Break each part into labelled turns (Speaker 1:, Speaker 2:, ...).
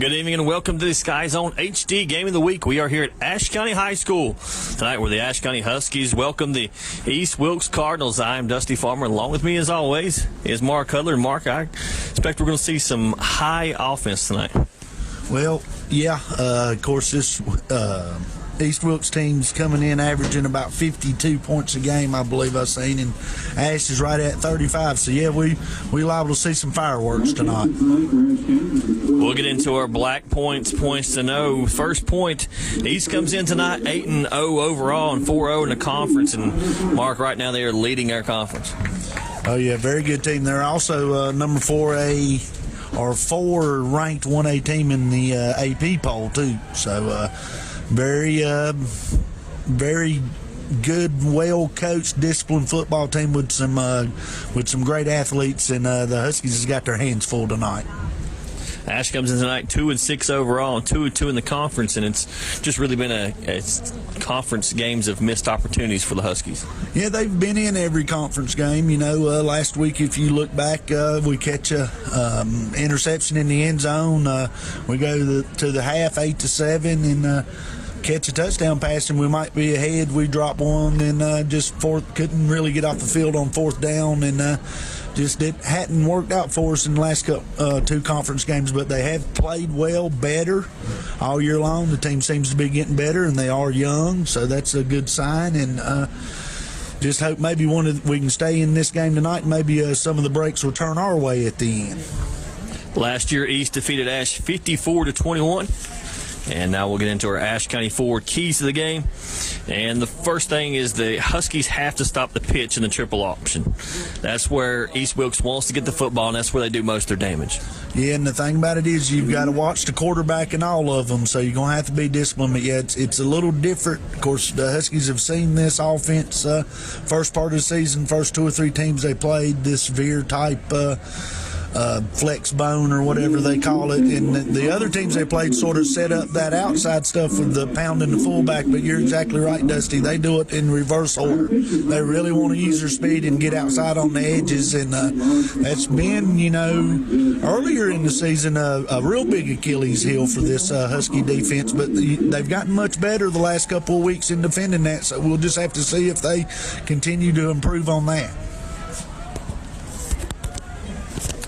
Speaker 1: Good evening and welcome to the Sky Zone HD Game of the Week. We are here at Ashe County High School tonight where the Ashe County Huskies welcome the East Wilkes Cardinals. I am Dusty Farmer. Along with me as always is Mark Hudler. And Mark, I expect we're going to see some high offense tonight.
Speaker 2: Well, yeah, of course this East Wilkes team's coming in averaging about 52 points a game, I believe I've seen, and Ashe is right at 35. So, yeah, we liable to see some fireworks tonight.
Speaker 1: We'll get into our black points to know. First point, East comes in tonight 8-0 overall and 4-0 in the conference. And, Mark, right now they are leading our conference.
Speaker 2: Oh, yeah, very good team. They're also number 4A or 4 ranked 1A team in the AP poll, too. So, very good, well-coached, disciplined football team with some great athletes, and the Huskies has got their hands full tonight.
Speaker 1: Ashe comes in tonight 2-6 overall and 2-2 in the conference, and it's just really been a conference games of missed opportunities for the Huskies.
Speaker 2: Yeah, they've been in every conference game. You know, last week, if you look back, we catch a interception in the end zone. We go to the half 8-7 and catch a touchdown pass, and we might be ahead. We drop one and couldn't really get off the field on fourth down, and it hadn't worked out for us in the last two conference games. But they have played well, better all year long. The team seems to be getting better, and they are young, so that's a good sign. And just hope maybe we can stay in this game tonight, and maybe some of the breaks will turn our way at the end.
Speaker 1: Last year, East defeated Ashe 54-21. And now we'll get into our Ashe County forward keys to the game. And the first thing is the Huskies have to stop the pitch in the triple option. That's where East Wilkes wants to get the football, and that's where they do most of their damage.
Speaker 2: Yeah, and the thing about it is you've got to watch the quarterback in all of them, so you're going to have to be disciplined. But, yeah, it's a little different. Of course, the Huskies have seen this offense first part of the season, first 2 or 3 teams they played, this veer-type flex bone or whatever they call it, and the other teams they played sort of set up that outside stuff with the pounding the fullback. But you're exactly right, Dusty, they do it in reverse order. They really want to use their speed and get outside on the edges, and that's been, earlier in the season a real big Achilles heel for this Husky defense, but they've gotten much better the last couple of weeks in defending that, so we'll just have to see if they continue to improve on that.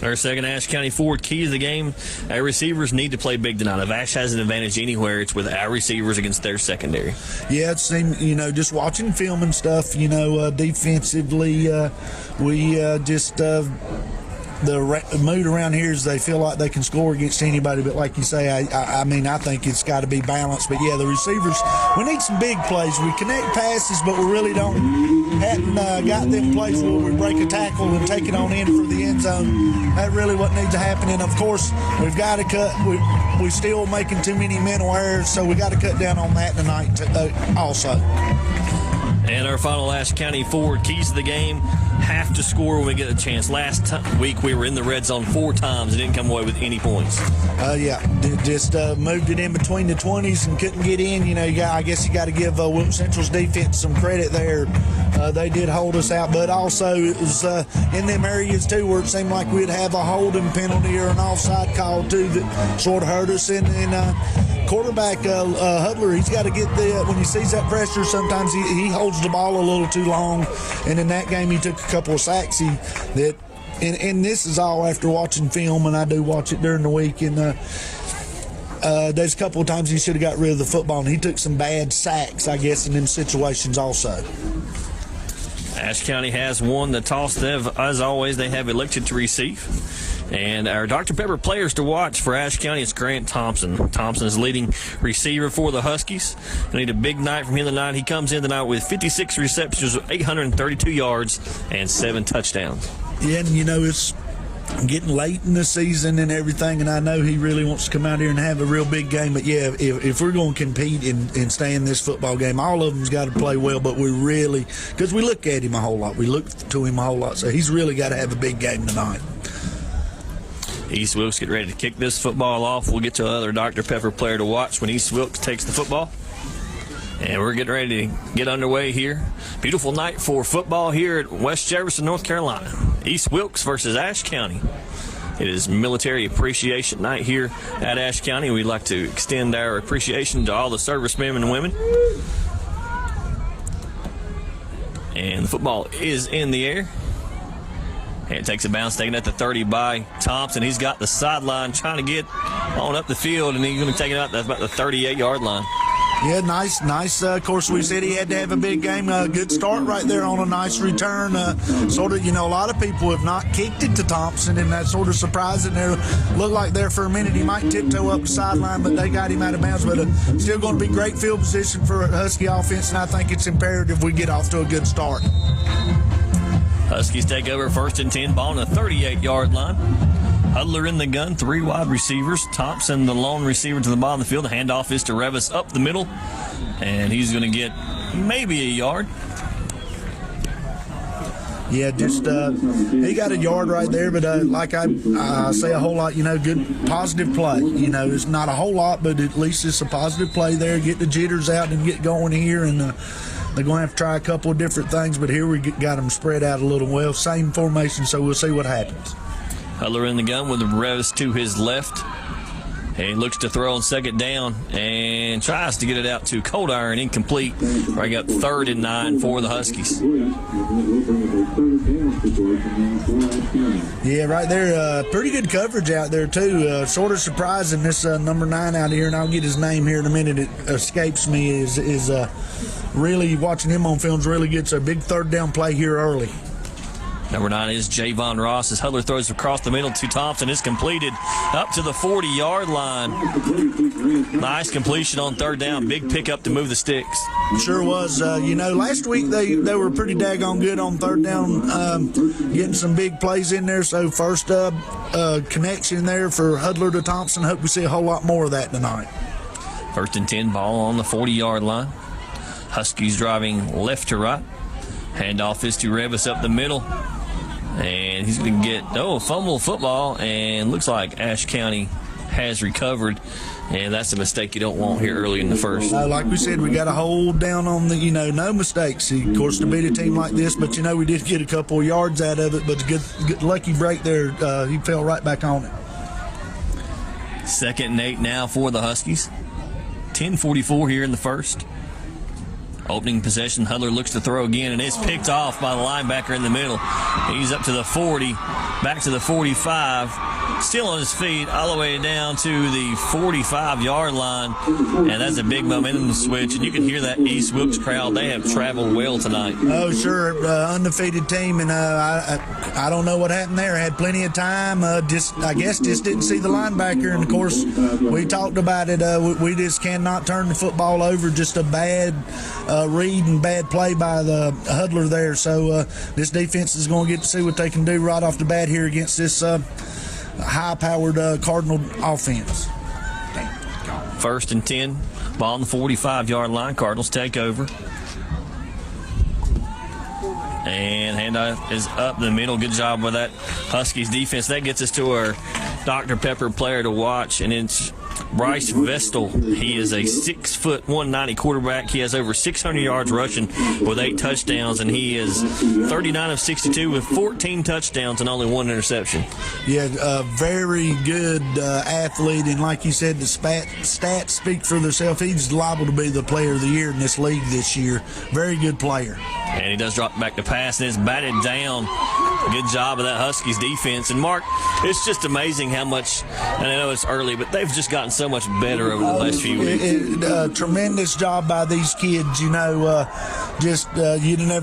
Speaker 1: Our second Ashe County forward key to the game, our receivers need to play big tonight. If Ashe has an advantage anywhere, it's with our receivers against their secondary.
Speaker 2: Yeah, it seemed, just watching film and stuff, defensively, the mood around here is they feel like they can score against anybody, but like you say, I think it's got to be balanced. But yeah, the receivers, we need some big plays. We connect passes, but we really hadn't got them plays where we break a tackle and take it on in for the end zone. That really what needs to happen. And of course, we've got to cut. We're still making too many mental errors, so we got to cut down on that tonight also.
Speaker 1: And our final Ashe County forward keys to the game, have to score when we get a chance. Last week we were in the red zone 4 times and didn't come away with any points.
Speaker 2: Just moved it in between the 20s and couldn't get in. I guess you got to give Wilkes Central's defense some credit there. They did hold us out, but also it was in them areas too where it seemed like we'd have a holding penalty or an offside call too that sort of hurt us. And quarterback Hudler, he's got to get when he sees that pressure, sometimes he holds the ball a little too long. And in that game, he took a couple of sacks. And this is all after watching film, and I do watch it during the week. And there's a couple of times he should have got rid of the football, and he took some bad sacks, I guess, in them situations also.
Speaker 1: Ashe County has won the toss. As always, they have elected to receive. And our Dr. Pepper players to watch for Ashe County is Grant Thompson. Thompson is leading receiver for the Huskies. They need a big night from him tonight. He comes in tonight with 56 receptions, 832 yards, and 7 touchdowns.
Speaker 2: Yeah, and it's getting late in the season and everything, and I know he really wants to come out here and have a real big game. But, yeah, if we're going to compete and stay in this football game, all of them's got to play well. But we really – because we look at him a whole lot. We look to him a whole lot. So he's really got to have a big game tonight.
Speaker 1: East Wilkes get ready to kick this football off. We'll get to another Dr. Pepper player to watch when East Wilkes takes the football. And we're getting ready to get underway here. Beautiful night for football here at West Jefferson, North Carolina. East Wilkes versus Ashe County. It is Military Appreciation Night here at Ashe County. We'd like to extend our appreciation to all the servicemen and women. And the football is in the air. And it takes a bounce, taken at the 30 by Thompson. He's got the sideline trying to get on up the field, and he's going to take it out. That's about the 38-yard line.
Speaker 2: Yeah, nice. Of course, we said he had to have a big game. Good start right there on a nice return. Sort of, a lot of people have not kicked it to Thompson, and that's sort of surprising. There looked like there for a minute he might tiptoe up the sideline, but they got him out of bounds. But still going to be great field position for a Husky offense, and I think it's imperative we get off to a good start.
Speaker 1: Huskies take over 1st and 10, ball on the 38-yard line. Hudler in the gun, 3 wide receivers. Thompson, the lone receiver to the bottom of the field. The handoff is to Revis up the middle, and he's going to get maybe a yard.
Speaker 2: Yeah, just he got a yard right there, but like I say a whole lot, good positive play. It's not a whole lot, but at least it's a positive play there. Get the jitters out and get going here, and they're going to have to try a couple of different things, but here we got them spread out a little. Well, same formation, so we'll see what happens.
Speaker 1: Hudler in the gun with the Revis to his left. And he looks to throw on 2nd down and tries to get it out to Cold Iron, incomplete. Bring up 3rd and 9 for the Huskies.
Speaker 2: Yeah, right there. Pretty good coverage out there, too. Sort of surprising, this number 9 out here, and I'll get his name here in a minute. It escapes me, is really watching him on films really gets a big 3rd down play here early.
Speaker 1: Number 9 is Javon Ross as Hudler throws across the middle to Thompson. It's completed up to the 40-yard line. Nice completion on 3rd down. Big pickup to move the sticks.
Speaker 2: Sure was. Last week they were pretty daggone good on 3rd down, getting some big plays in there. So first connection there for Hudler to Thompson. Hope we see a whole lot more of that tonight.
Speaker 1: 1st and 10, ball on the 40-yard line. Huskies driving left to right. Handoff is to Revis up the middle. And he's going to get, a fumble football. And looks like Ashe County has recovered. And that's a mistake you don't want here early in the first.
Speaker 2: Like we said, we got to hold down on the, no mistakes. Of course, to beat a team like this, but, we did get a couple of yards out of it. But good lucky break there. He fell right back on it.
Speaker 1: 2nd and 8 now for the Huskies. 10:44 here in the first. Opening possession, Hudler looks to throw again, and it's picked off by the linebacker in the middle. He's up to the 40, back to the 45, still on his feet, all the way down to the 45-yard line, and that's a big momentum switch, and you can hear that East Wilkes crowd. They have traveled well tonight.
Speaker 2: Oh, sure, undefeated team, and I don't know what happened there. Had plenty of time, I guess just didn't see the linebacker, and of course, we talked about it. We just cannot turn the football over, just a bad read and bad play by the Hudler there. So this defense is going to get to see what they can do right off the bat here against this high-powered Cardinal offense.
Speaker 1: 1st and 10, ball on the 45-yard line. Cardinals take over. And handoff is up the middle. Good job with that Huskies defense. That gets us to our Dr. Pepper player to watch, and it's Bryce Vestal. He is a 6', 190 quarterback. He has over 600 yards rushing with 8 touchdowns, and he is 39 of 62 with 14 touchdowns and only 1 interception.
Speaker 2: Yeah, very good athlete, and like you said, the stats speak for themselves. He's liable to be the player of the year in this league this year. Very good player.
Speaker 1: And he does drop back to pass, and it's batted down. Good job of that Huskies defense. And, Mark, it's just amazing how much, and I know it's early, but they've just gotten so much better over the last few weeks.
Speaker 2: Tremendous job by these kids. You'd never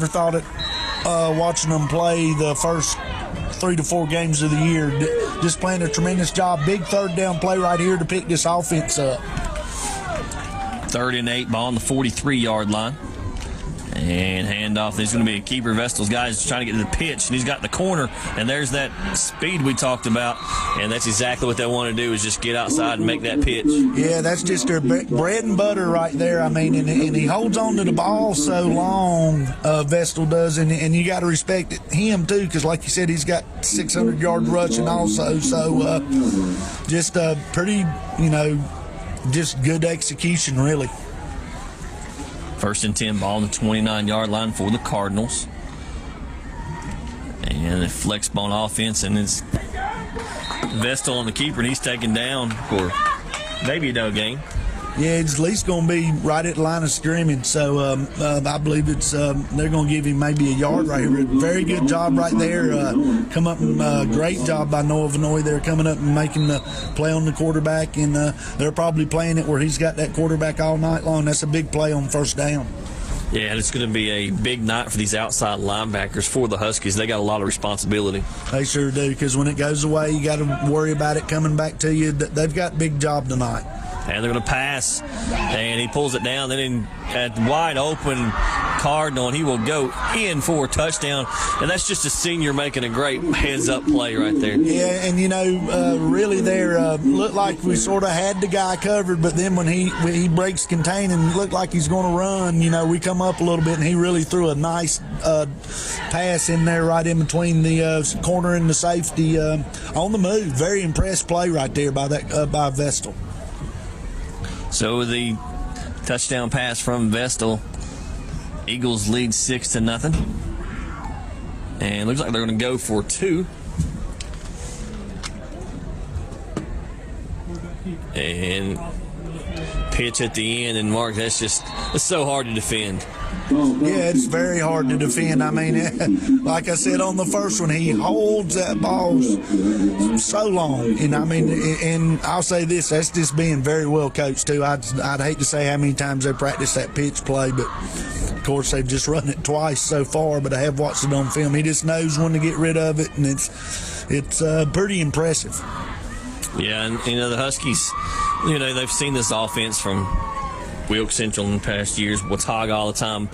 Speaker 2: thought it watching them play the first 3 to 4 games of the year. Just playing a tremendous job. Big 3rd down play right here to pick this offense up.
Speaker 1: 3rd and 8, ball on the 43-yard line. And handoff. There's going to be a keeper. Vestal's guys trying to get to the pitch, and he's got the corner. And there's that speed we talked about, and that's exactly what they want to do is just get outside and make that pitch.
Speaker 2: Yeah, that's just their bread and butter right there. I mean, and he holds on to the ball so long, Vestal does, and you got to respect him too, because like you said, he's got 600-yard rushing also. So just pretty, just good execution, really.
Speaker 1: 1st and 10, ball on the 29-yard line for the Cardinals. And a flex ball offense, and it's Vestal on the keeper, and he's taken down for maybe no gain.
Speaker 2: Yeah, it's at least going to be right at the line of scrimmage. So I believe it's they're going to give him maybe a yard right here. Very good job right there. Come up and great job by Noah Vanoy there coming up and making the play on the quarterback. And they're probably playing it where he's got that quarterback all night long. That's a big play on first down.
Speaker 1: Yeah, and it's going to be a big night for these outside linebackers for the Huskies. They got a lot of responsibility.
Speaker 2: They sure do, because when it goes away, you got to worry about it coming back to you. They've got a big job tonight.
Speaker 1: And they're going to pass, and he pulls it down. Then at wide open Cardinal, and he will go in for a touchdown. And that's just a senior making a great heads-up play right there.
Speaker 2: Yeah, and, really there looked like we sort of had the guy covered, but then when he breaks contain and looked like he's going to run, we come up a little bit, and he really threw a nice pass in there right in between the corner and the safety on the move. Very impressed play right there by Vestal.
Speaker 1: So the touchdown pass from Vestal. Eagles lead 6-0. And looks like they're going to go for 2. And pitch at the end. And Mark, it's so hard to defend.
Speaker 2: Yeah, it's very hard to defend. I mean, like I said on the first one, he holds that ball so long. And and I'll say this, that's just being very well coached too. I'd hate to say how many times they practiced that pitch play, but of course they've just run it twice so far, but I have watched it on film. He just knows when to get rid of it, and it's pretty impressive.
Speaker 1: Yeah, and the Huskies, they've seen this offense from Wilkes Central in the past years, Watauga all the time.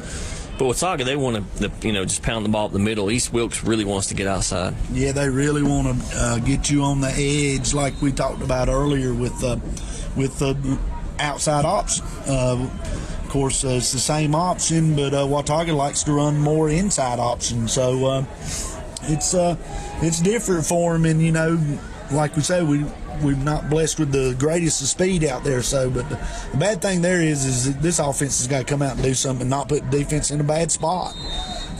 Speaker 1: But Watauga, they want to, just pound the ball up the middle. East Wilkes really wants to get outside.
Speaker 2: Yeah, they really want to get you on the edge, like we talked about earlier with the outside option. Of course, it's the same option, but Watauga likes to run more inside option. So it's different for them, and like we say, we're not blessed with the greatest of speed out there. So, but the bad thing there is that this offense has got to come out and do something and not put defense in a bad spot.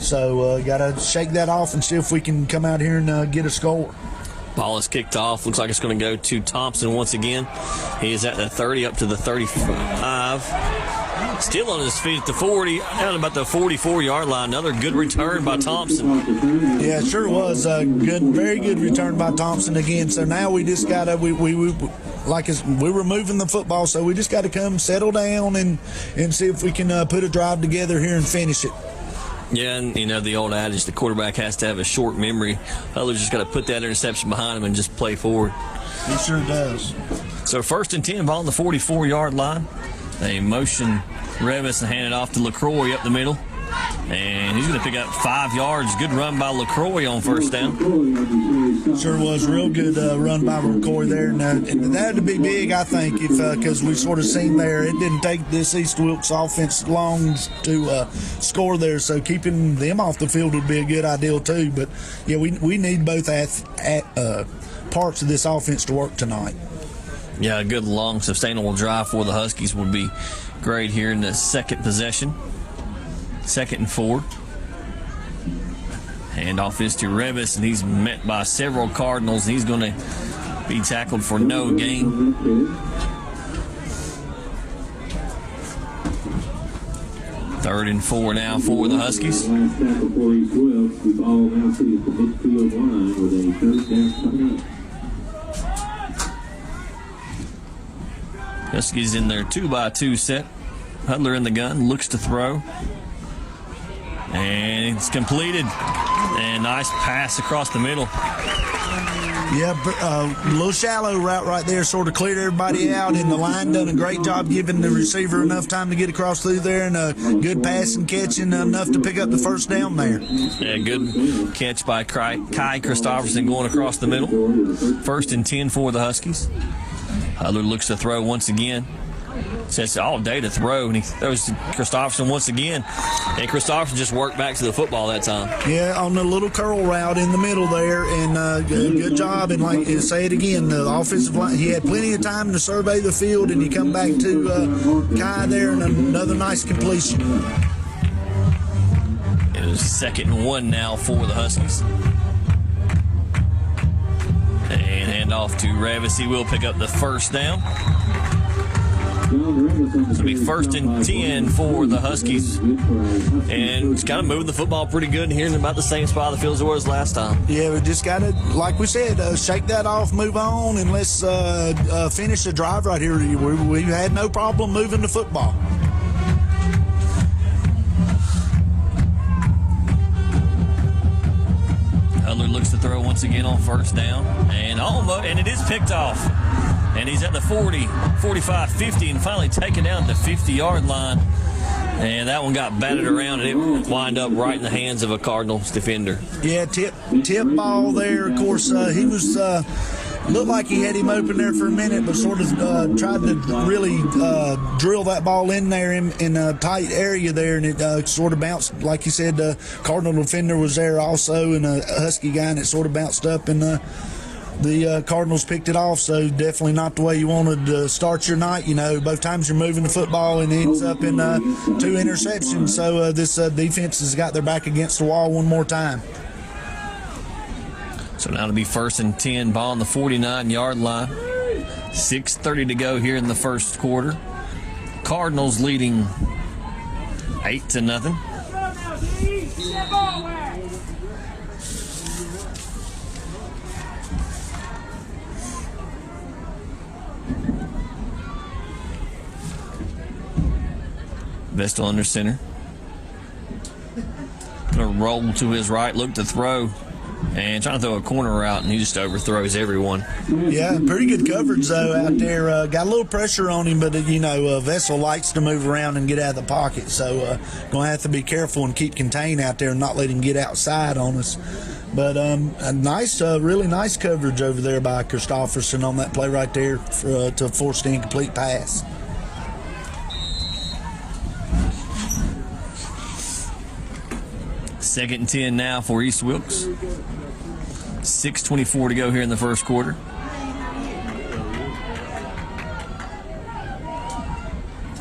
Speaker 2: So, got to shake that off and see if we can come out here and get a score.
Speaker 1: Ball is kicked off. Looks like it's going to go to Thompson once again. He is at the 30, up to the 35. Still on his feet at the 40, down about the 44-yard line. Another good return by Thompson.
Speaker 2: Yeah, it sure was a very good return by Thompson again. So now we just got to we're moving the football, so we just got to come settle down and see if we can put a drive together here and finish it.
Speaker 1: Yeah, and the old adage, the quarterback has to have a short memory. Others just got to put that interception behind him and just play forward.
Speaker 2: He sure does.
Speaker 1: So 1st and 10, ball on the 44-yard line. They motion Revis and hand it off to LaCroix up the middle. And he's going to pick up 5 yards. Good run by LaCroix on first down.
Speaker 2: Sure was real good run by LaCroix there. And that would be big, I think, because we sort of seen there it didn't take this East Wilkes offense long to score there. So keeping them off the field would be a good idea too. But, yeah, we need both parts of this offense to work tonight.
Speaker 1: Yeah, a good long sustainable drive for the Huskies would be great here in the second possession. 2nd and 4. Handoff is to Revis, and he's met by several Cardinals. He's going to be tackled for no gain. 3rd and 4 now for the Huskies. Huskies in their 2x2 set. Hudler in the gun, looks to throw. And it's completed. And nice pass across the middle.
Speaker 2: Yeah, a little shallow route right there, sort of cleared everybody out, and the line done a great job giving the receiver enough time to get across through there, and a good pass and catching enough to pick up the first down there.
Speaker 1: Yeah, good catch by Kai Christopherson going across the middle. 1st and 10 for the Huskies. Hudler looks to throw once again. Says all day to throw, and he throws to Christopherson once again. And Christopherson just worked back to the football that time.
Speaker 2: Yeah, on the little curl route in the middle there, and good job. And like say it again, the offensive line, he had plenty of time to survey the field, and he come back to Kai there, and another nice completion.
Speaker 1: It is 2nd and 1 now for the Huskies. And off to Revis. He will pick up the first down. It'll be 1st and 10 for the Huskies. And it's kind of moving the football pretty good here in about the same spot the field as it was last time.
Speaker 2: Yeah, we just got to, like we said, shake that off, move on, and let's finish the drive right here. We had no problem moving the football.
Speaker 1: Hudler looks to throw once again on 1st down. And it is picked off. And he's at the 40, 45, 50, and finally taken down to the 50-yard line. And that one got batted around, and it wound up right in the hands of a Cardinals defender.
Speaker 2: Yeah, tip ball there. Of course, he was looked like he had him open there for a minute, but sort of tried to really drill that ball in there in a tight area there, and it sort of bounced. Like you said, the Cardinal defender was there also, and a Husky guy, and it sort of bounced up, and the Cardinals picked it off. So definitely not the way you wanted to start your night. Both times you're moving the football and it ends up in 2 interceptions. So this defense has got their back against the wall one more time.
Speaker 1: So now it'll be 1st and 10, ball on the 49-yard line. 6:30 to go here in the first quarter. Cardinals leading 8-0. Vestal under center. Gonna roll to his right, look to throw, and trying to throw a corner route, and he just overthrows everyone.
Speaker 2: Yeah, pretty good coverage though out there. Got a little pressure on him, but Vestal likes to move around and get out of the pocket, so gonna have to be careful and keep contained out there and not let him get outside on us. But a nice, really nice coverage over there by Christopherson on that play right there to force the incomplete pass.
Speaker 1: Second and 10 now for East Wilkes. 6:24 to go here in the first quarter.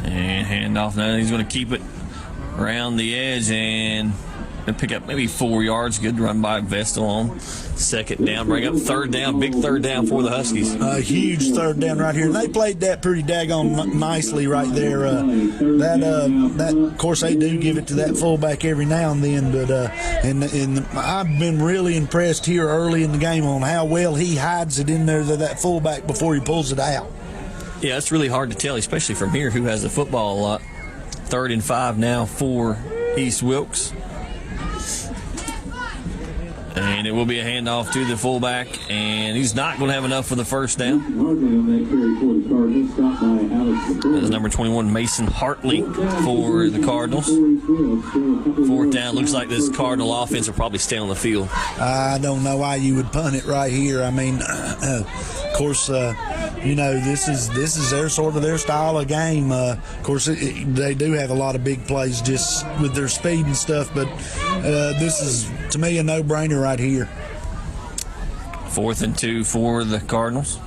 Speaker 1: And handoff now. He's going to keep it around the edge and pick up maybe 4 yards. Good run by Vestal on 2nd down. Bring up 3rd down. Big 3rd down for the Huskies.
Speaker 2: A huge 3rd down right here. They played that pretty daggone nicely right there. That of course they do give it to that fullback every now and then, but and I've been really impressed here early in the game on how well he hides it in there to that fullback before he pulls it out.
Speaker 1: Yeah, it's really hard to tell, especially from here, who has the football a lot. 3rd and 5 now for East Wilkes. And it will be a handoff to the fullback, and he's not going to have enough for the 1st down. That's number 21, Mason Hartley for the Cardinals. 4th down. Looks like this Cardinal offense will probably stay on the field.
Speaker 2: I don't know why you would punt it right here. I mean, of course, this is their sort of their style of game. Of course, they do have a lot of big plays just with their speed and stuff, but this is, to me, a no-brainer right here.
Speaker 1: 4th and 2 for the Cardinals.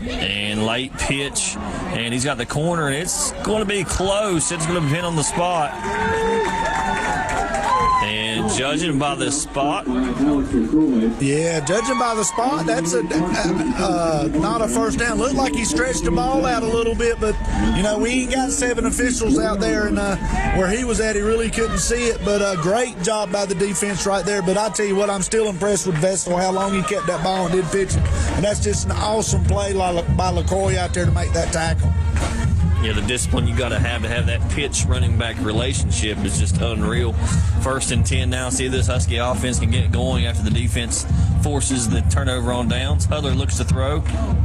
Speaker 1: And late pitch, and he's got the corner, and it's going to be close. It's going to pin on the spot. And judging by the spot.
Speaker 2: Yeah, judging by the spot, that's not a 1st down. Looked like he stretched the ball out a little bit, but, we ain't got 7 officials out there, and where he was at, he really couldn't see it. But a great job by the defense right there. But I tell you what, I'm still impressed with Vestal, how long he kept that ball and did pitch it. And that's just an awesome play by LaCroix out there to make that tackle.
Speaker 1: Yeah, the discipline you got to have that pitch running back relationship is just unreal. 1st and 10 now. See if this Husky offense can get it going after the defense forces the turnover on downs. Hudler looks to throw,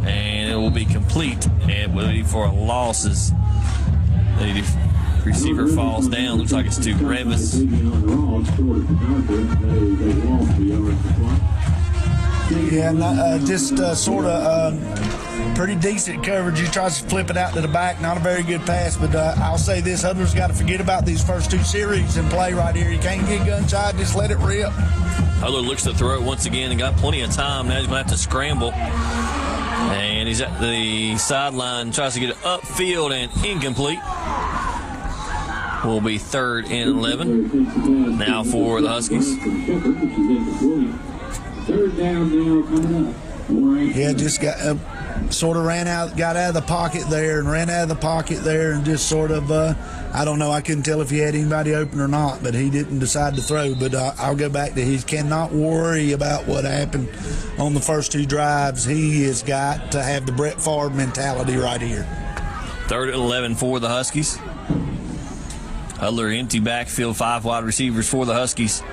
Speaker 1: and it will be complete. And it will be for a loss as the receiver falls down. Looks like it's to Revis.
Speaker 2: Yeah, just sort of pretty decent coverage. He tries to flip it out to the back. Not a very good pass, but I'll say this, Hudler's got to forget about these first 2 series and play right here. You can't get gun-shy, just let it rip.
Speaker 1: Hudler looks to throw once again and got plenty of time. Now he's going to have to scramble. And he's at the sideline, tries to get it upfield and incomplete. Will be 3rd and 11. Now for the Huskies.
Speaker 3: 3rd down now coming up.
Speaker 2: Yeah, just got sort of got out of the pocket there and just sort of, I don't know, I couldn't tell if he had anybody open or not, but he didn't decide to throw. But I'll go back to he cannot worry about what happened on the first two drives. He has got to have the Brett Favre mentality right here.
Speaker 1: 3rd and 11 for the Huskies. Hudler empty backfield, 5 wide receivers for the Huskies.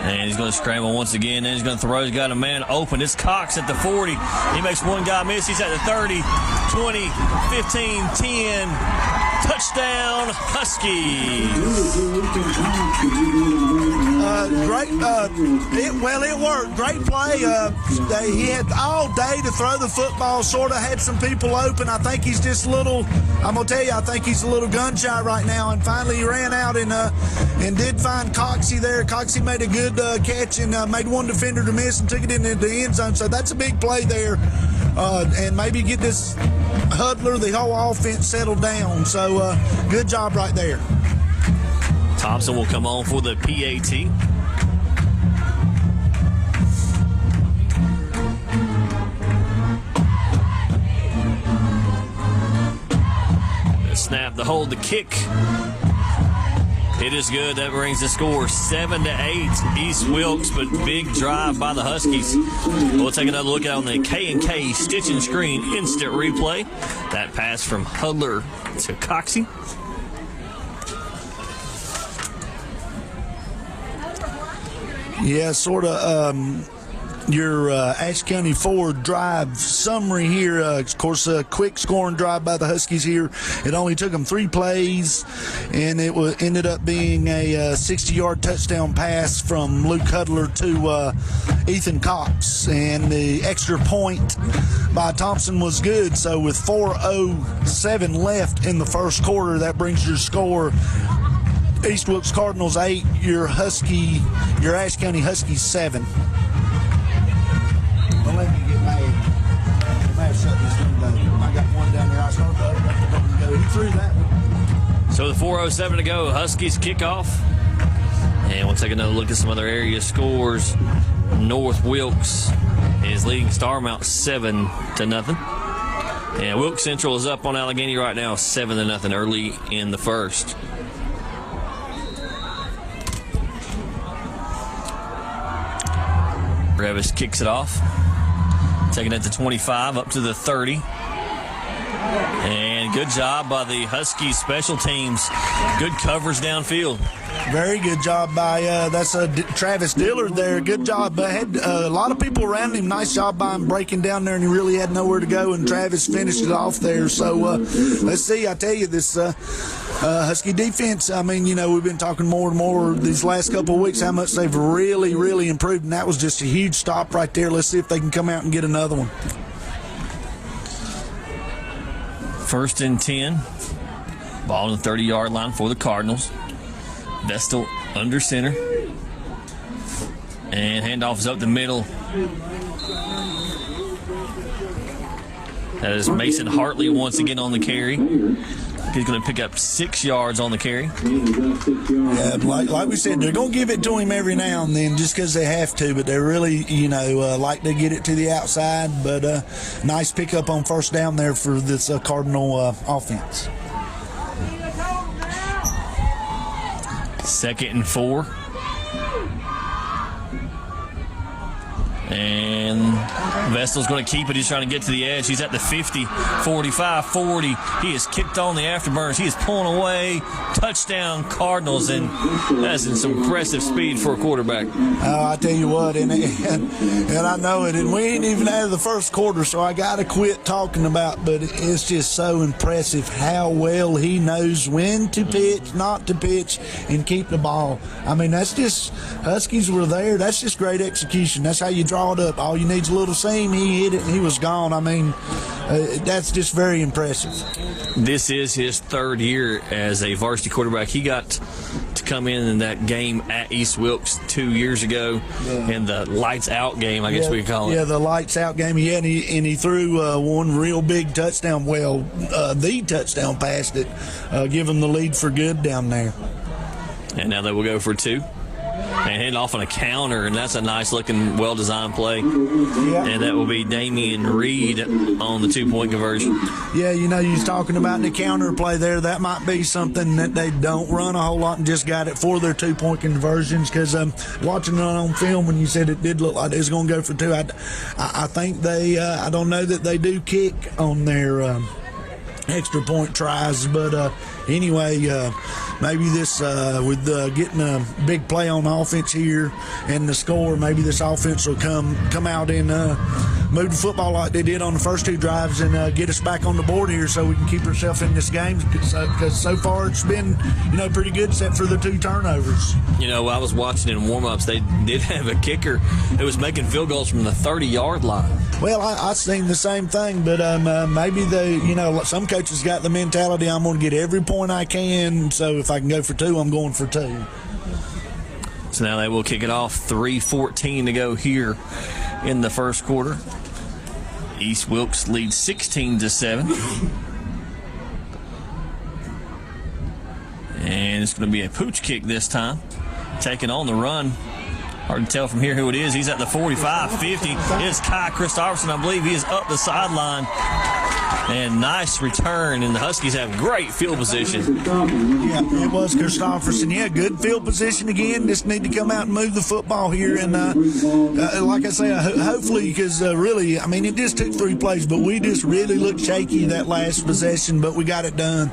Speaker 1: And he's going to scramble once again. Then he's going to throw. He's got a man open. It's Cox at the 40. He makes one guy miss. He's at the 30, 20, 15, 10. Touchdown, Huskies.
Speaker 2: Great. It worked. Great play. He had all day to throw the football. Sort of had some people open. I think he's just a little. I'm gonna tell you. I think he's a little gun shy right now. And finally, he ran out and did find Coxie there. Coxie made a good catch and made one defender to miss and took it into the end zone. So that's a big play there. And maybe get this Hudler, the whole offense, settled down. So good job right there.
Speaker 1: Thompson will come on for the PAT. The snap, the hold, the kick. It is good. That brings the score 7-8. East Wilkes, but big drive by the Huskies. We'll take another look at on the K&K Stitch and Screen instant replay. That pass from Hudler to Coxie.
Speaker 2: Yeah, sort of your Ashe County Ford drive summary here. Of course, a quick scoring drive by the Huskies here. It only took them 3 plays, and it ended up being a 60-yard touchdown pass from Luke Hudler to Ethan Cox. And the extra point by Thompson was good. So with 4:07 left in the first quarter, that brings your score East Wilkes Cardinals 8, your Ashe County Huskies 7. Don't let me get mad. I might have shut this window. I got one down there. I started to open up the window. He threw that one.
Speaker 1: So with 4:07 to go, Huskies kick off. And we'll take another look at some other area scores. North Wilkes is leading Starmount 7-0. And Wilkes Central is up on Allegheny right now 7-0 early in the first. Revis kicks it off. Taking it to 25, up to the 30. And good job by the Huskies special teams. Good coverage downfield.
Speaker 2: Very good job by that's Travis Dillard there. Good job. Had a lot of people around him. Nice job by him breaking down there, and he really had nowhere to go, and Travis finished it off there. So let's see. I tell you, this Husky defense, I mean, you know, we've been talking more and more these last couple of weeks how much they've really, really improved, and that was just a huge stop right there. Let's see if they can come out and get another one.
Speaker 1: 1st and 10. Ball on the 30-yard line for the Cardinals. Vestal under center. And handoff is up the middle. That is Mason Hartley once again on the carry. He's going to pick up 6 yards on the carry.
Speaker 2: Yeah, like we said, they're going to give it to him every now and then just because they have to, but they really, you know, like to get it to the outside. But nice pickup on first down there for this Cardinal offense.
Speaker 1: 2nd and 4. And Vestal's going to keep it. He's trying to get to the edge. He's at the 50, 45, 40. He is kicked on the afterburners. He is pulling away. Touchdown, Cardinals, and that's in some impressive speed for a quarterback.
Speaker 2: I tell you what, and I know it, and we ain't even out of the first quarter, so I got to quit talking about, but it's just so impressive how well he knows when to pitch, not to pitch, and keep the ball. I mean, that's just, Huskies were there. That's just great execution. That's how you draw it up. All you need is a little seam. He hit it, and he was gone. I mean, that's just very impressive.
Speaker 1: This is his 3rd year as a varsity quarterback. He got to come in that game at East Wilkes 2 years ago, in the lights out game, I guess we could call it.
Speaker 2: Yeah, the lights out game. Yeah, and he threw one real big touchdown. Well, the touchdown pass that give him the lead for good down there.
Speaker 1: And now they will go for 2. And off on a counter, and that's a nice-looking, well-designed play.
Speaker 2: Yeah.
Speaker 1: And that will be Damian Reed on the 2-point conversion.
Speaker 2: Yeah, you was talking about the counter play there. That might be something that they don't run a whole lot and just got it for their 2-point conversions, because watching it on film when you said it did look like it was going to go for 2, I think they, I don't know that they do kick on their extra point tries, but anyway, maybe this with getting a big play on offense here and the score, maybe this offense will come out and move the football like they did on the first 2 drives and get us back on the board here so we can keep ourselves in this game, because so far it's been pretty good except for the 2 turnovers.
Speaker 1: I was watching in warm-ups, they did have a kicker who was making field goals from the 30-yard line.
Speaker 2: Well, I seen the same thing, but maybe some coaches got the mentality, I'm going to get every point I can, so if I can go for 2, I'm going for 2.
Speaker 1: So now they will kick it off. 3:14 to go here in the first quarter. East Wilkes leads 16-7. And it's going to be a pooch kick this time. Taking on the run. Hard to tell from here who it is. He's at the 45, 50. It's Kai Christopherson. I believe he is up the sideline. And nice return, and the Huskies have great field position.
Speaker 2: Yeah, it was Christopherson. Yeah, good field position again. Just need to come out and move the football here. And like I say, hopefully, because really, it just took 3 plays, but we just really looked shaky that last possession, but we got it done.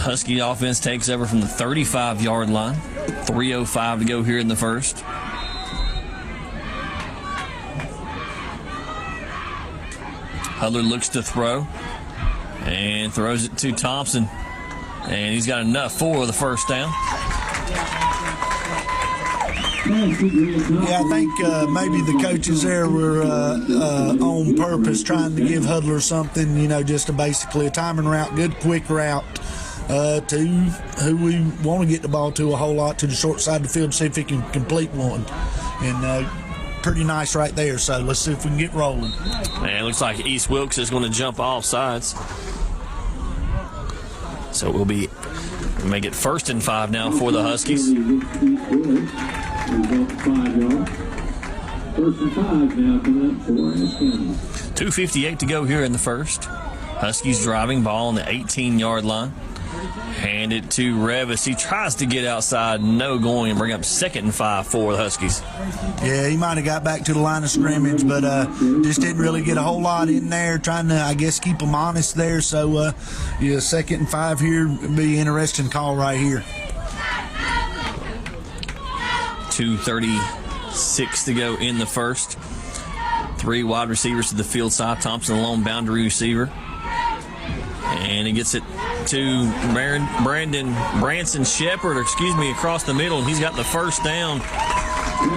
Speaker 1: Husky offense takes over from the 35-yard line. 3:05 to go here in the first. Hudler looks to throw and throws it to Thompson. And he's got enough for the first down.
Speaker 2: Yeah, I think maybe the coaches there were on purpose trying to give Hudler something, just basically a timing route, good quick route to who we want to get the ball to a whole lot, to the short side of the field, see if he can complete one. And pretty nice right there, so let's see if we can get rolling.
Speaker 1: And it looks like East Wilkes is going to jump off sides. So it will be, make it 1st and 5 now for the Huskies. 2:58 to go here in the first. Huskies driving, ball on the 18-yard line. Hand it to Revis. He tries to get outside, no going, and bring up 2nd and 5 for the Huskies.
Speaker 2: Yeah, he might have got back to the line of scrimmage, but just didn't really get a whole lot in there, trying to, I guess, keep them honest there. So, 2nd and 5 here would be an interesting call right here.
Speaker 1: 2:36 to go in the first. 3 wide receivers to the field side. Thompson, a lone boundary receiver. And he gets it to Branson Shepard, across the middle, and he's got the first down.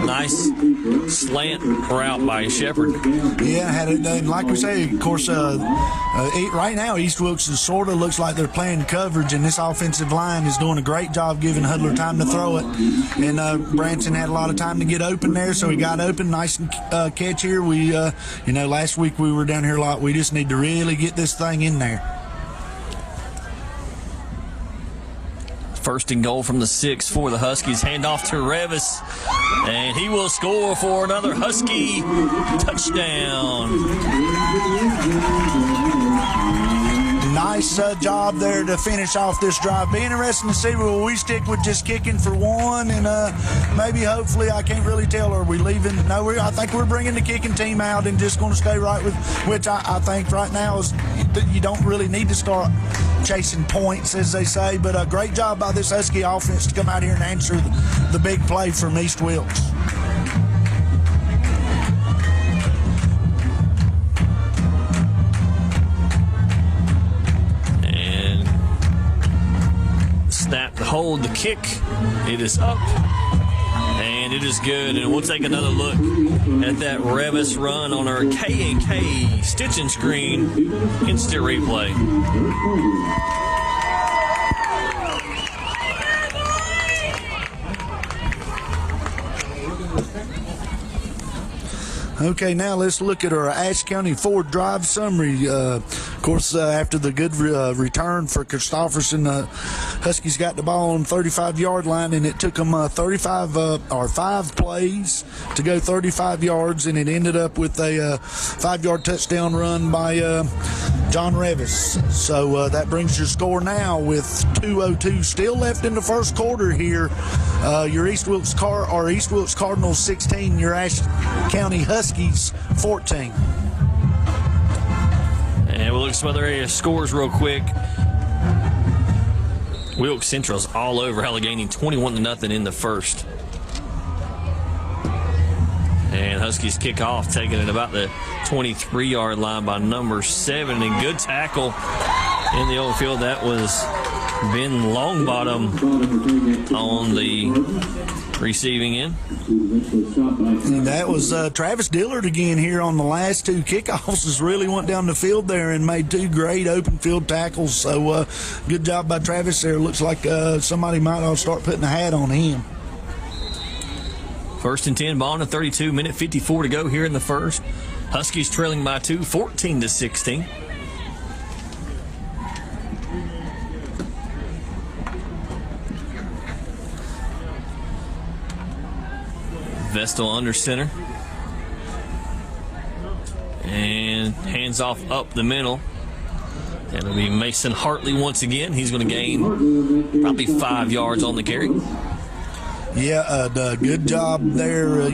Speaker 1: Nice slant route by Shepard.
Speaker 2: Yeah, had it done. Like we say, of course, right now East Wilkes sort of looks like they're playing coverage, and this offensive line is doing a great job giving Hudler time to throw it. And Branson had a lot of time to get open there, so he got open. Nice catch here. We, last week we were down here a lot. We just need to really get this thing in there.
Speaker 1: 1st and goal from the 6 for the Huskies. Handoff to Revis, and he will score for another Husky touchdown.
Speaker 2: Nice job there to finish off this drive. Be interesting to see, will we stick with just kicking for 1 and maybe, hopefully, I can't really tell, are we leaving? No, I think we're bringing the kicking team out and just going to stay right with, which I think right now is you don't really need to start chasing points, as they say, but a great job by this Husky offense to come out here and answer the big play from East Wilkes.
Speaker 1: And snap, the hold, the kick, it is up, and it is good. And we'll take another look at that Revis run on our K&K stitch and screen instant replay.
Speaker 2: Okay, now let's look at our Ashe County Ford drive summary. Of course, after the good return for Christofferson, Huskies got the ball on the 35-yard line, and it took them 5 plays to go 35 yards, and it ended up with a 5-yard touchdown run by John Revis. So that brings your score now with 2:02 still left in the first quarter here. Your East Wilkes Cardinals 16, your Ashe County Huskies 14.
Speaker 1: And we'll look at some other area scores real quick. Wilkes Central's all over Allegheny, 21-0 in the first. And Huskies kick off, taking it about the 23-yard line by number 7. And good tackle in the old field. That was Ben Longbottom on the receiving end.
Speaker 2: And that was Travis Dillard again here on the last 2 kickoffs. Has really went down the field there and made 2 great open field tackles. So good job by Travis there. Looks like somebody might ought to start putting a hat on him.
Speaker 1: 1st and 10, ball in the 32, minute 54 to go here in the first. Huskies trailing by 2, 14-16. Vestal under center. And hands off up the middle. That'll be Mason Hartley once again. He's going to gain probably 5 yards on the carry.
Speaker 2: Yeah, good job there.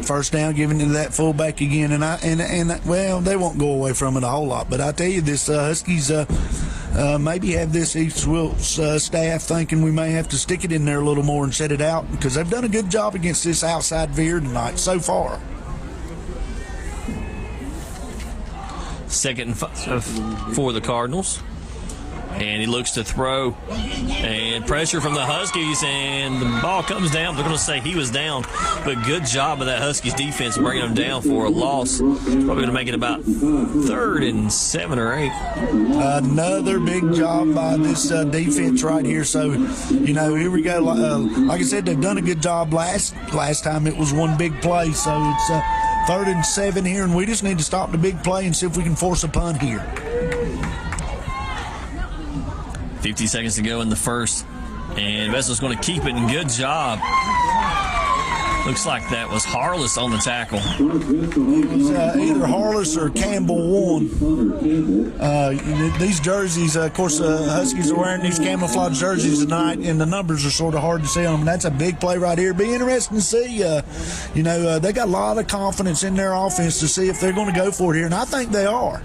Speaker 2: First down, giving it to that fullback again, and well, they won't go away from it a whole lot. But I tell you, this Huskies maybe have this East Wilkes staff thinking we may have to stick it in there a little more and set it out, because they've done a good job against this outside veer tonight so far.
Speaker 1: 2nd and 5 for the Cardinals. And he looks to throw, and pressure from the Huskies, and the ball comes down. They're going to say he was down, but good job of that Huskies defense bringing him down for a loss. Probably going to make it about 3rd and 7 or 8.
Speaker 2: Another big job by this defense right here. So, here we go. Like I said, they've done a good job last time. It was one big play, so it's 3rd and 7 here, and we just need to stop the big play and see if we can force a punt here.
Speaker 1: 50 seconds to go in the first, and Vestal's going to keep it, and good job. Looks like that was Harless on the tackle.
Speaker 2: It was either Harless or Campbell one. These jerseys, of course, Huskies are wearing these camouflage jerseys tonight, and the numbers are sort of hard to see on them. And that's a big play right here. Be interesting to see. They got a lot of confidence in their offense to see if they're going to go for it here, and I think they are.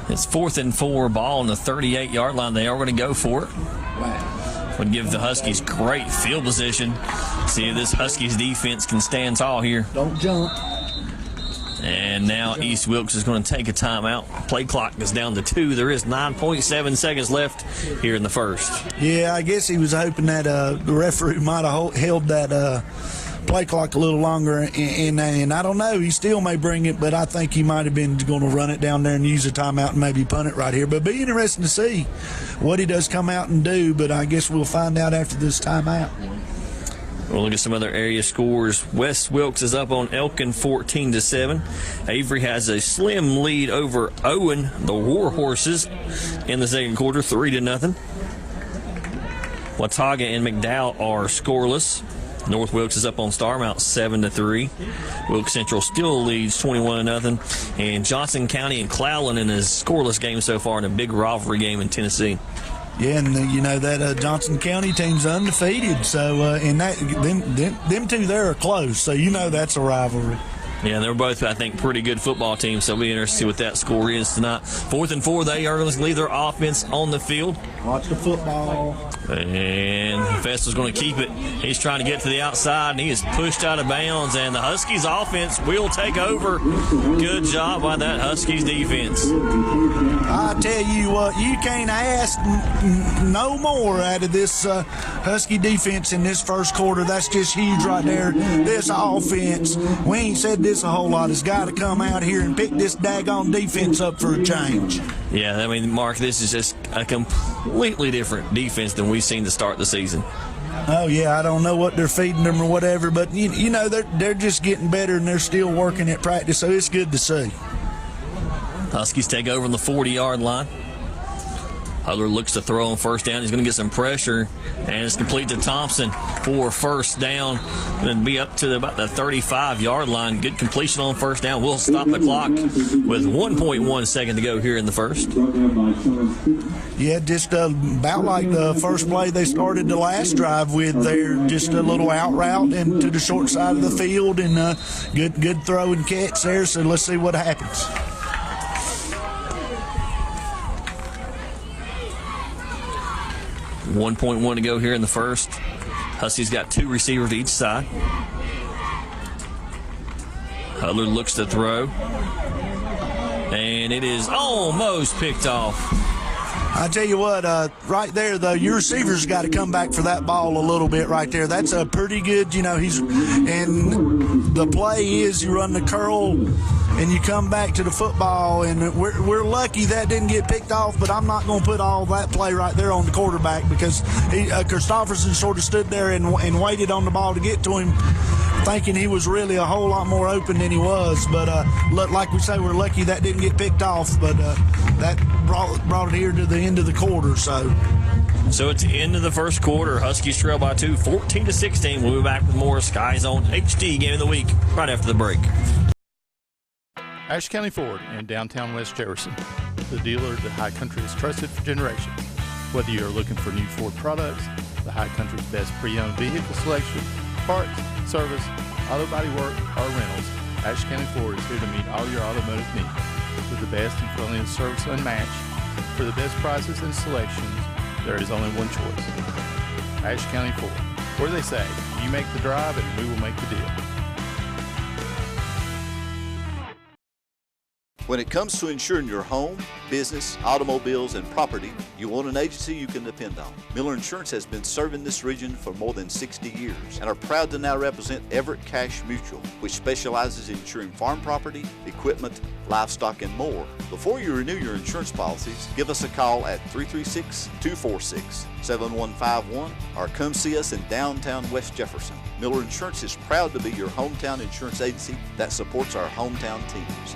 Speaker 1: It's 4th and 4, ball on the 38-yard line. They are going to go for it. Would give the Huskies great field position. See if this Huskies defense can stand tall here.
Speaker 2: Don't jump.
Speaker 1: And now East Wilkes is going to take a timeout. Play clock is down to 2. There is 9.7 seconds left here in the first.
Speaker 2: Yeah, I guess he was hoping that the referee might have held that play clock a little longer, and I don't know, he still may bring it, but I think he might have been going to run it down there and use a timeout and maybe punt it right here. But be interesting to see what he does come out and do, but I guess we'll find out after this timeout.
Speaker 1: We'll look at some other area scores. West Wilkes is up on Elkin 14-7. Avery has a slim lead over Owen, the War Horses, in the second quarter, 3-0. Watauga and McDowell are scoreless. North Wilkes is up on Starmount 7-3. Wilkes Central still leads 21-0. And Johnson County and Clallan in his scoreless game so far in a big rivalry game in Tennessee.
Speaker 2: Yeah, and that Johnson County team's undefeated. So, and them two there are close. So that's a rivalry.
Speaker 1: Yeah, they're both, I think, pretty good football teams, so it'll be interesting to see what that score is tonight. 4th and 4, they are going to leave their offense on the field.
Speaker 2: Watch the football.
Speaker 1: And Vestal's going to keep it. He's trying to get to the outside, and he is pushed out of bounds, and the Huskies offense will take over. Good job by that Huskies defense.
Speaker 2: I tell you what, you can't ask no more out of this Husky defense in this first quarter. That's just huge right there. This offense, we ain't said this a whole lot, has got to come out here and pick this daggone defense up for a change.
Speaker 1: Yeah, I mean, Mark, this is just a completely different defense than we've seen to start the season.
Speaker 2: Oh yeah, I don't know what they're feeding them or whatever, but you know they're just getting better and they're still working at practice, so it's good to see.
Speaker 1: Huskies take over on the 40-yard line. Hudler looks to throw on first down. He's going to get some pressure, and it's complete to Thompson for first down. Going to be up to about the 35-yard line. Good completion on first down. We'll stop the clock with 1.1 second to go here in the first.
Speaker 2: Yeah, just about like the first play they started the last drive with there. Just a little out route into the short side of the field, and good throw and catch there. So let's see what happens.
Speaker 1: .1 to go here in the first. Huskies got two receivers to each side. Hudler looks to throw. And it is almost picked off.
Speaker 2: I tell you what, right there, though, your receiver's got to come back for that ball a little bit right there. That's a pretty good, and the play is you run the curl and you come back to the football, and we're lucky that didn't get picked off, but I'm not going to put all that play right there on the quarterback because Christopherson sort of stood there and waited on the ball to get to him, thinking he was really a whole lot more open than he was. But like we say, we're lucky that didn't get picked off, but that brought it here to the end of the quarter.
Speaker 1: So it's the end of the first quarter. Huskies trail by 2, 14-16. We'll be back with more Sky Zone HD Game of the Week right after the break.
Speaker 3: Ashe County Ford in downtown West Jefferson, the dealer that High Country has trusted for generations. Whether you are looking for new Ford products, the High Country's best pre-owned vehicle selection, parts, service, auto body work, or rentals, Ashe County Ford is here to meet all your automotive needs. With the best and friendliest service unmatched, for the best prices and selections, there is only one choice. Ashe County Ford, where they say, you make the drive and we will make the deal.
Speaker 4: When it comes to insuring your home, business, automobiles, and property, you want an agency you can depend on. Miller Insurance has been serving this region for more than 60 years and are proud to now represent Everett Cash Mutual, which specializes in insuring farm property, equipment, livestock, and more. Before you renew your insurance policies, give us a call at 336-246-7151 or come see us in downtown West Jefferson. Miller Insurance is proud to be your hometown insurance agency that supports our hometown teams.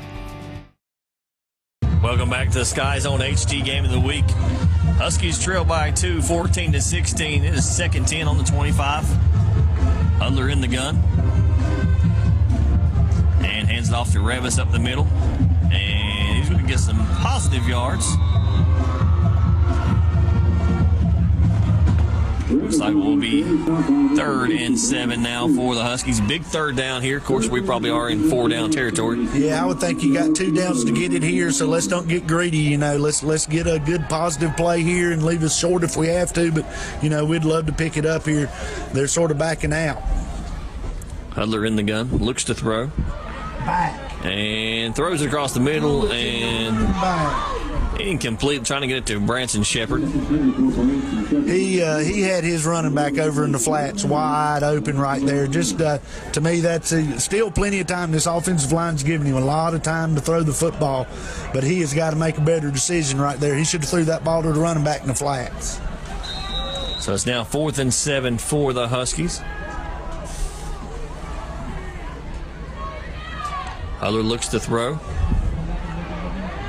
Speaker 1: Welcome back to the Sky Zone HD Game of the Week. Huskies trail by 2, 14-16. It is 2nd 10 on the 25. Hudler in the gun. And hands it off to Revis up the middle. And he's going to get some positive yards. Looks like we'll be 3rd and 7 now for the Huskies. Big third down here. Of course, we probably are in 4-down territory.
Speaker 2: Yeah, I would think you got 2 downs to get it here, so let's don't get greedy. Let's get a good positive play here and leave us short if we have to. But we'd love to pick it up here. They're sort of backing out.
Speaker 1: Hudler in the gun, looks to throw.
Speaker 2: Back.
Speaker 1: And throws it across the middle and incomplete, trying to get it to Branson Shepard.
Speaker 2: He had his running back over in the flats wide open right there. Just to me, that's still plenty of time. This offensive line's giving him a lot of time to throw the football, but he has got to make a better decision right there. He should have threw that ball to the running back in the flats.
Speaker 1: So it's now 4th and 7 for the Huskies. Hudler looks to throw.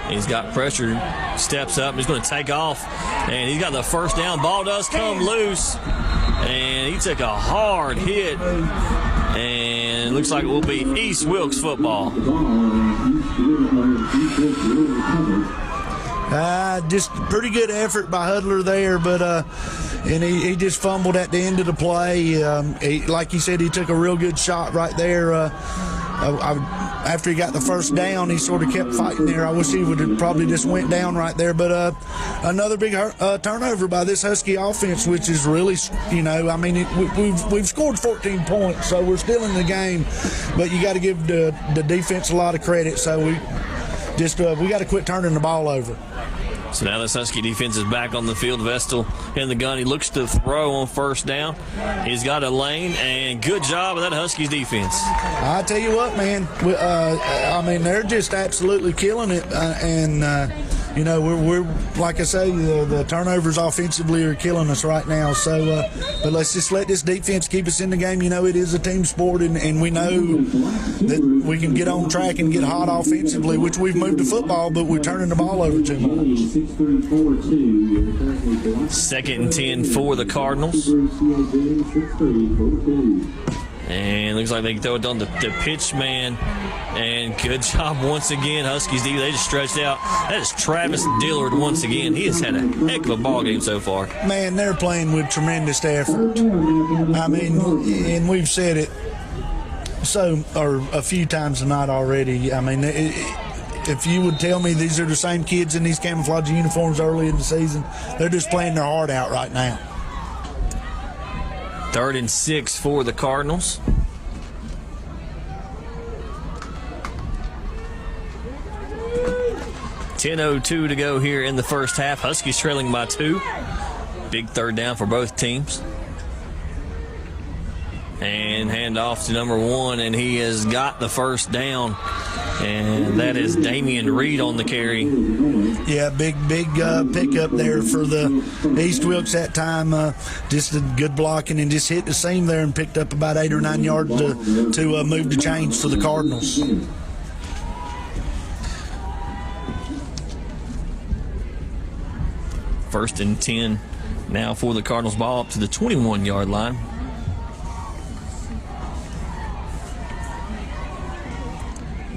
Speaker 1: He's got pressure, steps up, he's going to take off, and he's got the first down. Ball does come loose, and he took a hard hit, and it looks like it will be East Wilkes football.
Speaker 2: Just pretty good effort by Hudler there, but and he just fumbled at the end of the play. Like he said, he took a real good shot right there. After he got the first down, he sort of kept fighting there. I wish he would have probably just went down right there. But another big turnover by this Husky offense, which is really, we've scored 14 points, so we're still in the game. But you got to give the defense a lot of credit. So we got to quit turning the ball over.
Speaker 1: So now this Husky defense is back on the field. Vestal in the gun. He looks to throw on first down. He's got a lane, and good job of that Huskies defense.
Speaker 2: I tell you what, man. I mean, they're just absolutely killing it, you know, we're like I say, the turnovers offensively are killing us right now. So, but let's just let this defense keep us in the game. You know, it is a team sport, and we know that we can get on track and get hot offensively, which we've moved to football, but we're turning the ball over too much.
Speaker 1: 2nd and 10 for the Cardinals. And looks like they throw it on the pitch man. And good job once again, Huskies. They just stretched out. That is Travis Dillard once again. He has had a heck of a ball game so far.
Speaker 2: Man, they're playing with tremendous effort. I mean, and we've said it a few times tonight already. I mean, if you would tell me these are the same kids in these camouflage uniforms early in the season, they're just playing their heart out right now.
Speaker 1: 3rd and 6 for the Cardinals. .10:02 to go here in the first half. Huskies trailing by 2. Big 3rd down for both teams. And hand off to number 1, and he has got the first down. And that is Damian Reed on the carry.
Speaker 2: Yeah, big pickup there for the East Wilkes that time. Just a good blocking and just hit the seam there and picked up about 8 or 9 yards to move the chains for the Cardinals.
Speaker 1: First and 10 now for the Cardinals. Ball up to the 21-yard line.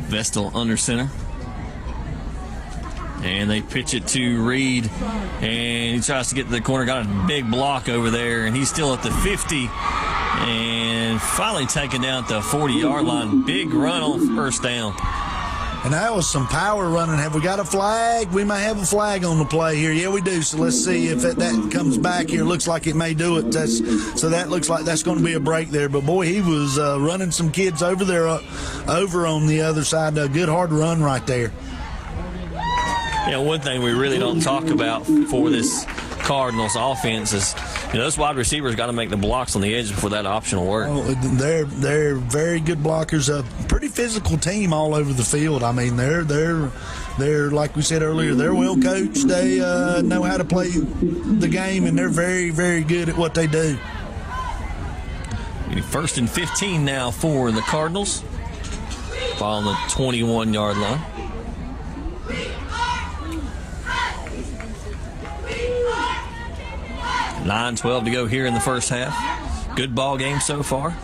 Speaker 1: Vestal under center. And they pitch it to Reed. And he tries to get to the corner. Got a big block over there. And he's still at the 50. And finally taken down at the 40-yard line. Big run on first down.
Speaker 2: And that was some power running. Have we got a flag? We may have a flag on the play here. Yeah, we do. So let's see if that comes back here. Looks like it may do it. So that looks like that's going to be a break there. But, boy, he was running some kids over there, over on the other side. A good hard run right there.
Speaker 1: Yeah, one thing we really don't talk about for this Cardinals offense is, you know, those wide receivers got to make the blocks on the edge before that option will work.
Speaker 2: Oh, they're very good blockers. A pretty physical team all over the field. I mean, they're like we said earlier, they're well coached. They know how to play the game, and they're very, very good at what they do.
Speaker 1: 1st and 15 now for the Cardinals. Ball on the 21-yard line. .9:12 to go here in the first half. Good ball game so far.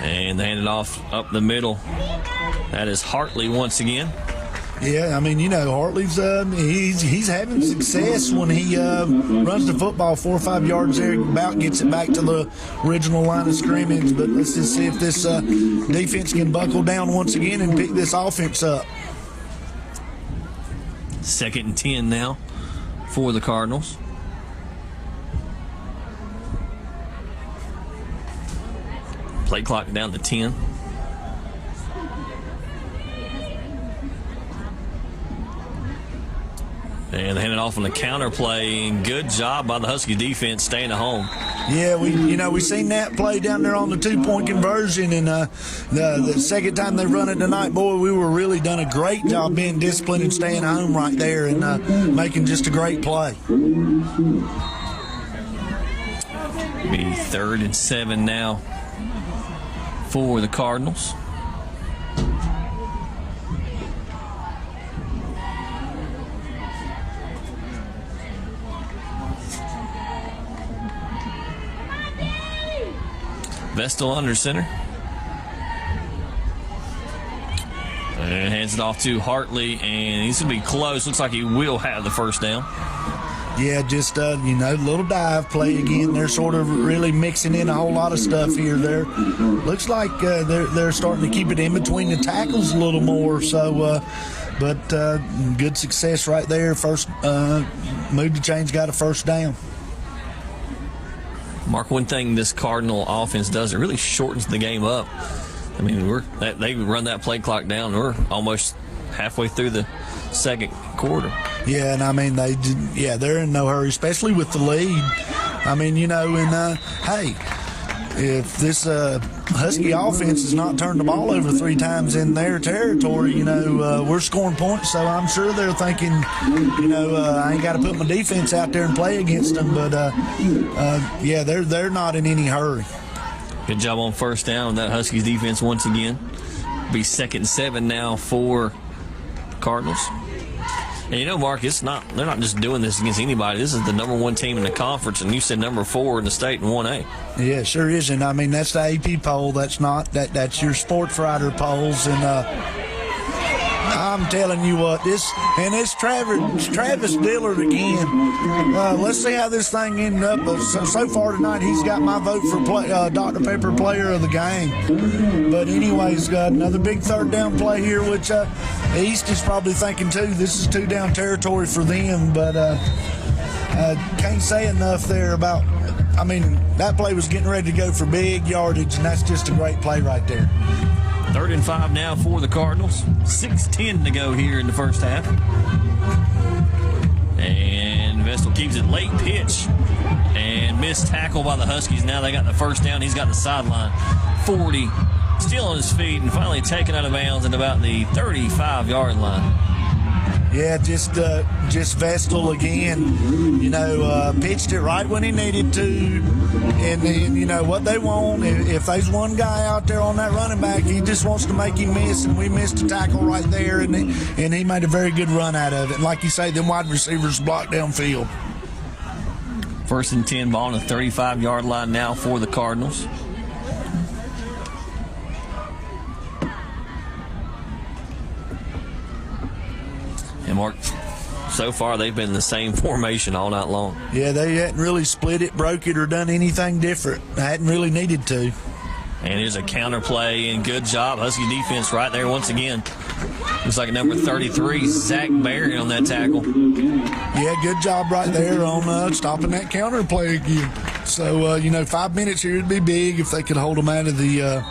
Speaker 1: And they hand it off up the middle. That is Hartley once again.
Speaker 2: Yeah, I mean, you know, Hartley's he's having success when he runs the football 4 or 5 yards there, about gets it back to the original line of scrimmage. But let's just see if this defense can buckle down once again and pick this offense up.
Speaker 1: 2nd and 10 now for the Cardinals. Play clock down to 10. And they hand it off on the counter play. And good job by the Husky defense staying at home.
Speaker 2: Yeah, we seen that play down there on the 2-point conversion, and the second time they run it tonight, boy, we were really done a great job being disciplined and staying home right there and making just a great play.
Speaker 1: Be 3rd and 7 now for the Cardinals. Vestal under center. And hands it off to Hartley, and he's going to be close. Looks like he will have the first down.
Speaker 2: Yeah, just, little dive play again. They're sort of really mixing in a whole lot of stuff here. Looks like they're starting to keep it in between the tackles a little more. So, but good success right there. First move the chains, got a first down. Mark,
Speaker 1: one thing this Cardinal offense does, it really shortens the game up. I mean, they run that play clock down. We're almost halfway through the second quarter.
Speaker 2: Yeah, and I mean, they're in no hurry, especially with the lead. I mean, and hey, if this Husky offense has not turned the ball over 3 times in their territory, we're scoring points. So I'm sure they're thinking, I ain't got to put my defense out there and play against them. But they're not in any hurry.
Speaker 1: Good job on first down. That Huskies defense once again. Be 2nd and 7 now for Cardinals. And Mark, they're not just doing this against anybody. This is the number 1 team in the conference, and you said number 4 in the state in 1A.
Speaker 2: Yeah, sure is. And I mean, that's the AP poll. That's your sports writer polls. And I'm telling you what, it's Travis Dillard again. Let's see how this thing ended up. But so far tonight, he's got my vote for Dr. Pepper Player of the Game. But anyways, got another big 3rd down play here, which East is probably thinking too. This is 2 down territory for them. But can't say enough there about. I mean, that play was getting ready to go for big yardage, and that's just a great play right there.
Speaker 1: 3rd and 5 now for the Cardinals. 6:10 to go here in the first half. And Vestal keeps it late pitch. And missed tackle by the Huskies. Now they got the first down. He's got the sideline. 40. Still on his feet and finally taken out of bounds at about the 35-yard line.
Speaker 2: Yeah, just Vestal again, pitched it right when he needed to. And what they want, if there's one guy out there on that running back, he just wants to make him miss, and we missed a tackle right there, and he made a very good run out of it. And like you say, them wide receivers blocked downfield.
Speaker 1: 1st and 10, ball on the 35-yard line now for the Cardinals. And Mark, so far they've been in the same formation all night long.
Speaker 2: Yeah, they hadn't really split it, broke it, or done anything different. They hadn't really needed to.
Speaker 1: And here's a counter play, and good job. Husky defense right there once again. Looks like number 33, Zach Barry on that tackle.
Speaker 2: Yeah, good job right there on stopping that counter play again. So, 5 minutes here would be big if they could hold them out of the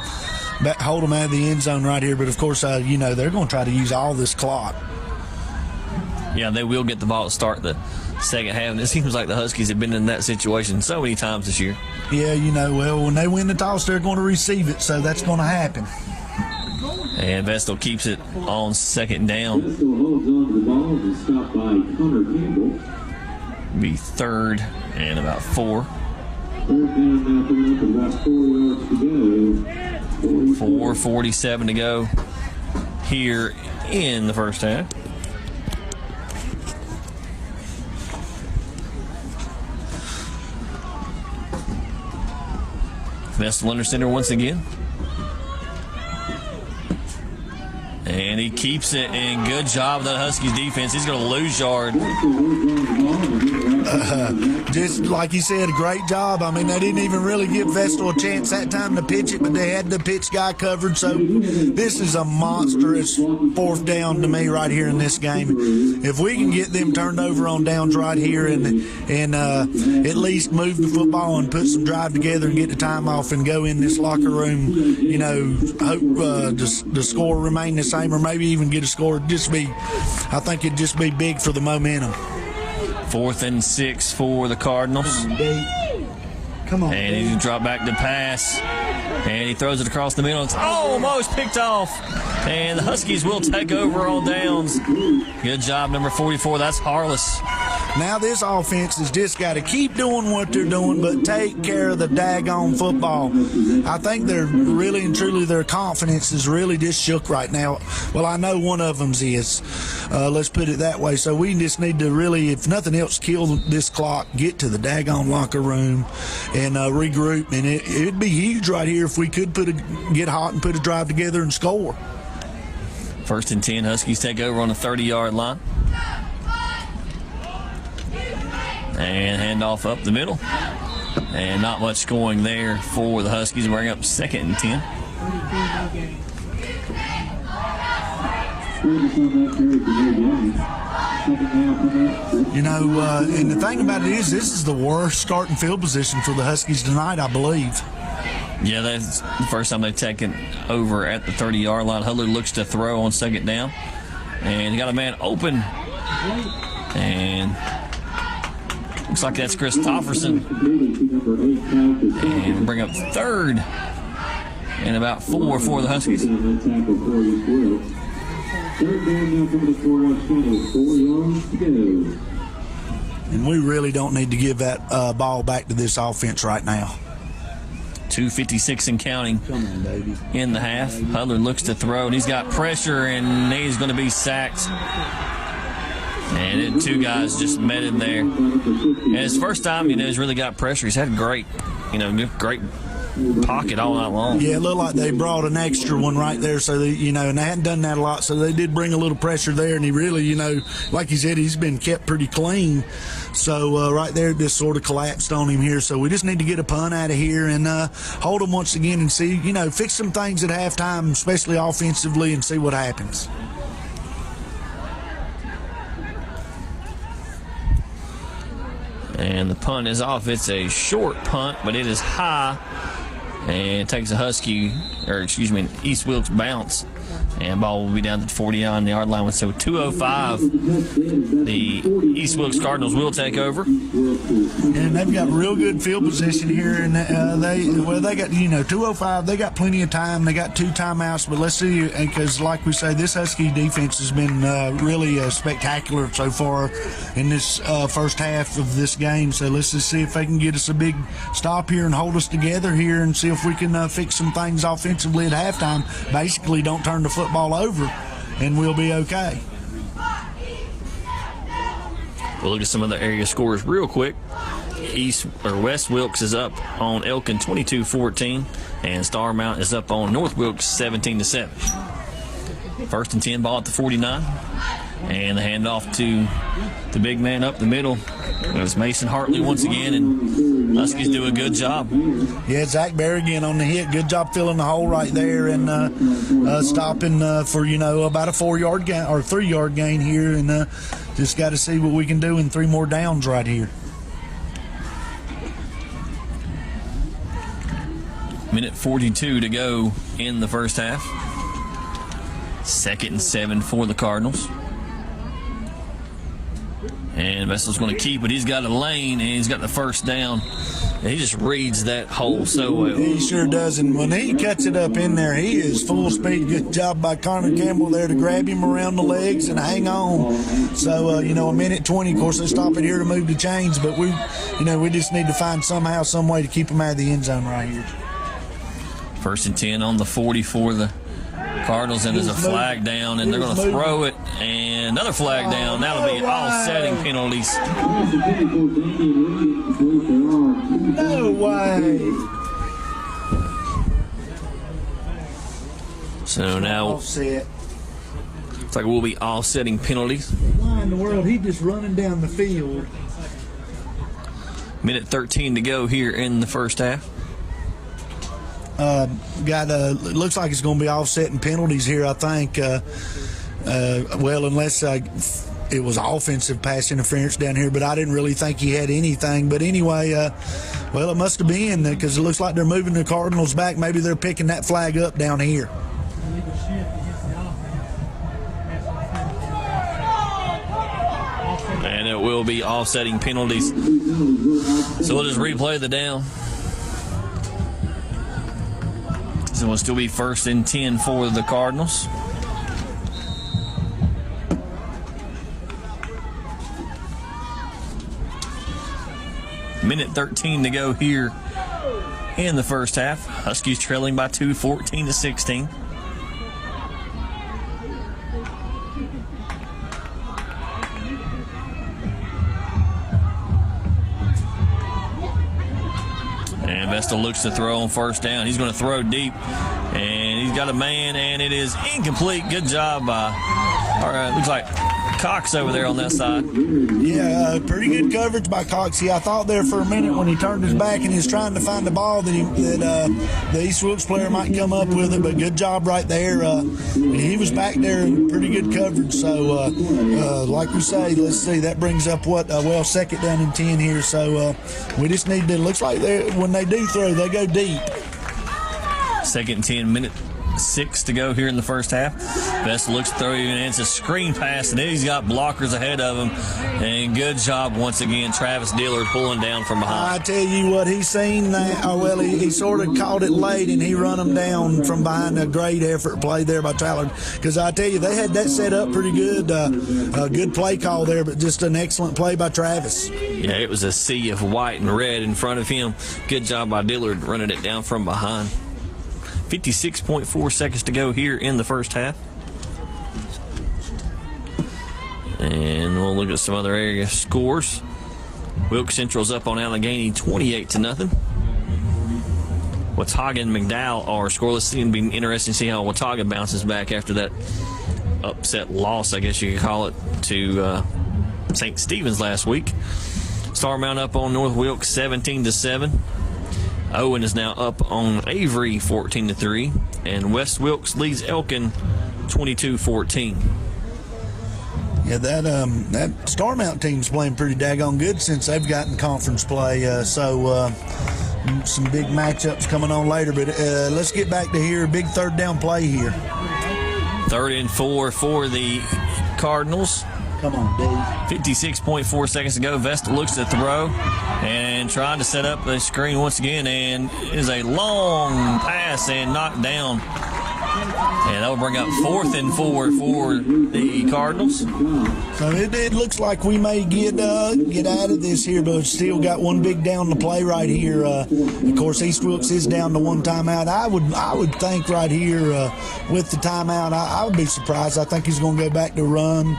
Speaker 2: end zone right here. But, of course, they're going to try to use all this clock.
Speaker 1: Yeah, they will get the ball to start the second half. And it seems like the Huskies have been in that situation so many times this year.
Speaker 2: Yeah, when they win the toss, they're going to receive it, so that's going to happen.
Speaker 1: And Vestal keeps it on 2nd down.
Speaker 5: Vestal holds on to the ball and stopped by Connor Campbell.
Speaker 1: Be 3rd and about 4.
Speaker 5: 3rd down now for about 4 yards to go.
Speaker 1: 4:47 to go here in the first half. Vestal under center once again. And he keeps it, and good job of the Huskies defense. He's going to lose yard.
Speaker 2: Just like you said, a great job. I mean, they didn't even really give Vestal a chance that time to pitch it, but they had the pitch guy covered. So this is a monstrous 4th down to me right here in this game. If we can get them turned over on downs right here and at least move the football and put some drive together and get the time off and go in this locker room, hope the score remain the same or maybe even get a score. I think it'd just be big for the momentum.
Speaker 1: 4th and 6 for the Cardinals.
Speaker 2: Come on.
Speaker 1: And he dropped back to pass. And he throws it across the middle. It's almost picked off. And the Huskies will take over on downs. Good job, number 44. That's Harless.
Speaker 2: Now this offense has just got to keep doing what they're doing, but take care of the daggone football. I think they're really and truly, their confidence is really just shook right now. Well, I know one of them's is. Let's put it that way. So we just need to really, if nothing else, kill this clock, get to the daggone locker room, and regroup. And it'd be huge right here if we could get hot and put a drive together and score.
Speaker 1: 1st and 10, Huskies take over on the 30-yard line. And handoff up the middle. And not much going there for the Huskies. Bring up 2nd and 10.
Speaker 2: And the thing about it is, this is the worst starting field position for the Huskies tonight, I believe.
Speaker 1: Yeah, that's the first time they've taken over at the 30-yard line. Huller looks to throw on 2nd down. And he got a man open. And looks like that's Christopherson. And bring up third. And about 4 for the Huskies.
Speaker 5: Third down now from the 4 yards to go.
Speaker 2: And we really don't need to give that ball back to this offense right now.
Speaker 1: 2:56 and counting
Speaker 2: Come on, baby.
Speaker 1: in the half. Hudler looks to throw, and he's got pressure, and he's going to be sacked. And then 2 guys just met him there. And his first time, he's really got pressure. He's had great pocket all night long.
Speaker 2: Yeah, it looked like they brought an extra one right there, so they, and they hadn't done that a lot, so they did bring a little pressure there, and he really, like he said, he's been kept pretty clean. So right there, it just sort of collapsed on him here. So we just need to get a punt out of here and hold them once again and see, fix some things at halftime, especially offensively, and see what happens.
Speaker 1: And the punt is off. It's a short punt, but it is high. And it takes a East Wilkes bounce. And ball will be down to the 40-yard line. So 2:05. The East Wilkes Cardinals will take over.
Speaker 2: And they've got real good field position here. And they got, 2:05. They got plenty of time. They got 2 timeouts. But let's see, because like we say, this Husky defense has been really spectacular so far in this first half of this game. So let's just see if they can get us a big stop here and hold us together here and see if we can fix some things offensively at halftime. Basically, don't turn the football over, and we'll be okay.
Speaker 1: We'll look at some of the area scores real quick. West Wilkes is up on Elkin 22-14, and Star Mount is up on North Wilkes 17-7. 1st and 10, ball at the 49, and the handoff to the big man up the middle. It's Mason Hartley once again, and Huskies do a good job.
Speaker 2: Yeah, Zach Berrigan on the hit. Good job filling the hole right there and stopping for, about a 4-yard gain or 3-yard gain here. And just got to see what we can do in 3 more downs right here.
Speaker 1: Minute 42 to go in the first half. 2nd and 7 for the Cardinals. And Vessel's going to keep it. He's got a lane, and he's got the first down. And he just reads that hole so well.
Speaker 2: He sure does. And when he cuts it up in there, he is full speed. Good job by Connor Campbell there to grab him around the legs and hang on. So, a minute 20. Of course, they stop it here to move the chains. But we just need to find some way to keep him out of the end zone right here.
Speaker 1: 1st and 10 on the 40 for the Cardinals, and there's a flag down, and they're going to throw it, and another flag down. That'll be offsetting penalties.
Speaker 2: No way.
Speaker 1: So now
Speaker 2: Offset.
Speaker 1: it's like we'll be offsetting penalties.
Speaker 2: Why in the world? He just running down the field.
Speaker 1: Minute 13 to go here in the first half.
Speaker 2: Looks like it's going to be offsetting penalties here, I think. Unless it was offensive pass interference down here, but I didn't really think he had anything. But anyway, it must have been because it looks like they're moving the Cardinals back. Maybe they're picking that flag up down here.
Speaker 1: And it will be offsetting penalties. So we'll just replay the down. So it'll still be 1st and 10 for the Cardinals. Minute 13 to go here in the first half. Huskies trailing by 2, 14-16. And Vestal looks to throw on 1st down. He's going to throw deep, and he's got a man, and it is incomplete. Good job by, looks like Cox over there on that side.
Speaker 2: Yeah, pretty good coverage by Cox. I thought there for a minute when he turned his back and he was trying to find the ball that the East Wilkes player might come up with it, but good job right there. He was back there in pretty good coverage. So, like we say, let's see, that brings up 2nd down and 10 here. So we just need to, looks like when they do throw, they go deep.
Speaker 1: 2nd and 10, minute 6 to go here in the first half. Vestal looks through and it's a screen pass, and then he's got blockers ahead of him. And good job once again, Travis Dillard pulling down from behind.
Speaker 2: I tell you what, he seen that. Well, he sort of caught it late, and he run them down from behind. A great effort play there by Tyler. Because I tell you, they had that set up pretty good. A good play call there, but just an excellent play by Travis.
Speaker 1: Yeah, it was a sea of white and red in front of him. Good job by Dillard running it down from behind. 56.4 seconds to go here in the first half. And we'll look at some other area scores. Wilkes Central's up on Allegheny 28-0. Watauga and McDowell are scoreless. It's going to be interesting to see how Watauga bounces back after that upset loss, I guess you could call it, to St. Stephen's last week. Star Mount up on North Wilkes 17-7. Owen is now up on Avery 14-3. And West Wilkes leads Elkin 22-14.
Speaker 2: Yeah, that Star Mount team's playing pretty daggone good since they've gotten conference play. Some big matchups coming on later. But let's get back to here. Big third down play here.
Speaker 1: 3rd and 4 for the Cardinals.
Speaker 2: Come on, Dave.
Speaker 1: 56.4 seconds to go. Vestal looks to throw and trying to set up the screen once again, and is a long pass and knocked down. And that will bring up 4th and 4 for the Cardinals.
Speaker 2: So it looks like we may get out of this here, but still got one big down to play right here. Of course, East Wilkes is down to one timeout. I would think right here with the timeout, I would be surprised. I think he's going to go back to run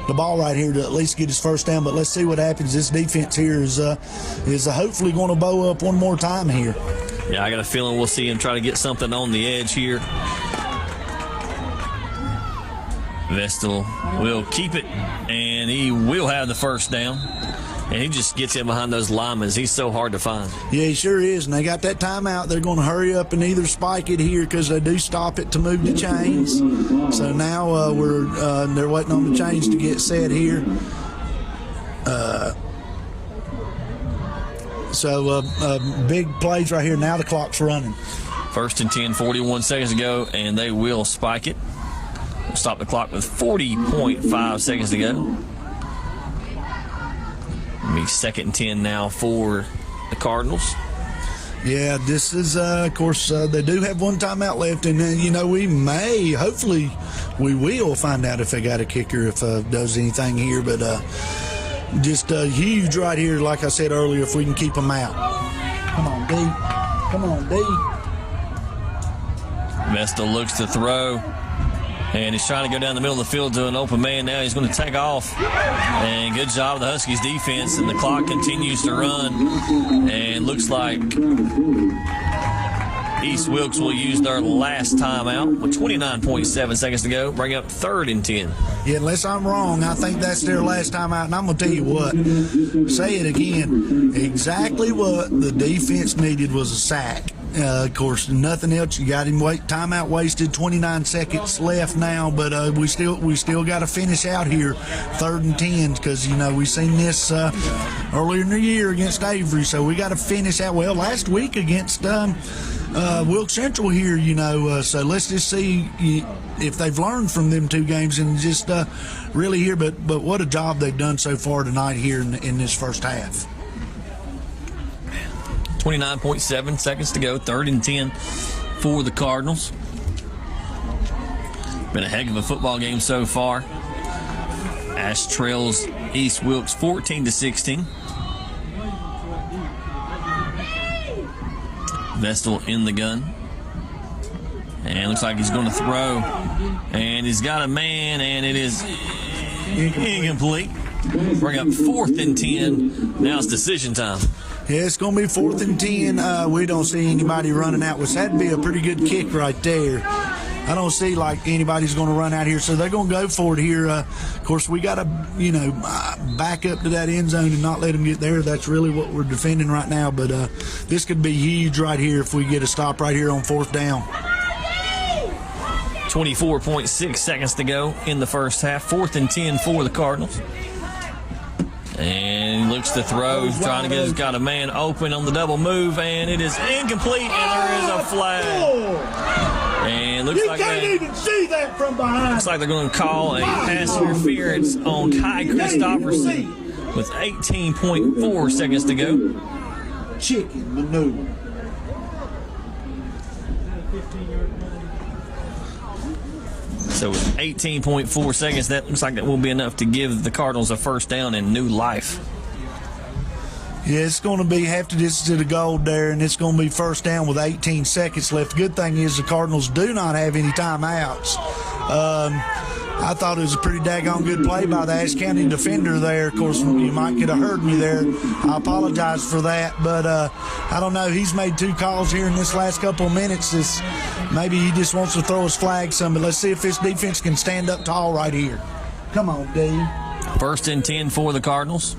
Speaker 2: the ball right here to at least get his first down. But let's see what happens. This defense here is hopefully going to bow up one more time here.
Speaker 1: Yeah, I got a feeling we'll see him try to get something on the edge here. Vestal will keep it, and he will have the first down. And he just gets in behind those linemen. He's so hard to find.
Speaker 2: Yeah, he sure is. And they got that timeout. They're going to hurry up and either spike it here because they do stop it to move the chains. So now they're waiting on the chains to get set here. Big plays right here. Now the clock's running.
Speaker 1: 1st and 10, 41 seconds to go, and they will spike it. Stop the clock with 40.5 seconds to go. It'll be 2nd and 10 now for the Cardinals.
Speaker 2: Yeah, this is, of course, they do have one timeout left, and, hopefully we will find out if they got a kicker, if does anything here, but just huge right here, like I said earlier, if we can keep them out. Come on, D. Come on, D.
Speaker 1: Vestal looks to throw. And he's trying to go down the middle of the field to an open man now. He's going to take off. And good job of the Huskies defense. And the clock continues to run. And looks like East Wilkes will use their last timeout with 29.7 seconds to go. Bring up 3rd and 10.
Speaker 2: Yeah, unless I'm wrong, I think that's their last timeout. And I'm going to tell you what. Say it again. Exactly what the defense needed was a sack. Of course, nothing else. You got him timeout wasted. 29 seconds left now, but we still got to finish out here. 3rd and 10 because we seen this earlier in the year against Avery, so we got to finish out. Well, last week against Wilkes Central here, so let's just see if they've learned from them 2 games and just really here. But what a job they've done so far tonight here in this first half.
Speaker 1: 29.7 seconds to go, 3rd and 10 for the Cardinals. Been a heck of a football game so far. Ashe trails East Wilkes 14-16. Vestal in the gun. And looks like he's going to throw. And he's got a man, and it is incomplete. Bring up 4th and 10. Now it's decision time.
Speaker 2: Yeah, it's going to be 4th and 10. We don't see anybody running out, which that'd be a pretty good kick right there. I don't see like anybody's going to run out here, so they're going to go for it here. Of course, we got to, back up to that end zone and not let them get there. That's really what we're defending right now, but this could be huge right here if we get a stop right here on 4th down.
Speaker 1: 24.6 seconds to go in the first half. 4th and 10 for the Cardinals. And he looks to throw, trying to get, he's got a man open on the double move, and it is incomplete, and there is a flag. And looks like
Speaker 2: even see that from behind.
Speaker 1: looks like they're going to call a pass interference on Kai Christopherson with 18.4 seconds to go.
Speaker 2: Chicken manure.
Speaker 1: So with 18.4 seconds, that looks like that will be enough to give the Cardinals a first down and new life.
Speaker 2: Yeah, it's going to be half the distance to the goal there, and it's going to be first down with 18 seconds left. The good thing is the Cardinals do not have any timeouts. I thought it was a pretty daggone good play by the Ashe County defender there. Of course, you might could have heard me there. I apologize for that, but I don't know. He's made 2 calls here in this last couple of minutes. Maybe he just wants to throw his flag some, but let's see if this defense can stand up tall right here. Come on, D.
Speaker 1: First and 10 for the Cardinals.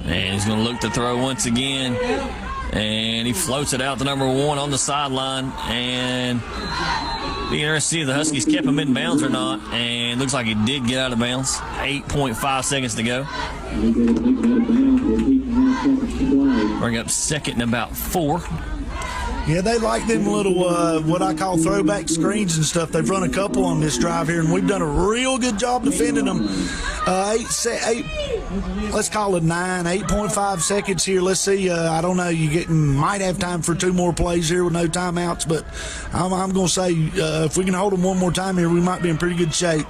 Speaker 1: And he's going to look to throw once again. And he floats it out to number 1 on the sideline. And be interested to see if the Huskies kept him in bounds or not. And looks like he did get out of bounds. 8.5 seconds to go. Bring up second and about 4.
Speaker 2: Yeah, they like them little, what I call throwback screens and stuff. They've run a couple on this drive here, and we've done a real good job defending them. Let's call it 8.5 seconds here. Let's see. I don't know. Might have time for 2 more plays here with no timeouts, but I'm going to say if we can hold them one more time here, we might be in pretty good shape.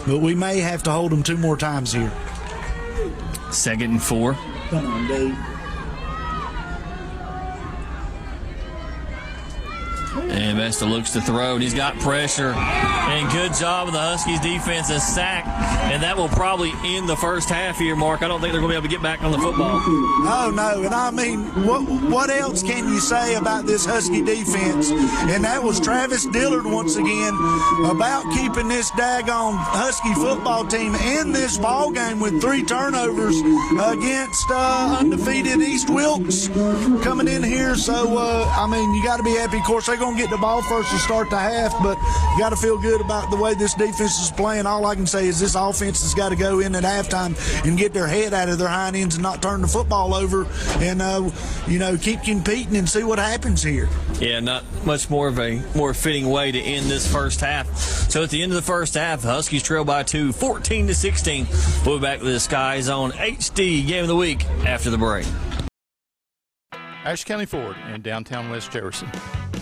Speaker 2: But we may have to hold them 2 more times here.
Speaker 1: Second and 4.
Speaker 2: Come on, Dave.
Speaker 1: And Vesta looks to throw, and he's got pressure. And good job of the Huskies defense, a sack. And that will probably end the first half here, Mark. I don't think they're going to be able to get back on the football.
Speaker 2: Oh, no. And I mean, what else can you say about this Husky defense? And that was Travis Dillard once again about keeping this daggone Husky football team in this ball game with 3 turnovers against undefeated East Wilkes coming in here. So, I mean, you got to be happy. Of course, they're going to get the ball first to start the half, but you got to feel good about the way this defense is playing. All I can say is this offense has got to go in at halftime and get their head out of their hind ends and not turn the football over and, keep competing and see what happens here.
Speaker 1: Yeah, not much more of a more fitting way to end this first half. So at the end of the first half, the Huskies trail by 2, 14-16. We'll be back to the Sky Zone HD Game of the Week after the break.
Speaker 3: Ashe County Ford in downtown West Jefferson,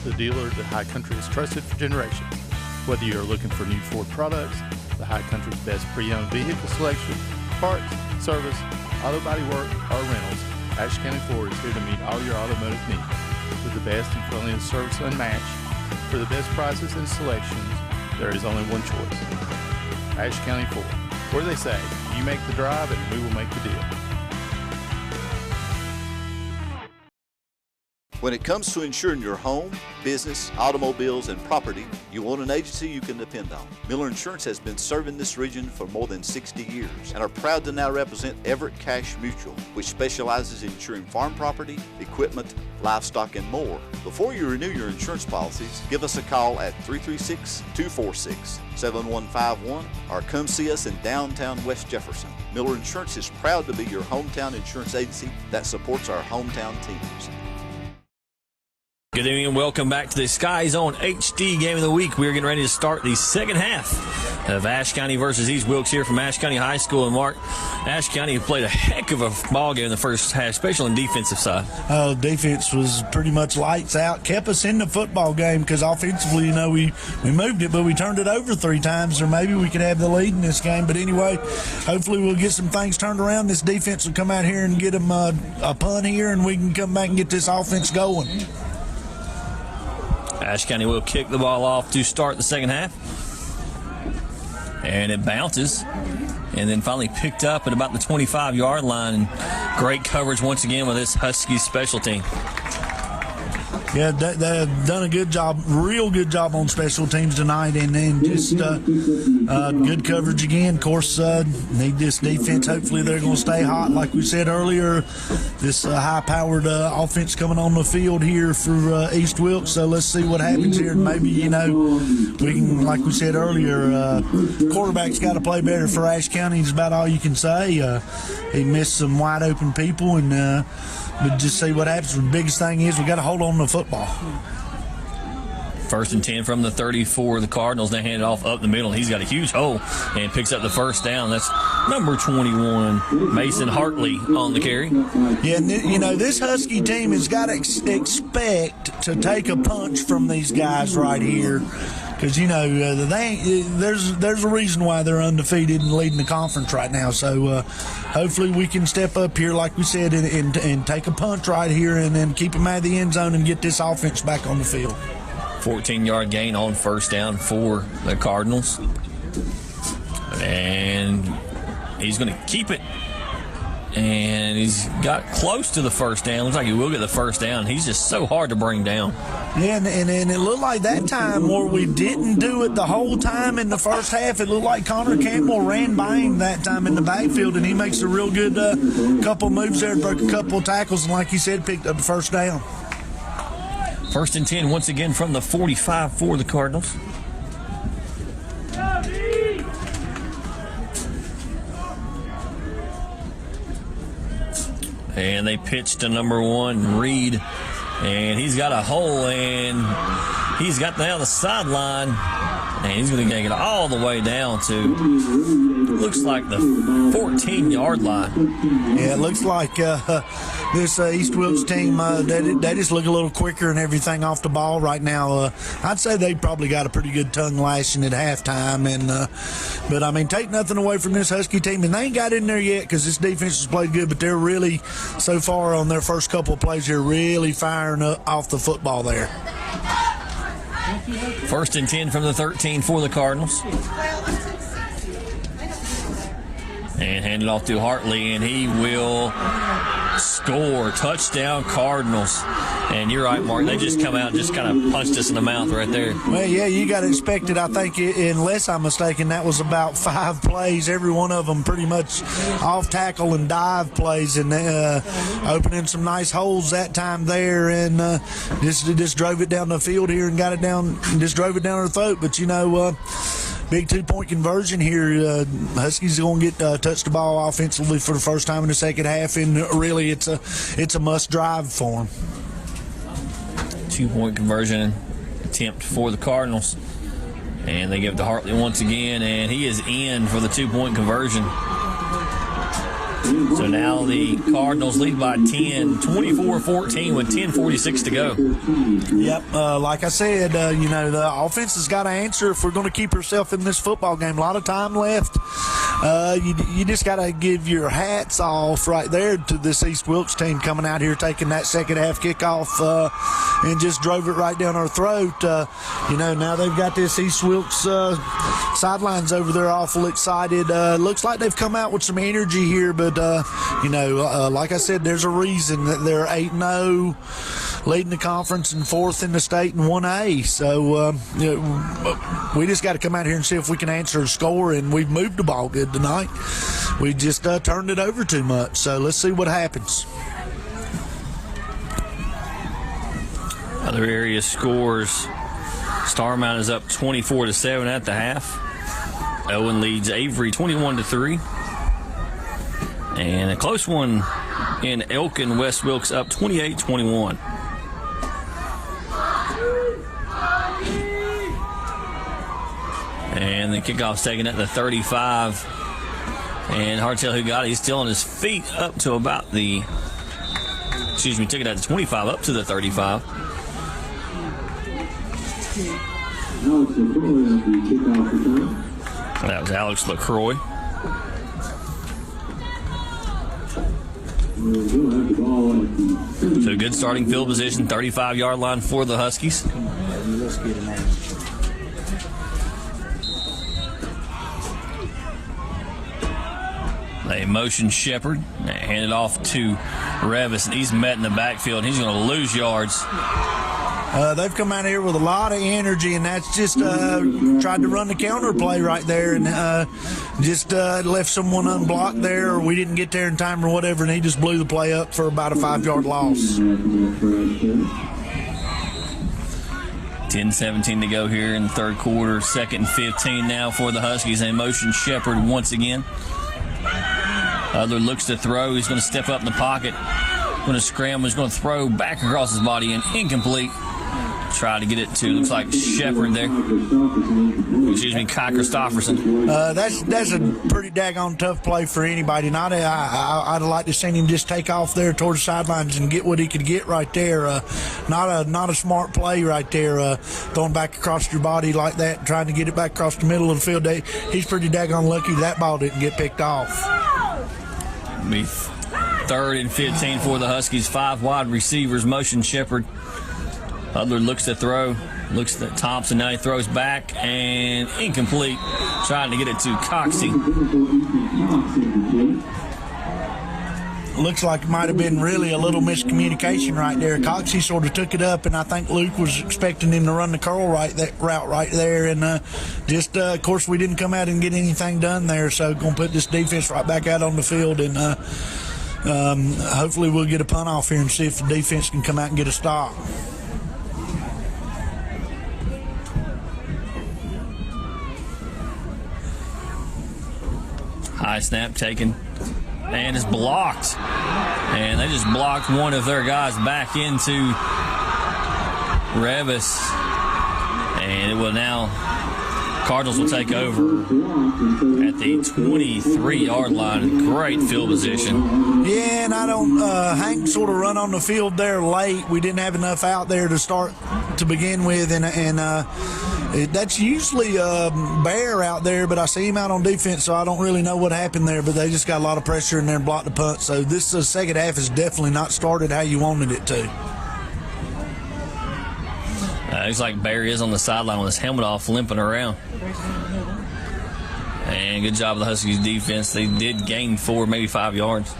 Speaker 3: the dealer that High Country has trusted for generations. Whether you're looking for new Ford products, the High Country's best pre-owned vehicle selection, parts, service, auto body work, or rentals, Ashe County Ford is here to meet all your automotive needs. With the best and friendliest service unmatched, for the best prices and selections, there is only one choice. Ashe County Ford, where they say, you make the drive and we will make the deal.
Speaker 4: When it comes to insuring your home, business, automobiles, and property, you want an agency you can depend on. Miller Insurance has been serving this region for more than 60 years and are proud to now represent Everett Cash Mutual, which specializes in insuring farm property, equipment, livestock, and more. Before you renew your insurance policies, give us a call at 336-246-7151 or come see us in downtown West Jefferson. Miller Insurance is proud to be your hometown insurance agency that supports our hometown teams.
Speaker 1: Good evening and welcome back to the Sky Zone HD Game of the Week. We're getting ready to start the second half of Ashe County versus East Wilkes here from Ashe County High School. And Mark, Ashe County played a heck of a ball game in the first half, especially on the defensive side.
Speaker 2: Oh, defense was pretty much lights out. Kept us in the football game because offensively, we moved it, but we turned it over 3 times, or maybe we could have the lead in this game. But anyway, hopefully we'll get some things turned around. This defense will come out here and get them a punt here, and we can come back and get this offense going.
Speaker 1: Ashe County will kick the ball off to start the second half. And it bounces. And then finally picked up at about the 25-yard line. And great coverage once again with this Huskies special team.
Speaker 2: Yeah, they've done a good job, real good job on special teams tonight, and then just good coverage again. Of course, need this defense. Hopefully they're going to stay hot. Like we said earlier, this high-powered offense coming on the field here for East Wilkes. So let's see what happens here. Maybe, we can, like we said earlier, quarterback's got to play better for Ashe County is about all you can say. He missed some wide-open people, and but just see what happens. The biggest thing is we got to hold on to the football.
Speaker 1: First and 10 from the 34. The Cardinals, they hand it off up the middle. He's got a huge hole and picks up the first down. That's number 21, Mason Hartley, on the carry.
Speaker 2: Yeah, and this Husky team has got to expect to take a punch from these guys right here. Because, there's a reason why they're undefeated and leading the conference right now. So hopefully we can step up here, like we said, and take a punch right here and then keep them out of the end zone and get this offense back on the field.
Speaker 1: 14-yard gain on first down for the Cardinals. And he's going to keep it. And he's got close to the first down. Looks like he will get the first down. He's just so hard to bring down.
Speaker 2: Yeah, and it looked like that time where we didn't do it the whole time in the first half. It looked like Connor Campbell ran by him that time in the backfield, and he makes a real good couple moves there, broke a couple tackles, and like you said, picked up the first down.
Speaker 1: First and 10 once again from the 45 for the Cardinals. And they pitch to number 1, Reed. And he's got a hole, and he's got down the sideline. And he's going to get it all the way down to, looks like the 14-yard line.
Speaker 2: Yeah, it looks like this East Wilkes team, they just look a little quicker and everything off the ball right now. I'd say they probably got a pretty good tongue lashing at halftime. But, I mean, take nothing away from this Husky team. And they ain't got in there yet because this defense has played good, but they're really, so far on their first couple of plays here, really firing off the football there.
Speaker 1: First and 10 from the 13 for the Cardinals. And hand it off to Hartley, and he will score. Touchdown, Cardinals. And you're right, Mark. They just come out and just kind of punched us in the mouth right there.
Speaker 2: Well, yeah, you got to expect it. I think, unless I'm mistaken, that was about 5 plays, every one of them pretty much off tackle and dive plays, and opening some nice holes that time there, and just drove it down the field here and got it down, just drove it down our throat. But, big 2-point conversion here. Huskies are going to get touch the ball offensively for the first time in the second half, and really it's a must drive for them.
Speaker 1: 2-point conversion attempt for the Cardinals. And they give it to Hartley once again, and he is in for the 2-point conversion. So now the Cardinals lead by 10, 24-14 with 10:46 to go.
Speaker 2: Yep, like I said, the offense has got to answer if we're going to keep ourselves in this football game. A lot of time left. You just got to give your hats off right there to this East Wilkes team coming out here, taking that second half kickoff and just drove it right down our throat. Now they've got this East Wilkes sidelines over there awful excited. Looks like they've come out with some energy here, but like I said, there's a reason that they're 8-0, leading the conference and 4th in the state in 1A. So we just got to come out here and see if we can answer a score, and we've moved the ball good tonight. We just turned it over too much. So let's see what happens.
Speaker 1: Other area scores. Starmount is up 24-7 at the half. Owen leads Avery 21-3. And a close one in Elkin. West Wilkes up 28-21. And the kickoff's taken at the 35. And hard to tell who got it. He's still on his feet up to about the, took it at the 25 up to the 35. That was Alex LaCroix. So good starting field position, 35-yard line for the Huskies. They motion Shepard, hand it off to Revis, and he's met in the backfield. He's going to lose yards.
Speaker 2: They've come out here with a lot of energy, and that's just tried to run the counter play right there, and just left someone unblocked there, or we didn't get there in time or whatever, and he just blew the play up for about a 5-yard loss.
Speaker 1: 10-17 to go here in the third quarter. 2nd and 15 now for the Huskies. They motion Shepard once again. Other looks to throw. He's going to step up in the pocket. Going to scramble. He's going to throw back across his body and incomplete. try to get it to, looks like Shepard there. Excuse me, Kai Christopherson.
Speaker 2: That's a pretty daggone tough play for anybody. And I'd have liked to seen him just take off there towards the sidelines and get what he could get right there. Not a smart play right there, throwing back across your body like that and trying to get it back across the middle of the field. He's pretty daggone lucky that ball didn't get picked off.
Speaker 1: Be 3rd and 15 for the Huskies. 5 wide receivers, motion Shepard. Hudler looks to throw, looks at Thompson. Now he throws back and incomplete. Trying to get it to Coxey.
Speaker 2: Looks like it might have been really a little miscommunication right there. Coxey sort of took it up, and I think Luke was expecting him to run the curl route right there. And of course, we didn't come out and get anything done there. So going to put this defense right back out on the field, and hopefully we'll get a punt off here and see if the defense can come out and get a stop.
Speaker 1: High snap taken and is blocked. And they just blocked one of their guys back into Revis. And it will now, Cardinals will take over at the 23-yard line. Great field position.
Speaker 2: Yeah, and I don't, Hank sort of run on the field there late. We didn't have enough out there to start to begin with, and that's usually Bear out there, but I see him out on defense, so I don't really know what happened there, but they just got a lot of pressure in there and blocked the punt. So this second half has definitely not started how you wanted it to.
Speaker 1: Looks like Barry is on the sideline with his helmet off, limping around. And good job of the Huskies defense. They did gain 4, maybe 5 yards.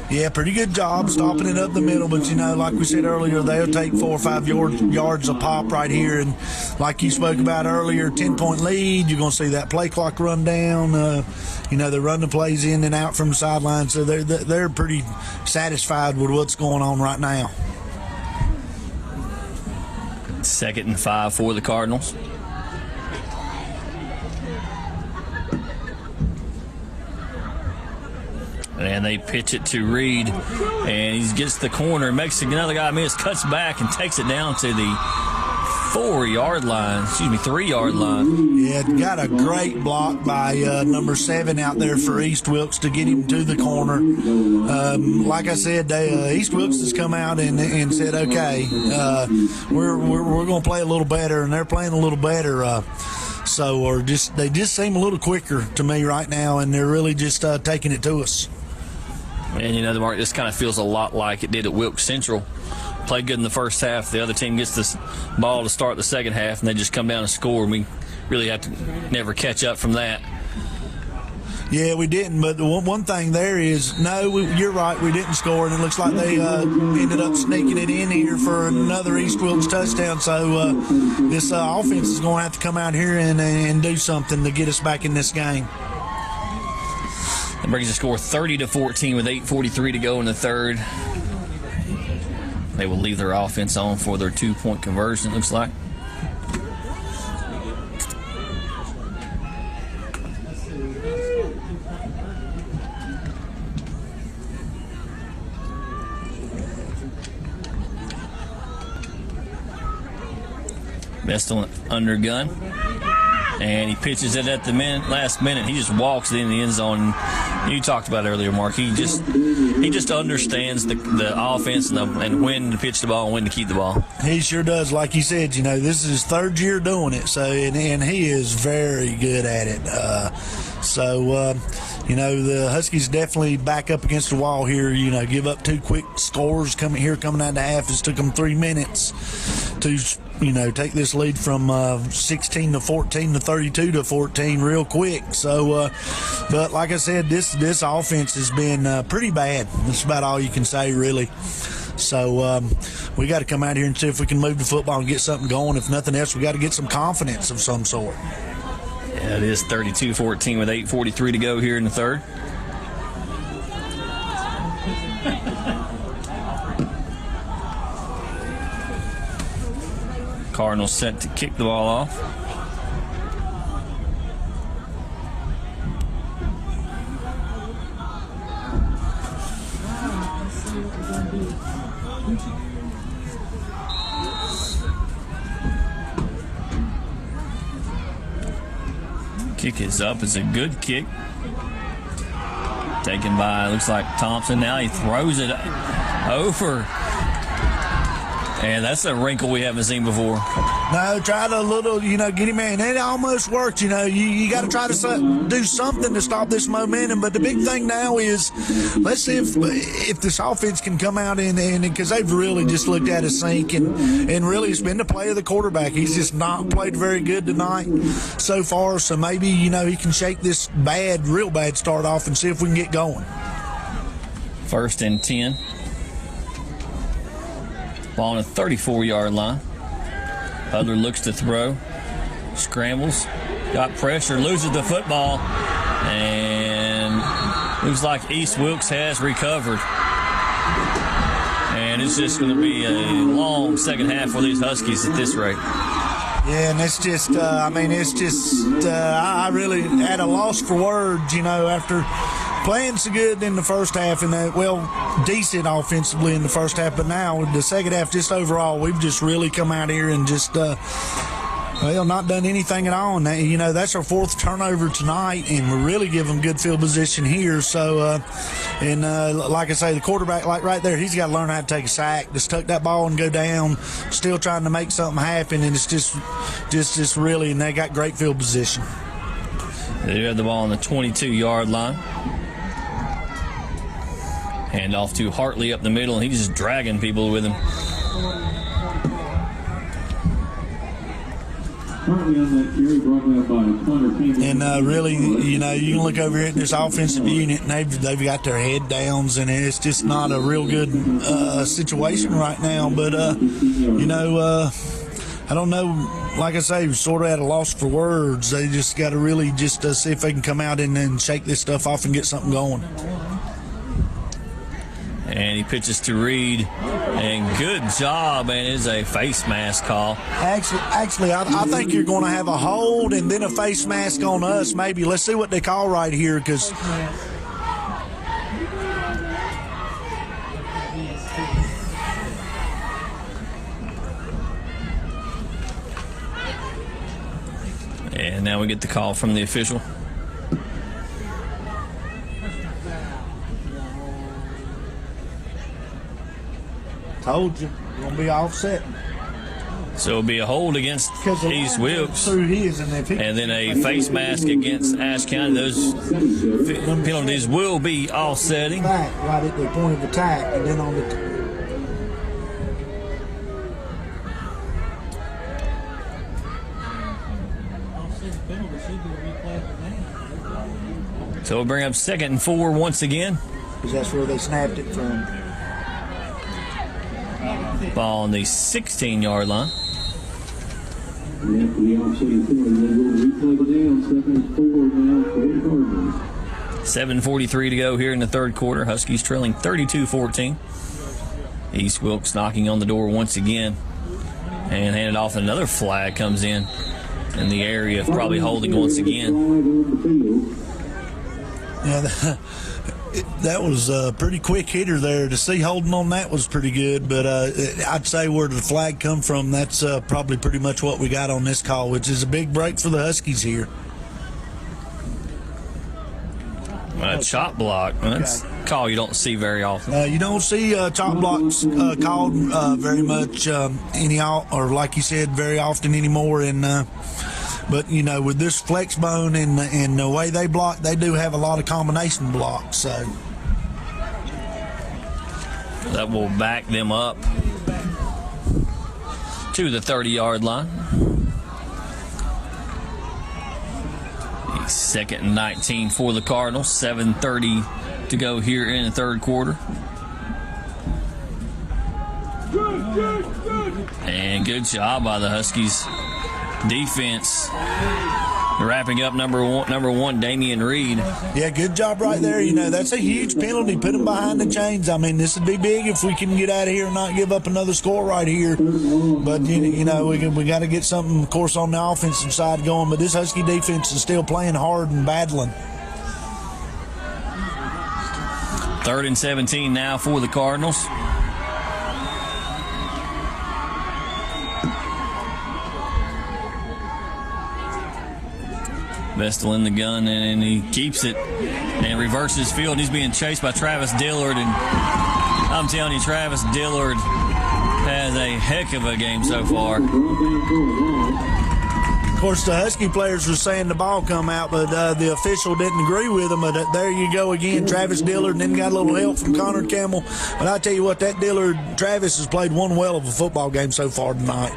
Speaker 2: Yeah, pretty good job stopping it up the middle, but like we said earlier, they'll take 4 or 5 yards a pop right here. And like you spoke about earlier, 10-point lead, you're going to see that play clock run down. They run the plays in and out from the sideline, so they're pretty satisfied with what's going on right now.
Speaker 1: 2nd and 5 for the Cardinals. And they pitch it to Reed, and he gets the corner, makes another guy miss, cuts back and takes it down to the 3-yard line.
Speaker 2: Yeah, got a great block by number 7 out there for East Wilkes to get him to the corner. Like I said, East Wilkes has come out and said, okay, we're going to play a little better, and they're playing a little better. They just seem a little quicker to me right now, and they're really just taking it to us.
Speaker 1: And Mark, this kind of feels a lot like it did at Wilkes Central. Played good in the first half. The other team gets this ball to start the second half, and they just come down and score, and we really have to never catch up from that.
Speaker 2: Yeah, we didn't, but the one thing there is, you're right, we didn't score, and it looks like they ended up sneaking it in here for another East Wilkes touchdown, so this offense is going to have to come out here and do something to get us back in this game.
Speaker 1: That brings the score 30-14 with 8:43 to go in the third. They will leave their offense on for their 2-point conversion, it looks like. Best on under gun. And he pitches it at the last minute. He just walks it in the end zone. You talked about it earlier, Mark. He just understands the offense and when to pitch the ball and when to keep the ball.
Speaker 2: He sure does. Like you said, this is his 3rd year doing it. So and he is very good at it. The Huskies definitely back up against the wall here. Give up 2 quick scores coming out of the half. It took them 3 minutes to take this lead from 16-14 to 32-14 real quick. So, but like I said, this offense has been pretty bad. That's about all you can say, really. So we got to come out here and see if we can move the football and get something going. If nothing else, we got to get some confidence of some sort.
Speaker 1: Yeah, it is 32-14 with 8:43 to go here in the third. Cardinals set to kick the ball off. Kick is up. It's a good kick. Taken by, looks like Thompson. Now he throws it over. And that's a wrinkle we haven't seen before.
Speaker 2: No, try to get him in. It almost worked, You got to try to do something to stop this momentum. But the big thing now is, let's see if this offense can come out and because they've really just looked at a sink and really it's been the play of the quarterback. He's just not played very good tonight so far. So maybe, he can shake this real bad start off and see if we can get going.
Speaker 1: 1st and 10. Ball on the 34-yard line. Butler looks to throw. Scrambles. Got pressure. Loses the football. And looks like East Wilkes has recovered. And it's just going to be a long second half for these Huskies at this rate.
Speaker 2: Yeah, and it's just, I really at a loss for words, after playing so good in the first half and decent offensively in the first half, but now the second half, just overall, we've just really come out here and just, not done anything at all. And, that's our 4th turnover tonight, and we really give them good field position here. So, like I say, the quarterback, like right there, he's got to learn how to take a sack, just tuck that ball and go down, still trying to make something happen, and it's just really, and they got great field position.
Speaker 1: They do have the ball on the 22-yard line. Hand off to Hartley up the middle, and he's just dragging people with him.
Speaker 2: And really, you can look over here at this offensive unit, and they've got their head downs, and it's just not a real good situation right now. But, I don't know. Like I say, we're sort of at a loss for words. They just got to really just see if they can come out and shake this stuff off and get something going.
Speaker 1: And he pitches to Reed, and good job, and it's a face mask call.
Speaker 2: Actually, I think you're going to have a hold and then a face mask on us, maybe. Let's see what they call right here, because
Speaker 1: and now we get the call from the official.
Speaker 2: Told you, you're going to be offset.
Speaker 1: So it'll be a hold against East Wilkes.
Speaker 2: Through his, and
Speaker 1: then a face mask against Ashe County. Those penalties will be offsetting.
Speaker 2: Right at the point of attack, and then on the.
Speaker 1: So we'll bring up 2nd and 4 once again.
Speaker 2: Because that's where they snapped it from.
Speaker 1: Ball on the 16-yard line. 7:43 to go here in the 3rd quarter. Huskies trailing 32-14. East Wilkes knocking on the door once again. And handed off. Another flag comes in the area of probably holding once again.
Speaker 2: Yeah, that was a pretty quick hitter there. To see holding on that was pretty good, but I'd say where the flag come from, that's probably pretty much what we got on this call, which is a big break for the Huskies here.
Speaker 1: Chop block. That's a call you don't see very often.
Speaker 2: You don't see chop blocks called very much or like you said, very often anymore. But, with this flex bone and the way they block, they do have a lot of combination blocks. So
Speaker 1: that will back them up to the 30-yard line. 2nd and 19 for the Cardinals. 7:30 to go here in the 3rd quarter. And good job by the Huskies defense, wrapping up number one, Damian Reed.
Speaker 2: Yeah, good job right there. That's a huge penalty. Put them behind the chains. I mean, this would be big if we can get out of here and not give up another score right here. But, we got to get something, of course, on the offensive side going. But this Husky defense is still playing hard and battling.
Speaker 1: 3rd and 17 now for the Cardinals. Vestal in the gun, and he keeps it and reverses his field. He's being chased by Travis Dillard, and I'm telling you, Travis Dillard has a heck of a game so far.
Speaker 2: Of course, the Husky players were saying the ball come out, but the official didn't agree with them. But there you go again, Travis Dillard, and then got a little help from Connor Campbell. But I tell you what, that Dillard, Travis has played one well of a football game so far tonight.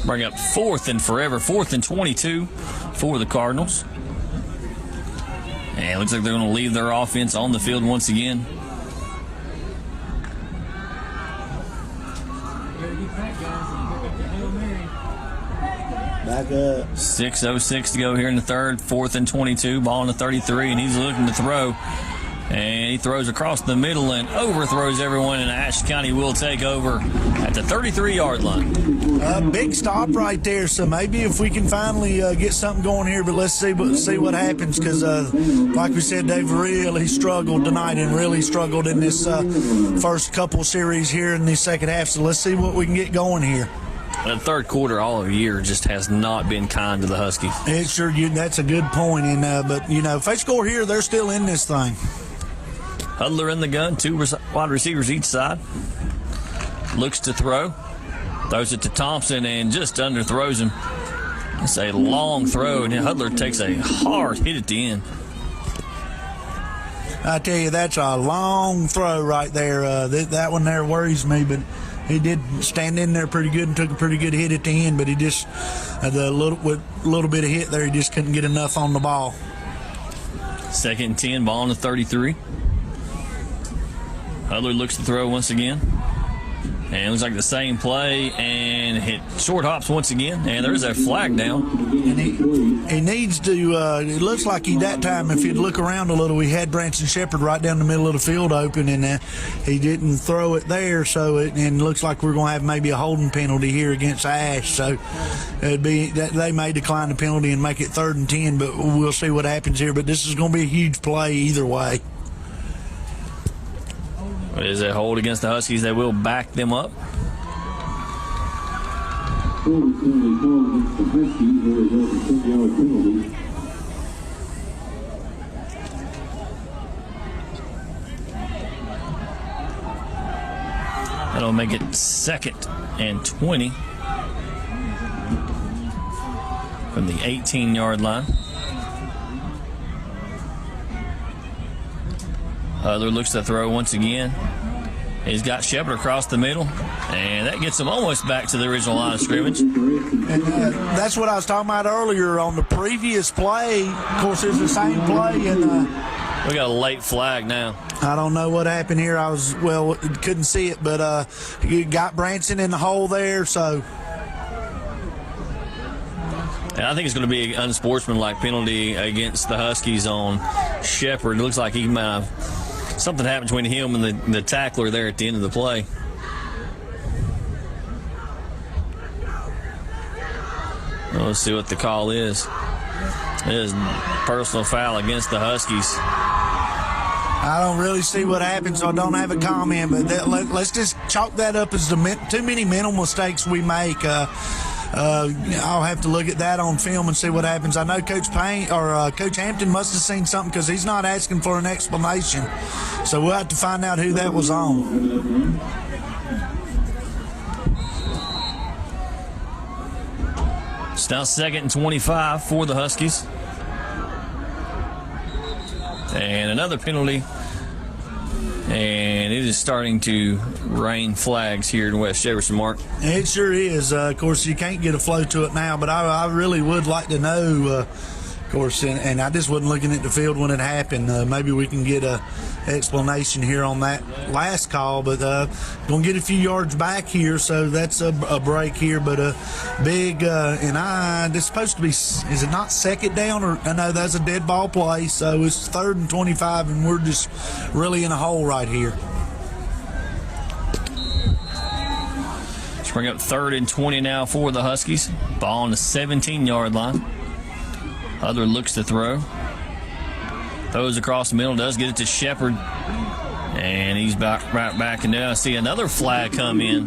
Speaker 1: Bring up 4th and forever, 4th and 22 for the Cardinals. And it looks like they're going to leave their offense on the field once again.
Speaker 2: Back up.
Speaker 1: 6:06 to go here in the third, 4th and 22, ball on the 33, and he's looking to throw. And he throws across the middle and overthrows everyone, and Ashe County will take over at the 33-yard line.
Speaker 2: Big stop right there, so maybe if we can finally get something going here, but let's see what happens, because like we said, they've really struggled tonight and really struggled in this first couple series here in the second half, so let's see what we can get going here.
Speaker 1: The third quarter all of year just has not been kind to the Huskies.
Speaker 2: It sure, that's a good point, but if they score here, they're still in this thing.
Speaker 1: Hudler in the gun, 2 wide receivers each side. Looks to throw. Throws it to Thompson and just underthrows him. It's a long throw, and Hudler takes a hard hit at the end.
Speaker 2: I tell you, that's a long throw right there. That one there worries me, but he did stand in there pretty good and took a pretty good hit at the end, but he just, the little bit of hit there, he just couldn't get enough on the ball.
Speaker 1: 2nd and 10, ball on the 33. Hudler looks to throw once again. And it looks like the same play, and hit short hops once again. And there's a flag down.
Speaker 2: And he needs to, it looks like that time, if you'd look around a little, he had Branson Shepherd right down the middle of the field open, and he didn't throw it there. So it looks like we're going to have maybe a holding penalty here against Ashe. So it'd be that they may decline the penalty and make it 3rd and 10, but we'll see what happens here. But this is going to be a huge play either way.
Speaker 1: Is a hold against the Huskies? They will back them up. That'll make it 2nd and 20 from the 18-yard line. Hudler looks to throw once again. He's got Shepherd across the middle, and that gets him almost back to the original line of scrimmage.
Speaker 2: And that's what I was talking about earlier on the previous play. Of course, it's the same play, and
Speaker 1: we got a late flag now.
Speaker 2: I don't know what happened here. Couldn't see it, but you got Branson in the hole there, so.
Speaker 1: And I think it's going to be an unsportsmanlike penalty against the Huskies on Shepherd. It looks like he might have something happened between him and the tackler there at the end of the play. Well, let's see what the call is. It is personal foul against the Huskies.
Speaker 2: I don't really see what happened, so I don't have a comment, but let's just chalk that up as too many mental mistakes we make. I'll have to look at that on film and see what happens. I know Coach Hampton must have seen something, because he's not asking for an explanation. So we'll have to find out who that was on.
Speaker 1: It's now 2nd and 25 for the Huskies. And another penalty. And it is starting to rain flags here in West Jefferson, Mark.
Speaker 2: It sure is. Of course, you can't get a flow to it now, but I really would like to know, of course, and I just wasn't looking at the field when it happened. Maybe we can get a explanation here on that last call, but going to get a few yards back here, so that's a break here, but a big, and it's supposed to be, is it not 2nd down, or no, that's a dead ball play, so it's 3rd and 25, and we're just really in a hole right here.
Speaker 1: Let's bring up 3rd and 20 now for the Huskies. Ball on the 17-yard line. Hudler looks to throw. Throws across the middle, does get it to Shepherd. And he's right back, and now I see another flag come in.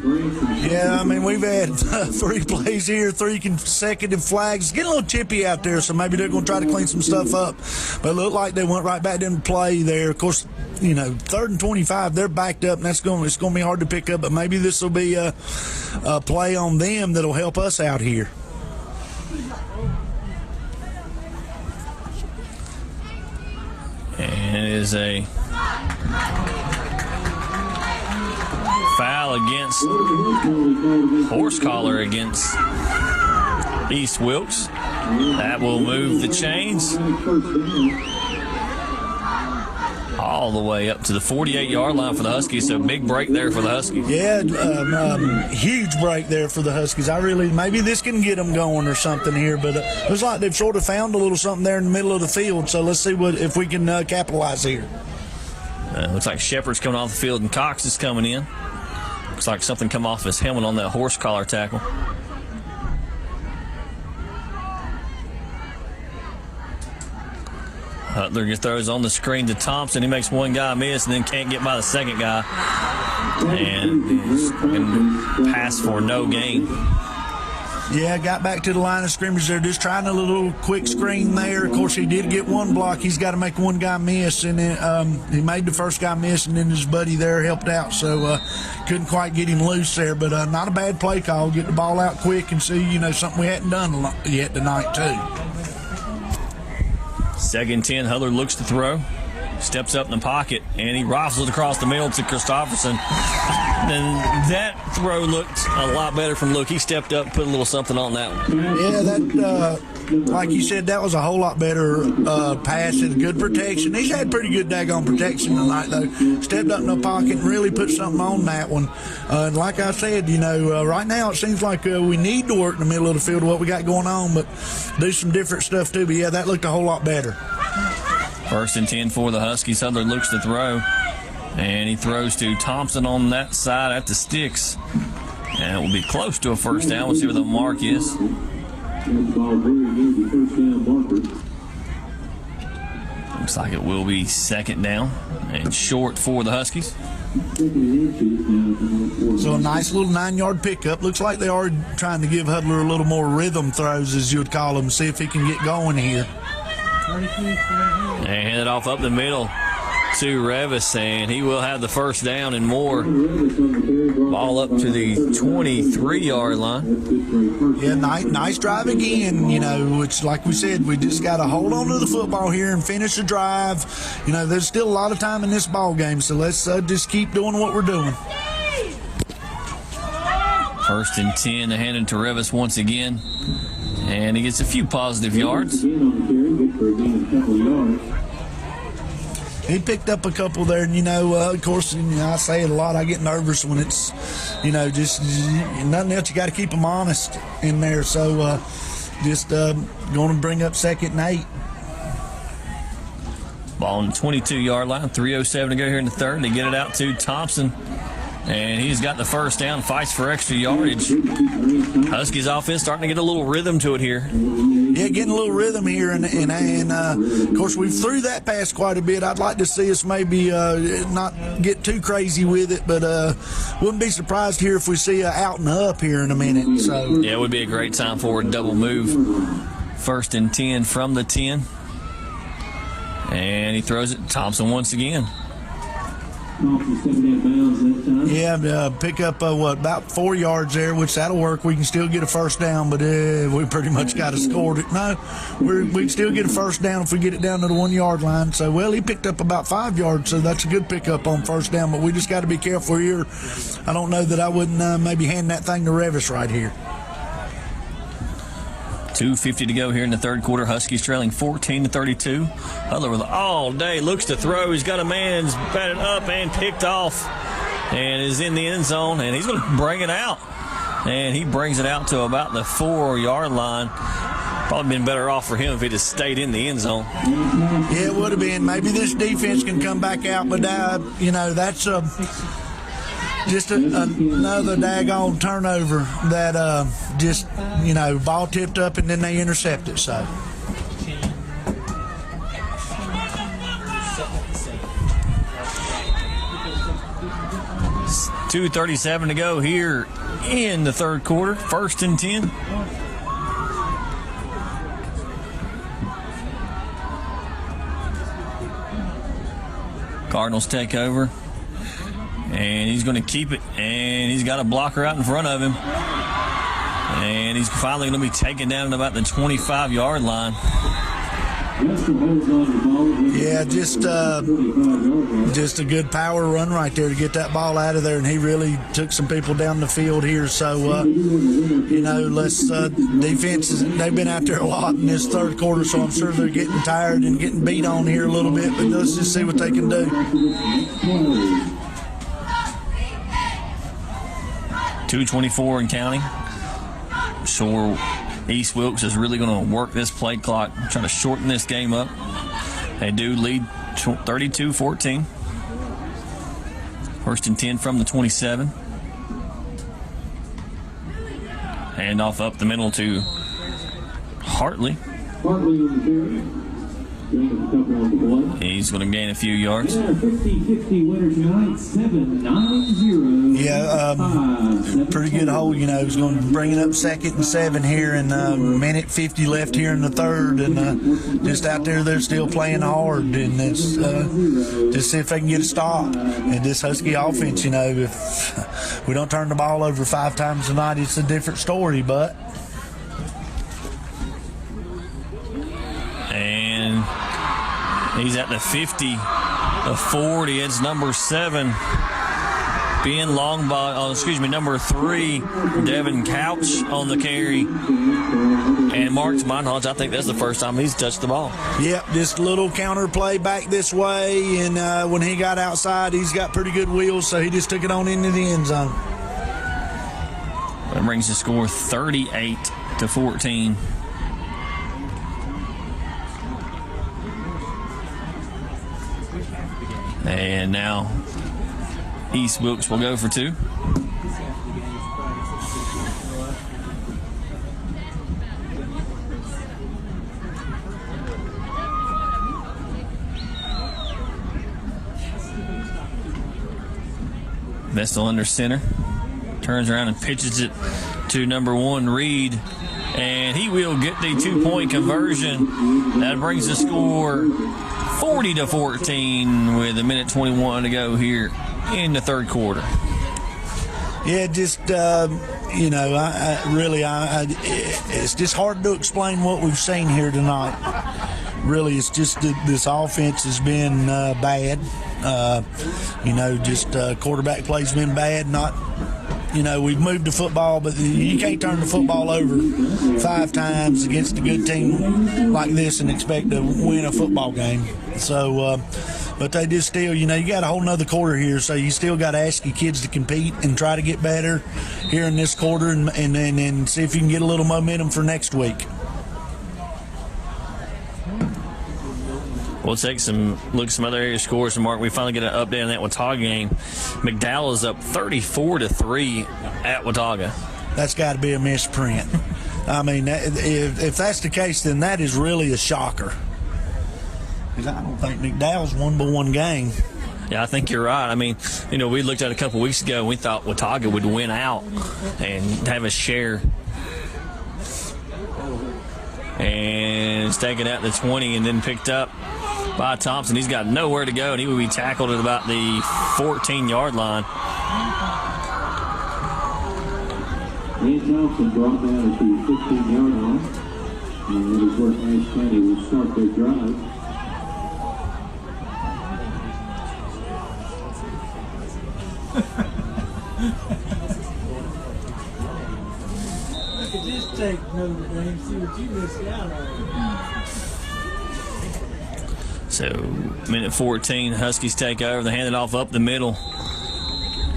Speaker 2: Yeah, I mean, we've had 3 plays here, 3 consecutive flags. It's getting a little chippy out there, so maybe they're going to try to clean some stuff up. But it looked like they went right back into play there. Of course, 3rd and 25, they're backed up, and it's going to be hard to pick up. But maybe this will be a play on them that'll help us out here.
Speaker 1: And it is a foul against horse collar against East Wilkes. That will move the chains all the way up to the 48-yard line for the Huskies. So big break there for the Huskies.
Speaker 2: Yeah, huge break there for the Huskies. Maybe this can get them going or something here, but it looks like they've sort of found a little something there in the middle of the field. So let's see if we can capitalize here.
Speaker 1: Looks like Shepard's coming off the field and Cox is coming in. Looks like something come off his helmet on that horse collar tackle. Hutler throws on the screen to Thompson. He makes one guy miss and then can't get by the second guy. And he's going to pass for no gain.
Speaker 2: Yeah, got back to the line of scrimmage there, just trying a little quick screen there. Of course, he did get one block. He's got to make one guy miss, and then, he made the first guy miss, and then his buddy there helped out, so couldn't quite get him loose there. But not a bad play call. Get the ball out quick and see, something we hadn't done yet tonight, too.
Speaker 1: 2nd and 10, Hutler looks to throw. Steps up in the pocket, and he rifles it across the middle to Christopherson. Then that throw looked a lot better from Luke. He stepped up, put a little something on that one.
Speaker 2: Yeah, that, like you said, that was a whole lot better pass and good protection. He's had pretty good daggone protection tonight, though. Stepped up in the pocket and really put something on that one. And like I said, right now it seems like we need to work in the middle of the field of what we got going on, but do some different stuff too. But, yeah, that looked a whole lot better.
Speaker 1: 1st and 10 for the Huskies. Hutler looks to throw, and he throws to Thompson on that side at the sticks. And it will be close to a first down. We'll see where the mark is. Looks like it will be 2nd down and short for the Huskies.
Speaker 2: So a nice little 9-yard pickup. Looks like they are trying to give Hutler a little more rhythm throws, as you would call them, see if he can get going here.
Speaker 1: And hand it off up the middle to Revis, and he will have the first down and more. Ball up to the 23-yard line.
Speaker 2: Yeah, nice drive again, which, like we said, we just got to hold on to the football here and finish the drive. There's still a lot of time in this ball game, so let's just keep doing what we're doing.
Speaker 1: 1st and 10 to hand it to Revis once again. And he gets a few positive yards.
Speaker 2: He picked up a couple there, and, of course, I say it a lot. I get nervous when it's, just nothing else. You got to keep them honest in there. So just going to bring up 2nd and 8.
Speaker 1: Ball on the 22-yard line, 3:07 to go here in the 3rd. They get it out to Thompson. And he's got the first down, fights for extra yardage. Huskies offense starting to get a little rhythm to it here.
Speaker 2: Yeah, getting a little rhythm here. And of course, we've threw that pass quite a bit. I'd like to see us maybe not get too crazy with it, but wouldn't be surprised here if we see out and up here in a minute. So
Speaker 1: yeah, it would be a great time for a double move. 1st and 10 from the 10. And he throws it to Thompson once again.
Speaker 2: Yeah, pick up about 4 yards there, which that'll work. We can still get a first down, but we pretty much got to score it. No, we can still get a first down if we get it down to the 1 yard line. So, he picked up about 5 yards, so that's a good pickup on first down. But we just got to be careful here. I don't know that I wouldn't maybe hand that thing to Revis right here.
Speaker 1: 2:50 to go here in the 3rd quarter. Huskies trailing 14-32. Hutler with all day, looks to throw. He's got a man, he's batted up and picked off, and is in the end zone, and he's going to bring it out. And he brings it out to about the 4-yard line. Probably been better off for him if he just stayed in the end zone.
Speaker 2: Yeah, it would have been. Maybe this defense can come back out, but that's just another daggone turnover that ball tipped up and then they intercept it. So
Speaker 1: 2:37 to go here in the third quarter. 1st and 10. Cardinals take over. And he's going to keep it. And he's got a blocker out in front of him. And he's finally going to be taken down at about the 25-yard line.
Speaker 2: Yeah, just a good power run right there to get that ball out of there, and he really took some people down the field here. So, defenses, they've been out there a lot in this third quarter, so I'm sure they're getting tired and getting beat on here a little bit, but let's just see what they can do.
Speaker 1: 2:24 and counting. Sure, East Wilkes is really going to work this play clock, trying to shorten this game up. They do lead 32-14. 1st and 10 from the 27. Hand off up the middle to Hartley. He's going to gain a few yards.
Speaker 5: 50-50 winner tonight, 7-9-0.
Speaker 2: Yeah, pretty good hold. He's going to bring it up 2nd and 7 here, and minute 50 left here in the third, and just out there, they're still playing hard, and it's just see if they can get a stop. And this Husky offense, if we don't turn the ball over 5 times tonight, it's a different story, but.
Speaker 1: And he's at the 50, the 40. It's number 7, Ben Longbottom. Number 3, Devin Couch on the carry. And Mark Meinholz, I think that's the first time he's touched the ball.
Speaker 2: Yep, just a little counter play back this way, and when he got outside, he's got pretty good wheels, so he just took it on into the end zone.
Speaker 1: That brings the score 38-14. And now East Wilkes will go for 2. Vestal under center. Turns around and pitches it to number 1, Reed. And he will get the 2-point conversion. That brings the score 40-14 with a minute 21 to go here in the third quarter.
Speaker 2: Yeah, just it's just hard to explain what we've seen here tonight. Really, it's just this offense has been bad. Quarterback play's been bad. We've moved the football, but you can't turn the football over 5 times against a good team like this and expect to win a football game. So, but they just still, you got a whole nother quarter here, so you still got to ask your kids to compete and try to get better here in this quarter and see if you can get a little momentum for next week.
Speaker 1: We'll take some look at some other area scores. And Mark, we finally get an update on that Watauga game. McDowell is up 34-3 at Watauga.
Speaker 2: That's got to be a misprint. I mean, if that's the case, then that is really a shocker. Because I don't think McDowell's won but one game.
Speaker 1: Yeah, I think you're right. I mean, we looked at it a couple weeks ago and we thought Watauga would win out and have a share. And it's taken out the 20 and then picked up by Thompson. He's got nowhere to go, and he will be tackled at about the 14-yard line.
Speaker 5: Ian Thompson brought down at the 15-yard line, and that is where Ashe County will start their drive.
Speaker 6: You could just take Notre Dame, see what you missed out on.
Speaker 1: So, minute 14, Huskies take over. They hand it off up the middle.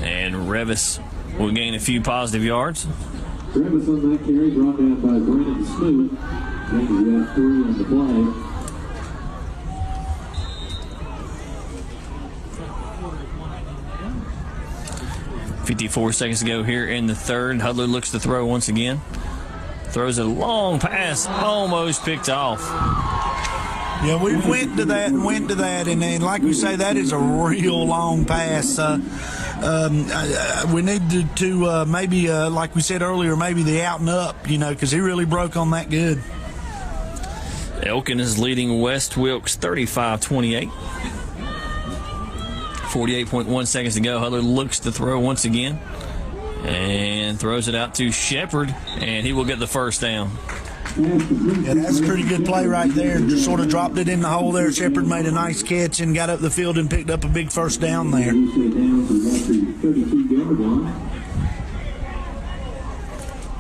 Speaker 1: And Revis will gain a few positive yards.
Speaker 5: Revis on that carry, brought down by Brandon Smoot. He's got 3 on the play.
Speaker 1: 54 seconds to go here in the third. Hudler looks to throw once again. Throws a long pass, almost picked off.
Speaker 2: Yeah, we went to that, and then, like we say, that is a real long pass. We need to maybe, like we said earlier, maybe the out and up, because he really broke on that good.
Speaker 1: Elkin is leading West Wilkes 35-28. 48.1 seconds to go. Hudler looks to throw once again and throws it out to Shepard, and he will get the first down.
Speaker 2: Yeah, that's a pretty good play right there. Just sort of dropped it in the hole there. Shepard made a nice catch and got up the field and picked up a big first down there.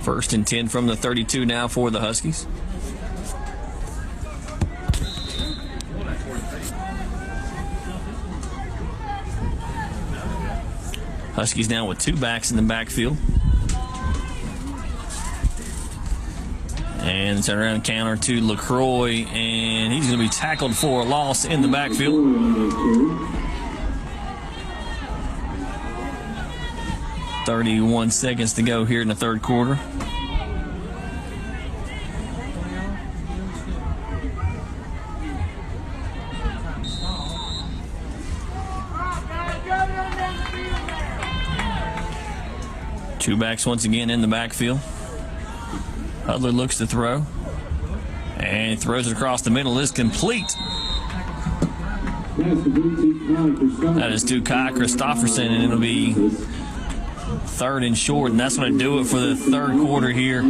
Speaker 1: First and 10 from the 32 now for the Huskies. Huskies now with 2 backs in the backfield. And turn around counter to LaCroix, and he's going to be tackled for a loss in the backfield. .31 seconds to go here in the third quarter. Two backs once again in the backfield. Hudler looks to throw, and throws it across the middle. Is complete. That is to Kai Christofferson, and it'll be third and short, and that's going to do it for the third quarter here.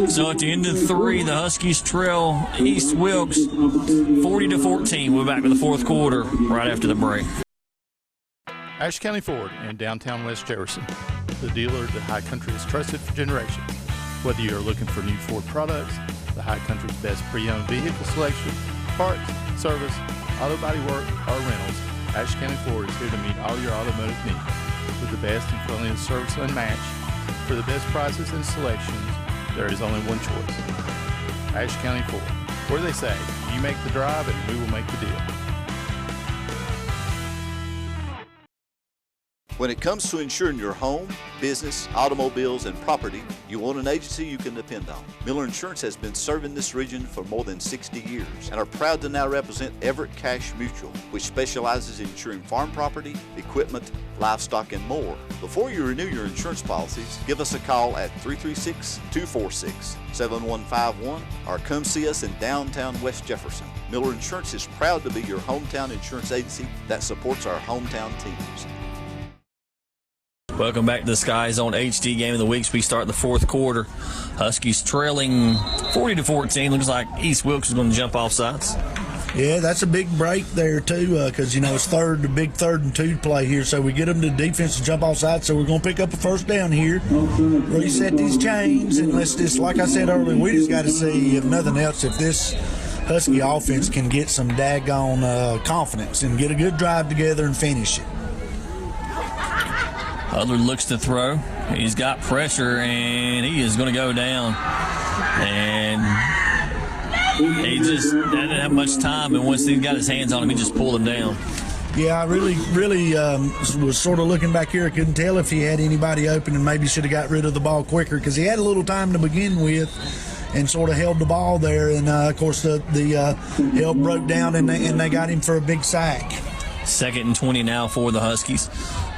Speaker 1: So at the end of 3, the Huskies trail East Wilkes 40-14. We're back to the fourth quarter right after the break.
Speaker 3: Ashe County Ford in downtown West Jefferson, the dealer that High Country has trusted for generations. Whether you're looking for new Ford products, the High Country's best pre-owned vehicle selection, parts, service, auto body work, or rentals, Ashe County Ford is here to meet all your automotive needs. With the best and friendliest service unmatched, for the best prices and selections, there is only one choice. Ashe County Ford, where they say, you make the drive and we will make the deal.
Speaker 4: When it comes to insuring your home, business, automobiles, and property, you want an agency you can depend on. Miller Insurance has been serving this region for more than 60 years and are proud to now represent Everett Cash Mutual, which specializes in insuring farm property, equipment, livestock, and more. Before you renew your insurance policies, give us a call at 336-246-7151 or come see us in downtown West Jefferson. Miller Insurance is proud to be your hometown insurance agency that supports our hometown teams.
Speaker 1: Welcome back to the Sky Zone HD game of the week. We start the fourth quarter. Huskies trailing 40-14. Looks like East Wilkes is going to jump off sides.
Speaker 2: Yeah, that's a big break there, too, because, it's the big 3rd and 2 play here. So we get them to defense to jump off sides. So we're going to pick up a first down here, reset these chains, and let's just, like I said earlier, we just got to see, if nothing else, if this Husky offense can get some daggone confidence and get a good drive together and finish it.
Speaker 1: Hudler looks to throw. He's got pressure, and he is going to go down. And he just didn't have much time, and once he got his hands on him, he just pulled him down.
Speaker 2: Yeah, I really was sort of looking back here. I couldn't tell if he had anybody open and maybe should have got rid of the ball quicker because he had a little time to begin with and sort of held the ball there. And, of course, the help broke down, and they got him for a big sack.
Speaker 1: 2nd and 20 now for the Huskies.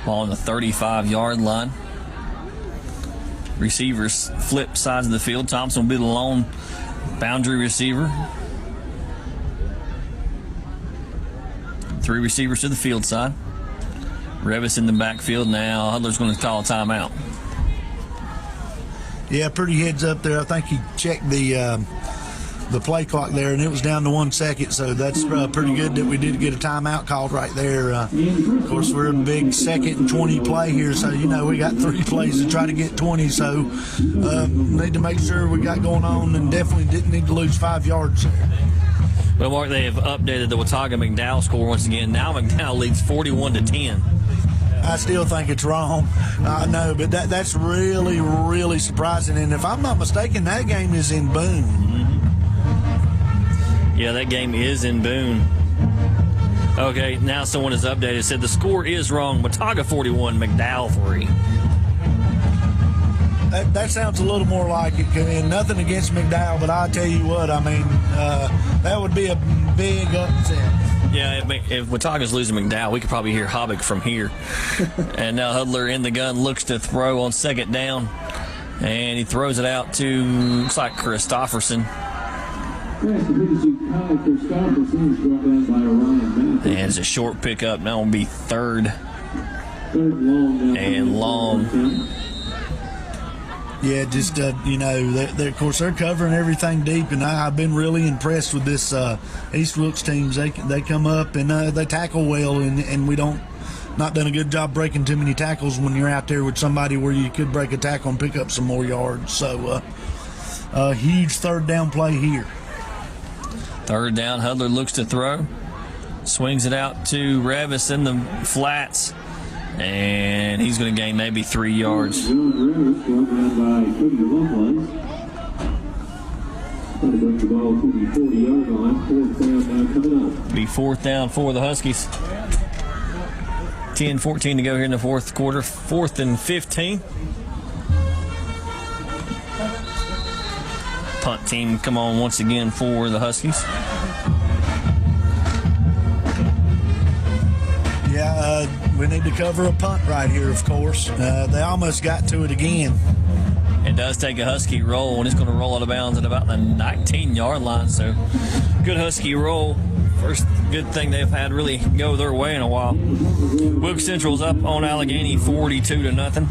Speaker 1: Ball on the 35-yard line. Receivers flip sides of the field. Thompson will be the lone boundary receiver. 3 receivers to the field side. Revis in the backfield now. Hudler's going to call a timeout.
Speaker 2: Yeah, pretty heads up there. I think he checked the play clock there, and it was down to 1 second, so that's pretty good that we did get a timeout called right there. Of course, we're in a big 2nd and 20 play here, so, we got 3 plays to try to get 20, so need to make sure we got going on and definitely didn't need to lose 5 yards there.
Speaker 1: Well, Mark, they have updated the Watauga McDowell score once again. Now McDowell leads 41-10.
Speaker 2: I still think it's wrong. I know, but that's really, really surprising, and if I'm not mistaken, that game is in Boone.
Speaker 1: Mm-hmm. Yeah, that game is in Boone. Okay, now someone has updated. Said the score is wrong. Watauga 41, McDowell 3.
Speaker 2: that sounds a little more like it. And nothing against McDowell, but I tell you what, I mean, that would be a big upset.
Speaker 1: Yeah, if Watauga's losing McDowell, we could probably hear Hobbick from here. And now Hudler in the gun, looks to throw on second down. And he throws it out to, looks like Christofferson. And it's a short pickup. Now it'll be third and long.
Speaker 2: Yeah, just, you know, of course, they're covering everything deep, and I've been really impressed with this East Wilkes teams. They come up and they tackle well, and we not done a good job breaking too many tackles when you're out there with somebody where you could break a tackle and pick up some more yards. So a huge third down play here.
Speaker 1: Third down, Hudler looks to throw. Swings it out to Revis in the flats. And he's going to gain maybe 3 yards. Be fourth down for the Huskies. 10-14 to go here in the fourth quarter. 4th and 15. Punt team come on once again for the Huskies.
Speaker 2: Yeah, we need to cover a punt right here, of course. They almost got to it again.
Speaker 1: It does take a Husky roll, and it's going to roll out of bounds at about the 19-yard line. So, good Husky roll. First good thing they've had really go their way in a while. Wilkes Central's up on Allegheny 42-0.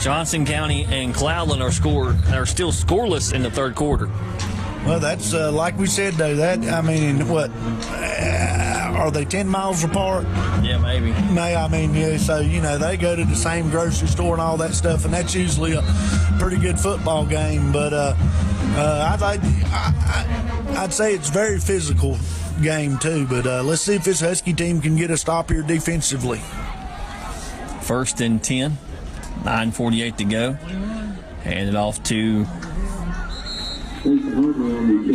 Speaker 1: Johnson County and Cloudland are still scoreless in the third quarter.
Speaker 2: Well, that's like we said, though. I mean, what are they 10 miles apart?
Speaker 1: Yeah, maybe.
Speaker 2: I mean, yeah. So you know, they go to the same grocery store and all that stuff, and that's usually a pretty good football game. But I'd say it's a very physical game too. But let's see if this Husky team can get a stop here defensively.
Speaker 1: 1st and 10, 9:48 to go. Hand it off to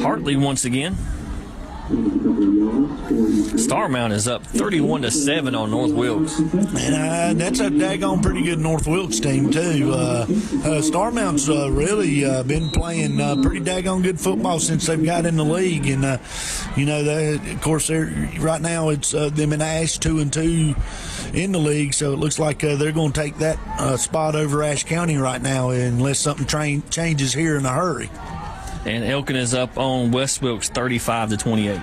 Speaker 1: Hartley once again. Starmount is up 31-7 on North Wilkes.
Speaker 2: And that's a daggone pretty good North Wilkes team, too. Starmount's really been playing pretty daggone good football since they've got in the league. And, you know, of course, right now it's them and Ashe 2-2 in the league. So it looks like they're going to take that spot over Ashe County right now unless something changes here in a hurry.
Speaker 1: And Elkin is up on West Wilkes 35-28.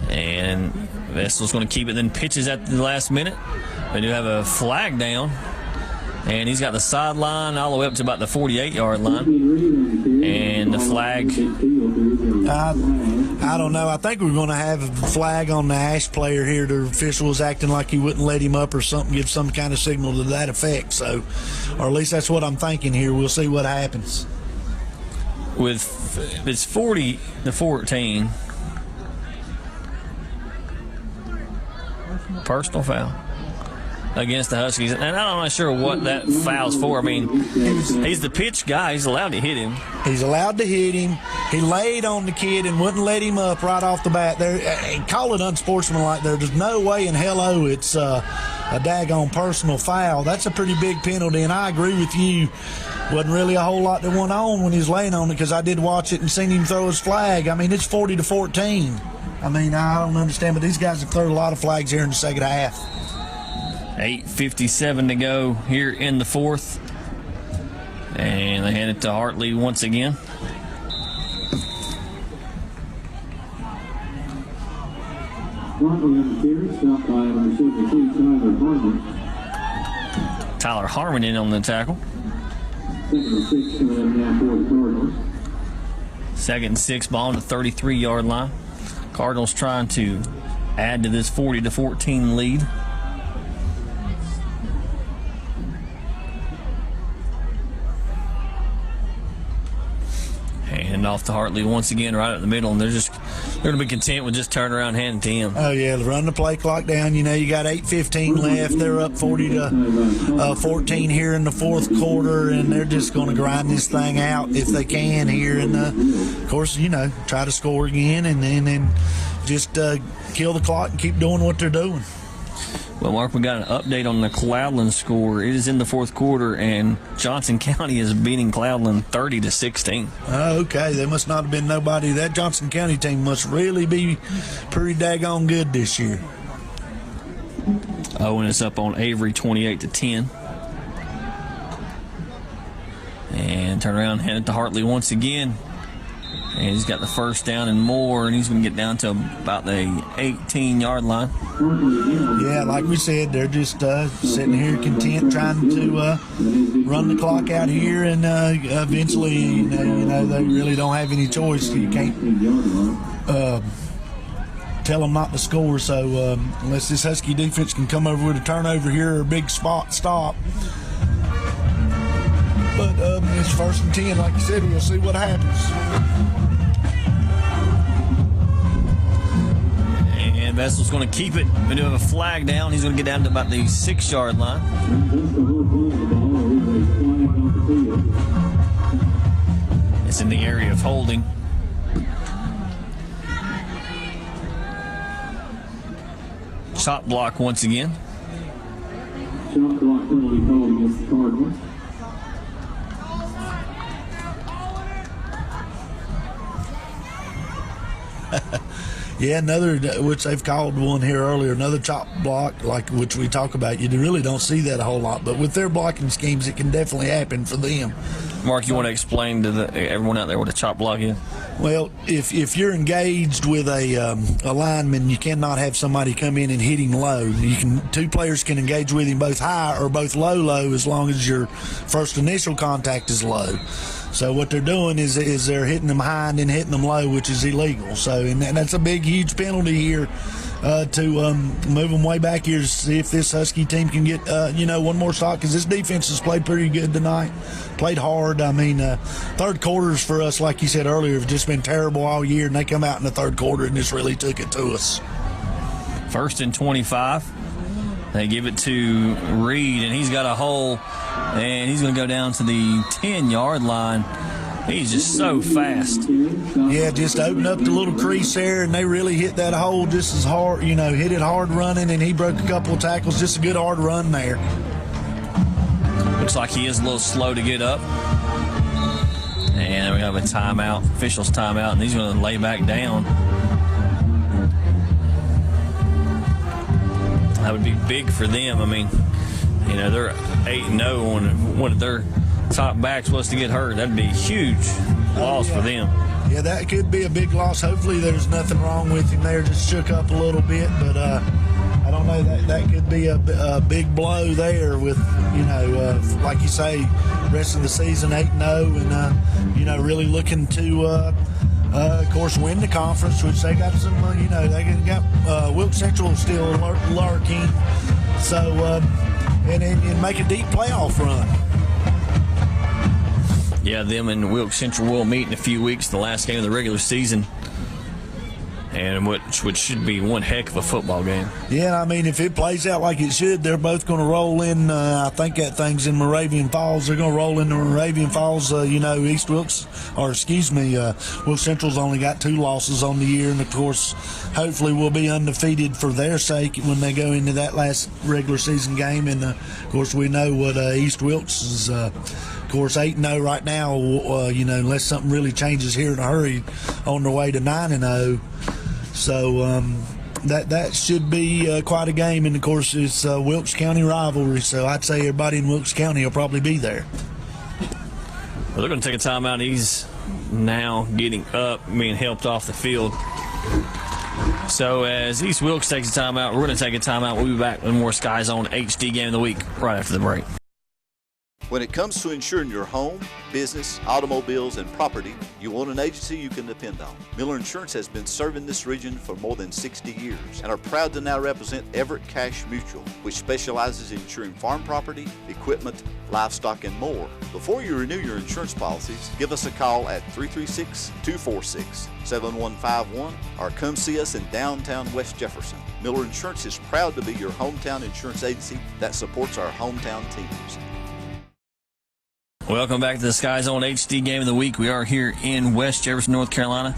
Speaker 1: And Vessel's going to keep it, then pitches at the last minute. They do have a flag down. And he's got the sideline all the way up to about the 48-yard line. And the flag.
Speaker 2: I don't know. I think we're going to have a flag on the Ashe player here. The official was acting like he wouldn't let him up or something, give some kind of signal to that effect. So, or at least that's what I'm thinking here. We'll see what happens.
Speaker 1: It's 40-14. Personal foul against the Huskies, and I'm not sure what that foul's for. I mean, he's the pitch guy. He's allowed to hit him.
Speaker 2: He's allowed to hit him. He laid on the kid and wouldn't let him up right off the bat. Call it unsportsmanlike. There's no way in hell it's a daggone personal foul. That's a pretty big penalty, and I agree with you. Wasn't really a whole lot that went on when he was laying on it because I did watch it and seen him throw his flag. I mean, it's 40-14. I mean, I don't understand, but these guys have thrown a lot of flags here in the second half.
Speaker 1: 8:57 to go here in the fourth. And they hand it to Hartley once again. Tyler Harmon in on the tackle. 2nd and 6, ball on the 33-yard line. Cardinals trying to add to this 40-14 lead. Hand off to Hartley once again right up the middle, and they're going to be content with just turning around and handing to him.
Speaker 2: Oh, yeah, run the play clock down. You know, you got 8:15 left. They're up 40-14 here in the fourth quarter, and they're just going to grind this thing out if they can here. And, of course, you know, try to score again and then just kill the clock and keep doing what they're doing.
Speaker 1: Well, Mark, we got an update on the Cloudland score. It is in the fourth quarter, and Johnson County is beating Cloudland 30-16.
Speaker 2: Okay, there must not have been nobody. That Johnson County team must really be pretty daggone good this year.
Speaker 1: Owen is up on Avery 28-10. And turn around, hand it to Hartley once again. And he's got the first down and more, and he's going to get down to about the 18-yard line.
Speaker 2: Yeah, like we said, they're just sitting here content trying to run the clock out here, and eventually, you know, they really don't have any choice. You can't tell them not to score. So unless this Husky defense can come over with a turnover here or a big spot stop. But it's 1st and 10, like you said. We'll see what happens.
Speaker 1: And Vessel's going to keep it. We do have a flag down. He's going to get down to about the 6-yard line. It's in the area of holding. Shot block once again.
Speaker 5: Shot block penalty called against the Cardinals.
Speaker 2: Yeah, another, which they've called one here earlier, another chop block, like which we talk about. You really don't see that a whole lot, but with their blocking schemes, it can definitely happen for them.
Speaker 1: Mark, you want to explain to everyone out there what a chop block is?
Speaker 2: Well, if you're engaged with a lineman, you cannot have somebody come in and hit him low. Two players can engage with him both high or both low as long as your first initial contact is low. So what they're doing is they're hitting them high and then hitting them low, which is illegal. So and that's a big, huge penalty here to move them way back here to see if this Husky team can get one more shot, because this defense has played pretty good tonight, played hard. I mean, third quarters for us, like you said earlier, have just been terrible all year, and they come out in the third quarter and just really took it to us.
Speaker 1: 1st and 25. They give it to Reed, and he's got a hole, and he's going to go down to the 10-yard line. He's just so fast.
Speaker 2: Yeah, just opened up the little crease there, and they really hit that hole just as hard, hit it hard running, and he broke a couple of tackles. Just a good hard run there.
Speaker 1: Looks like he is a little slow to get up. And we have a timeout, official's timeout, and he's going to lay back down. That would be big for them. I mean, they're 8-0 when one of their top backs was to get hurt. That'd be a huge loss for them.
Speaker 2: Yeah, that could be a big loss. Hopefully there's nothing wrong with him there, just shook up a little bit, but I don't know, that could be a big blow there with, like you say, rest of the season 8-0 and, really looking to, of course, win the conference, which they got some, they got Wilkes Central still lurking, so, and make a deep playoff run.
Speaker 1: Yeah, them and Wilkes Central will meet in a few weeks, the last game of the regular season, and which should be one heck of a football game.
Speaker 2: Yeah, I mean, if it plays out like it should, they're both going to roll in. I think that thing's in Moravian Falls. They're going to roll into Moravian Falls. East Wilkes, Wilkes Central's only got 2 losses on the year, and of course, hopefully we'll be undefeated for their sake when they go into that last regular season game. And of course, we know what East Wilkes is. Of course, 8-0 right now. Unless something really changes here in a hurry, on their way to 9-0. So that should be quite a game, and of course it's Wilkes County rivalry. So I'd say everybody in Wilkes County will probably be there.
Speaker 1: Well, they're going to take a timeout. He's now getting up, being helped off the field. So as East Wilkes takes a timeout, we're going to take a timeout. We'll be back with more Sky Zone HD Game of the Week right after the break.
Speaker 4: When it comes to insuring your home, business, automobiles, and property, you want an agency you can depend on. Miller Insurance has been serving this region for more than 60 years and are proud to now represent Everett Cash Mutual, which specializes in insuring farm property, equipment, livestock, and more. Before you renew your insurance policies, give us a call at 336-246-7151 or come see us in downtown West Jefferson. Miller Insurance is proud to be your hometown insurance agency that supports our hometown teams.
Speaker 1: Welcome back to the Sky Zone HD Game of the Week. We are here in West Jefferson, North Carolina.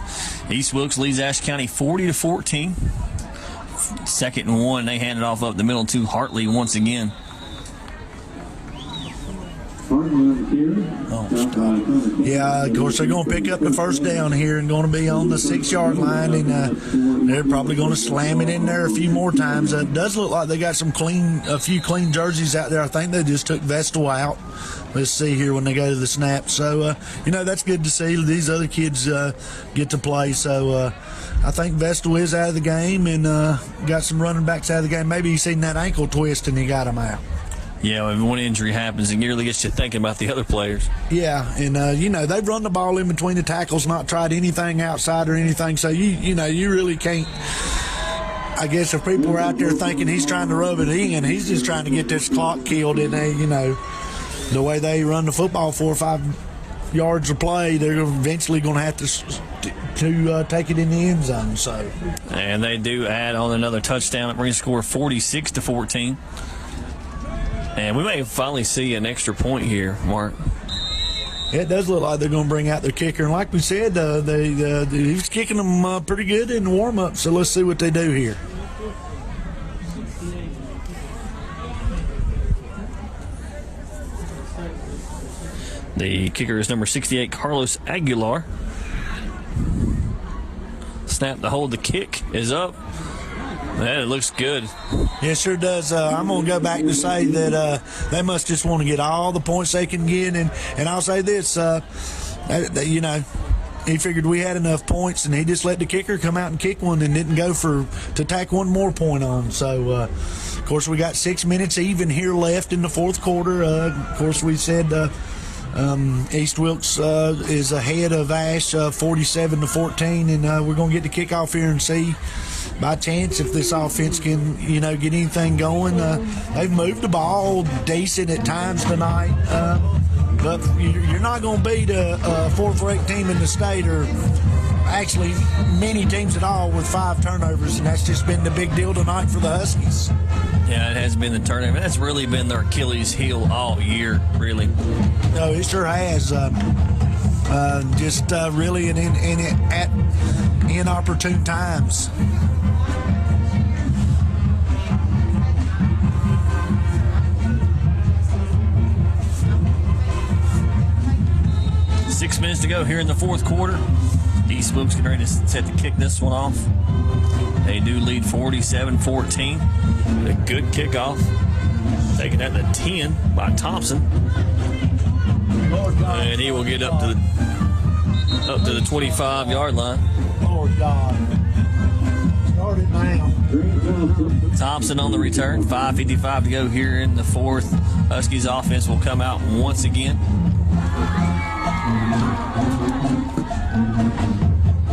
Speaker 1: East Wilkes leads Ashe County 40-14. 2nd and 1. They hand it off up the middle to Hartley once again.
Speaker 2: Yeah, of course, they're going to pick up the first down here and going to be on the 6-yard line, and they're probably going to slam it in there a few more times. It does look like they got a few clean jerseys out there. I think they just took Vestal out. Let's see here when they go to the snap. So, that's good to see. These other kids get to play. So, I think Vestal is out of the game and got some running backs out of the game. Maybe he's seen that ankle twist and he got them out.
Speaker 1: Yeah, when one injury happens, it really gets you thinking about the other players.
Speaker 2: Yeah, and, they've run the ball in between the tackles, not tried anything outside or anything. So, you really can't. I guess if people are out there thinking he's trying to rub it in, he's just trying to get this clock killed. And, the way they run the football 4 or 5 yards of play, they're eventually going to have to take it in the end zone. So,
Speaker 1: and they do add on another touchdown. It brings the score 46-14. And we may finally see an extra point here, Mark.
Speaker 2: It does look like they're going to bring out their kicker. And like we said, he was kicking them pretty good in the warm-up, so let's see what they do here.
Speaker 1: The kicker is number 68, Carlos Aguilar. Snap to hold. The kick is up. Man, it looks good.
Speaker 2: It sure does. I'm going to go back to say that they must just want to get all the points they can get. And I'll say this, he figured we had enough points, and he just let the kicker come out and kick one and didn't go to tack one more point on. So, of course, we got 6 minutes even here left in the fourth quarter. Of course, we said East Wilkes is ahead of Ashe 47-14, and we're going to get the kickoff here and see by chance if this offense can, get anything going. They've moved the ball decent at times tonight, but you're not going to beat a 4th-ranked team in the state, or actually many teams at all, with 5 turnovers, and that's just been the big deal tonight for the Huskies.
Speaker 1: Yeah, it has been the turnover. That's really been their Achilles heel all year, really.
Speaker 2: No, it sure has. Just really at inopportune times.
Speaker 1: Six minutes to go here in the fourth quarter. East Wilkes getting ready to set to kick this one off. They do lead 47-14. A good kickoff. Taking that to 10 by Thompson. And he will get up to the 25-yard line.
Speaker 2: Lord God. Start it now.
Speaker 1: Thompson on the return. 5:55 to go here in the fourth. Huskies offense will come out once again.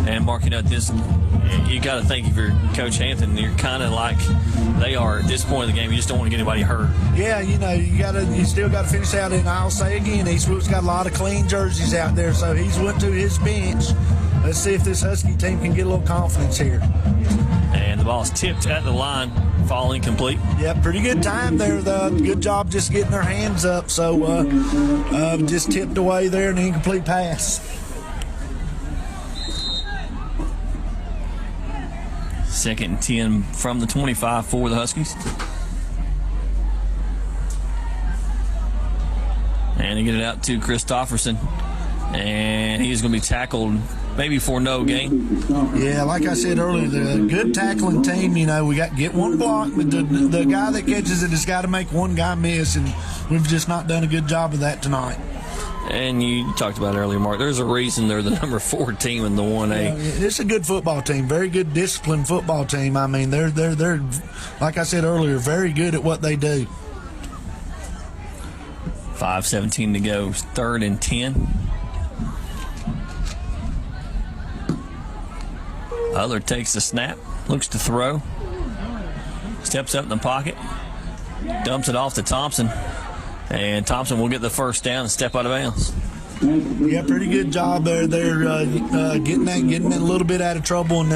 Speaker 1: And marking out this, you got to think if you're Coach Hampton, you're kind of like they are at this point in the game. You just don't want to get anybody hurt.
Speaker 2: Yeah, you still got to finish out. And I'll say again, East Wilkes got a lot of clean jerseys out there, so he's went to his bench. Let's see if this Husky team can get a little confidence here.
Speaker 1: And the ball's tipped at the line, falling complete.
Speaker 2: Yeah, pretty good time there. Good job just getting their hands up. So just tipped away there, an incomplete pass.
Speaker 1: Second and 10 from the 25 for the Huskies. And they get it out to Christofferson. And he's going to be tackled maybe for no gain.
Speaker 2: Yeah, like I said earlier, the good tackling team, we got get one block, but the guy that catches it has got to make one guy miss, and we've just not done a good job of that tonight.
Speaker 1: And you talked about it earlier, Mark. There's a reason they're the number 4 team in the 1A.
Speaker 2: Yeah, it's a good football team, very good disciplined football team. I mean, they're like I said earlier, very good at what they do.
Speaker 1: 5:17 to go, 3rd and 10. Other takes the snap, looks to throw, steps up in the pocket, dumps it off to Thompson, and Thompson will get the first down and step out of bounds.
Speaker 2: Yeah, pretty good job there. They're getting a little bit out of trouble, and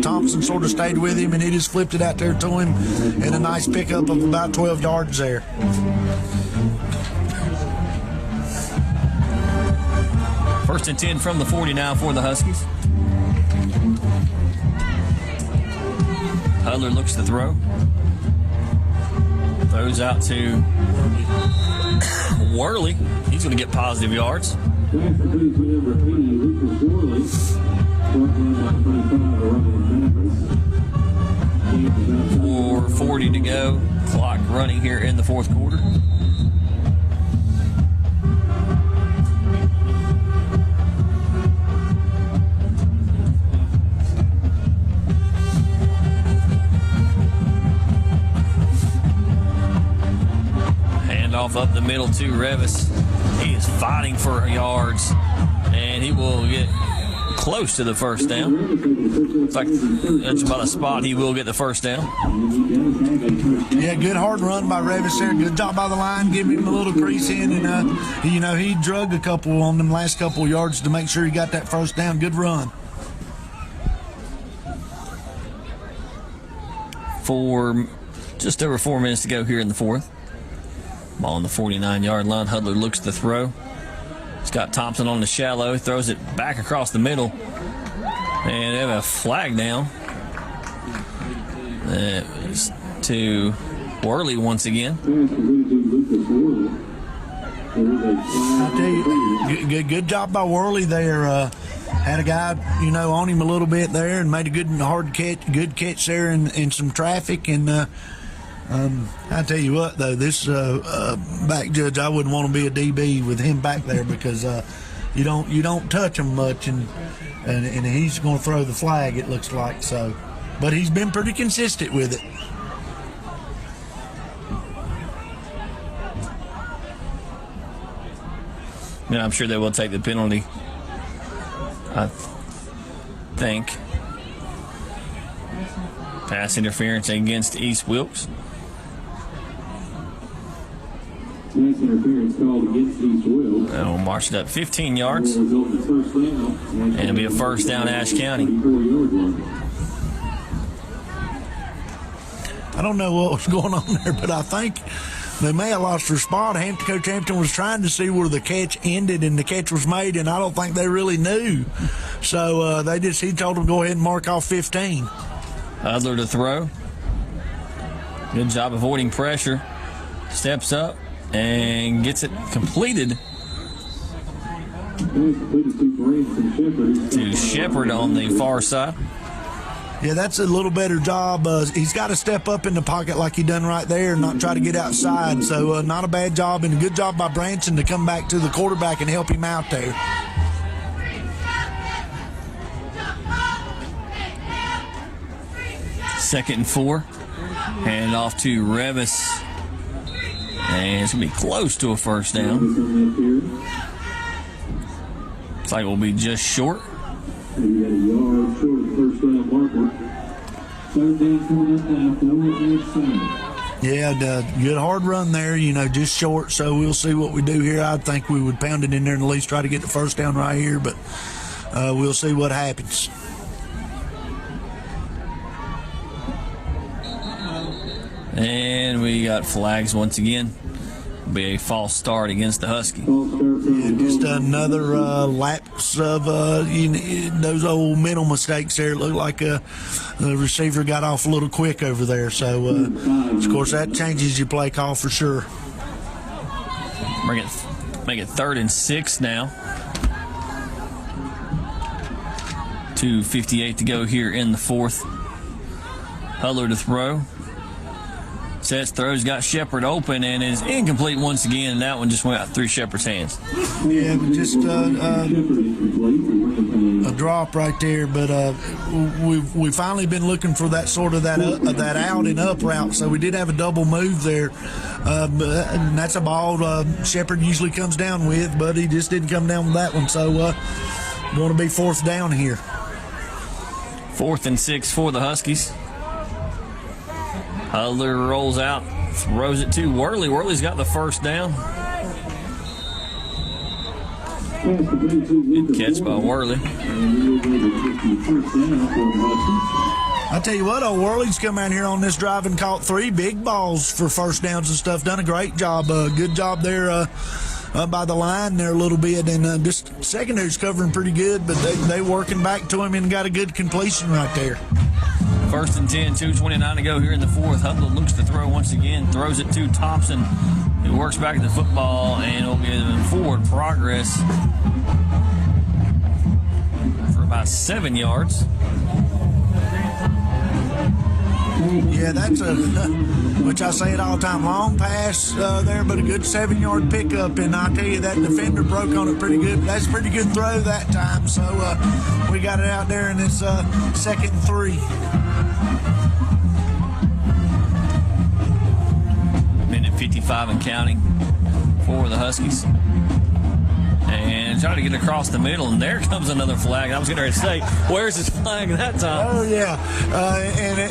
Speaker 2: Thompson sort of stayed with him, and he just flipped it out there to him, and a nice pickup of about 12 yards there.
Speaker 1: First and 10 from the 40 now for the Huskies. Hudler looks to throw. Throws out to Worley. He's going to get positive yards.
Speaker 5: Number 80, Wilkes Worley. Brought down by 25 around
Speaker 1: 4:40 to go. Clock running here in the fourth quarter. Handoff up the middle to Revis. He is fighting for yards, and he will get close to the first down. Looks like that's about a spot he will get the first down.
Speaker 2: Yeah, good hard run by Revis there. Good job by the line, giving him a little crease in, and he drug a couple on them last couple yards to make sure he got that first down. Good run.
Speaker 1: For just over 4 minutes to go here in the fourth. Ball on the 49-yard line. Hudler looks to throw. He's got Thompson on the shallow. Throws it back across the middle. And they have a flag down. That was to Worley once again.
Speaker 2: I tell you, good job by Worley there. Had a guy, on him a little bit there and made a good hard catch, good catch there in some traffic. And I tell you what, though, this back judge, I wouldn't want to be a DB with him back there because you don't touch him much, and he's going to throw the flag. It looks like so, but he's been pretty consistent with it.
Speaker 1: Yeah, I'm sure they will take the penalty. I think pass interference against East Wilkes.
Speaker 5: Pass interference called against East Wilkes.
Speaker 1: That'll march it up 15 yards. And it'll be a first down, Ashe County.
Speaker 2: I don't know what was going on there, but I think they may have lost their spot. Coach Hampton was trying to see where the catch ended and the catch was made, and I don't think they really knew. So he told them go ahead and mark off 15.
Speaker 1: Hudler to throw. Good job avoiding pressure. Steps up and gets it completed to Shepard on the far side.
Speaker 2: Yeah, that's a little better job. He's got to step up in the pocket like he done right there and not try to get outside. So not a bad job, and a good job by Branson to come back to the quarterback and help him out there.
Speaker 1: Second and 4. Hand off to Revis. And it's going to be close to a first down. Looks like it will be just short.
Speaker 5: You got a yard short of the first round marker. Third down coming up now.
Speaker 2: Yeah, good hard run there, just short. So we'll see what we do here. I think we would pound it in there and at least try to get the first down right here, but we'll see what happens.
Speaker 1: And we got flags once again. It'll be a false start against the Husky.
Speaker 2: Yeah, just another lapse of those old mental mistakes there. It looked like the receiver got off a little quick over there. So, of course, that changes your play call for sure.
Speaker 1: Make it 3rd and 6 now. 2:58 to go here in the fourth. Hudler to throw. Sets, throws, got Shepard open, and is incomplete once again. And that one just went out through Shepard's hands.
Speaker 2: Yeah, just a drop right there. But we've finally been looking for that sort of that out and up route. So we did have a double move there. And that's a ball Shepard usually comes down with, but he just didn't come down with that one. So going to be 4th down here.
Speaker 1: 4th and 6 for the Huskies. Hudler rolls out, throws it to Worley. Worley's got the first down. Good catch by Worley.
Speaker 2: I tell you what, Worley's come out here on this drive and caught 3 big balls for first downs and stuff. Done a great job. Good job there by the line there a little bit. And just secondary's covering pretty good, but they working back to him and got a good completion right there.
Speaker 1: First and 10, 2:29 to go here in the fourth. Hudler looks to throw once again, throws it to Thompson, who works back at the football, and will give him forward progress for about 7 yards.
Speaker 2: Yeah, that's which I say it all the time, long pass there, but a good 7-yard pickup, and I tell you, that defender broke on it pretty good. That's a pretty good throw that time, so we got it out there, and it's 2nd and 3.
Speaker 1: Minute 55 and counting for the Huskies. And trying to get across the middle, and there comes another flag. I was getting ready to say, where's his flag that time?
Speaker 2: Oh, yeah.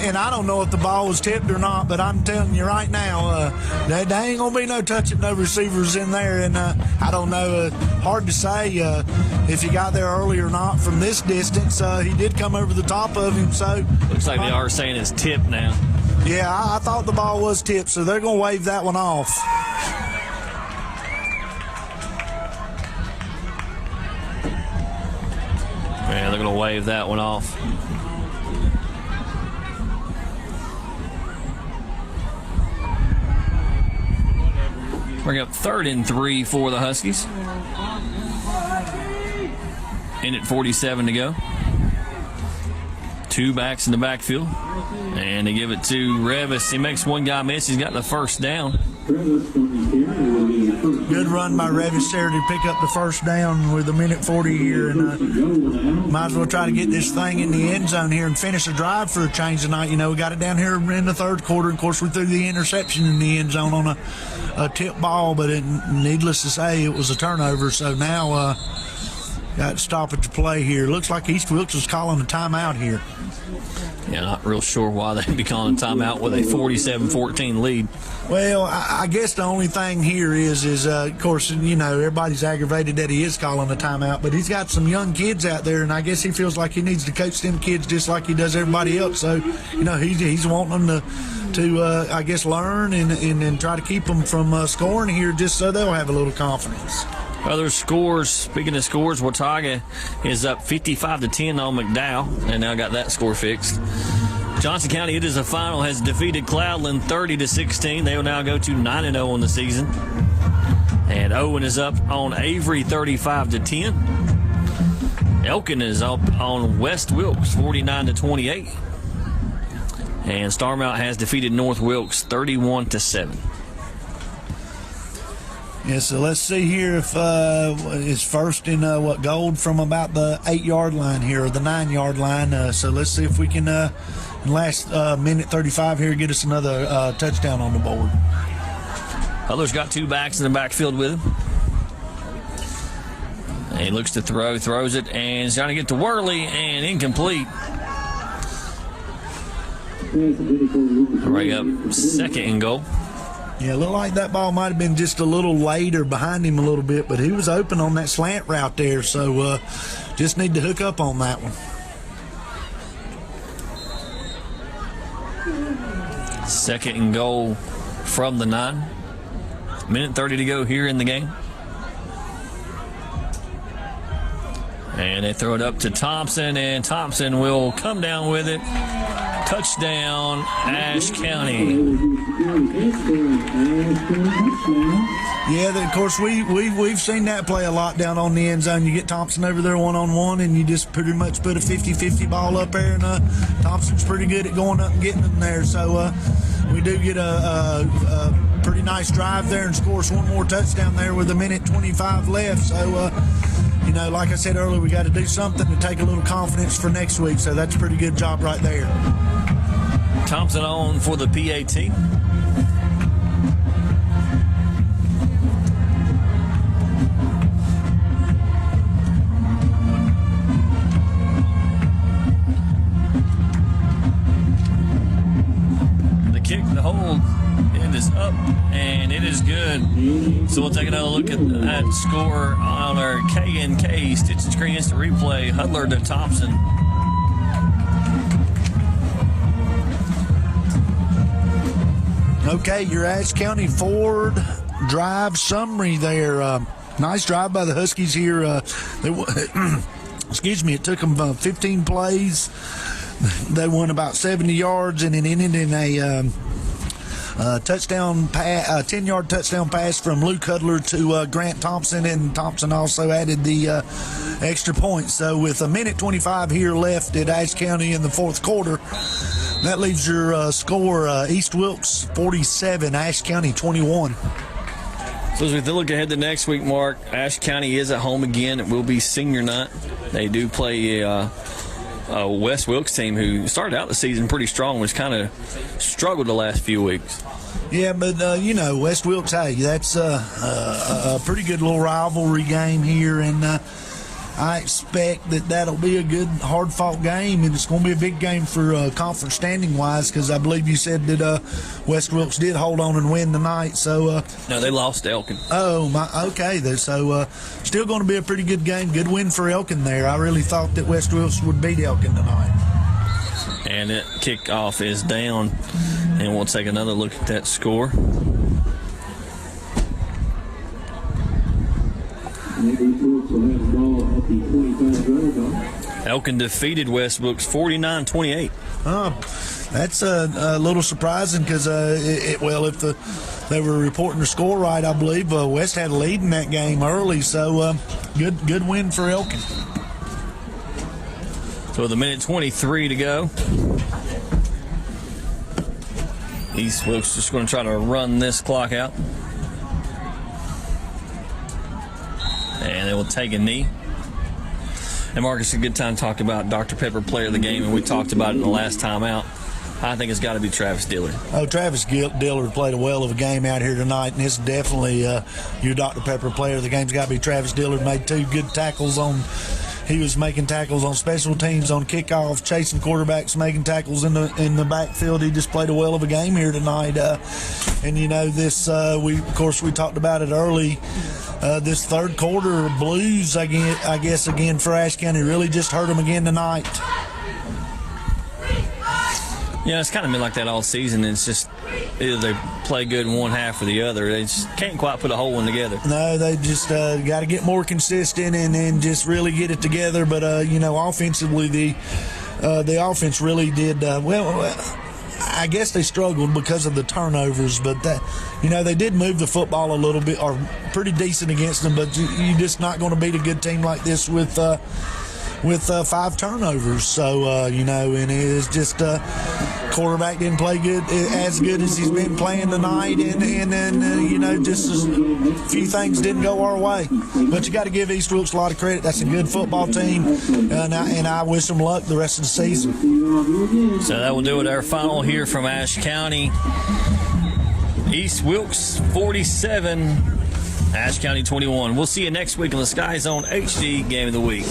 Speaker 2: And I don't know if the ball was tipped or not, but I'm telling you right now, there ain't going to be no touching no receivers in there. And I don't know, hard to say if he got there early or not from this distance. He did come over the top of him. So
Speaker 1: looks like they are saying it's tipped now.
Speaker 2: Yeah, I thought the ball was tipped, so they're going to wave that one off.
Speaker 1: Yeah, they're going to wave that one off. Bring up 3rd and 3 for the Huskies. Minute 47 to go. 2 backs in the backfield. And they give it to Revis. He makes one guy miss. He's got the first down.
Speaker 2: Good run by Revis there to pick up the first down with a minute 40 here. And might as well try to get this thing in the end zone here and finish the drive for a change tonight. You know, we got it down here in the third quarter. Of course, we threw the interception in the end zone on a tip ball, but needless to say, it was a turnover. So now got stoppage play here. Looks like East Wilkes is calling a timeout here.
Speaker 1: Yeah, not real sure why they'd be calling a timeout with a 47-14 lead.
Speaker 2: Well, I guess the only thing here is of course, you know, everybody's aggravated that he is calling a timeout, but he's got some young kids out there, and I guess he feels like he needs to coach them kids just like he does everybody else. So, you know, he's wanting them to I guess, learn and try to keep them from scoring here just so they'll have a little confidence.
Speaker 1: Other scores, speaking of scores, Watauga is up 55-10 on McDowell, and now got that score fixed. Johnson County, it is a final, has defeated Cloudland 30-16. They will now go to 9-0 on the season. And Owen is up on Avery 35-10. Elkin is up on West Wilkes 49-28. And Starmount has defeated North Wilkes 31-7.
Speaker 2: Yeah, so let's see here if it's first in gold from about the 8-yard line here, or the 9-yard line. So let's see if we can, in last minute 35 here, get us another touchdown on the board.
Speaker 1: Hudler's got 2 backs in the backfield with him. And he looks to throw, throws it, and he's trying to get to Worley, and incomplete. Bring up 2nd and goal.
Speaker 2: Yeah, it looked like that ball might have been just a little late or behind him a little bit, but he was open on that slant route there, so just need to hook up on that one.
Speaker 1: 2nd and goal from the 9. Minute 30 to go here in the game. And they throw it up to Thompson, and Thompson will come down with it. Touchdown, Ashe County.
Speaker 2: Yeah, of course, we've seen that play a lot down on the end zone. You get Thompson over there one-on-one, and you just pretty much put a 50-50 ball up there, and Thompson's pretty good at going up and getting them there. So we do get a pretty nice drive there and scores one more touchdown there with a minute 25 left. So, you know, like I said earlier, we got to do something to take a little confidence for next week. So that's a pretty good job right there.
Speaker 1: Thompson on for the PAT. The kick, the hold, it is up, and it is good. So we'll take another look at that score on our K&K Stitch and Screen Instant Replay. Hudler to Thompson.
Speaker 2: Okay, your Ashe County Ford drive summary there. Nice drive by the Huskies here. Excuse me, it took them 15 plays. They won about 70 yards, and it ended in a touchdown pass, 10-yard touchdown pass from Luke Hudler to Grant Thompson, and Thompson also added the extra point. So with 1:25 here left at Ashe County in the fourth quarter, that leaves your score East Wilkes 47, Ashe County 21.
Speaker 1: So as we look ahead to next week, Mark, Ashe County is at home again. It will be senior night. They do play West Wilkes team who started out the season pretty strong, which kind of struggled the last few weeks.
Speaker 2: Yeah, but, West Wilkes, hey, that's a pretty good little rivalry game here, and I expect that'll be a good, hard-fought game, and it's going to be a big game for conference standing-wise, because I believe you said that West Wilkes did hold on and win tonight. So
Speaker 1: no, they lost to Elkin.
Speaker 2: Oh, okay. So still going to be a pretty good game. Good win for Elkin there. I really thought that West Wilkes would beat Elkin tonight.
Speaker 1: And that kickoff is down, and we'll take another look at that score. Elkin defeated West Wilkes 49-28.
Speaker 2: That's a little surprising because, if they were reporting the score right, I believe West had a lead in that game early. So good win for Elkin.
Speaker 1: So with 1:23 to go, East Wilkes just going to try to run this clock out. And they will take a knee. And Marcus, a good time to talk about Dr. Pepper player of the game, and we talked about it in the last time out. I think it's got to be Travis Dillard.
Speaker 2: Oh, Travis Dillard played a well of a game out here tonight, and it's definitely your Dr. Pepper player of the game's got to be Travis Dillard. Made two good tackles on. He was making tackles on special teams, on kickoff, chasing quarterbacks, making tackles in the backfield. He just played a well of a game here tonight. We talked about it early. This third quarter blues, again for Ashe County, really just hurt them again tonight.
Speaker 1: Yeah, it's kind of been like that all season. It's just either they play good in one half or the other. They just can't quite put a whole one together.
Speaker 2: No, they just got to get more consistent and just really get it together. But, offensively, the offense really did I guess they struggled because of the turnovers, but they did move the football a little bit, or pretty decent against them. But you're just not going to beat a good team like this with 5 turnovers. So and it's just quarterback didn't play as good as he's been playing tonight, and then just a few things didn't go our way. But you got to give East Wilkes a lot of credit. That's a good football team, and I wish them luck the rest of the season.
Speaker 1: So that will do it. Our final here from Ashe County. East Wilkes 47, Ashe County 21. We'll see you next week on the Sky Zone HD Game of the Week.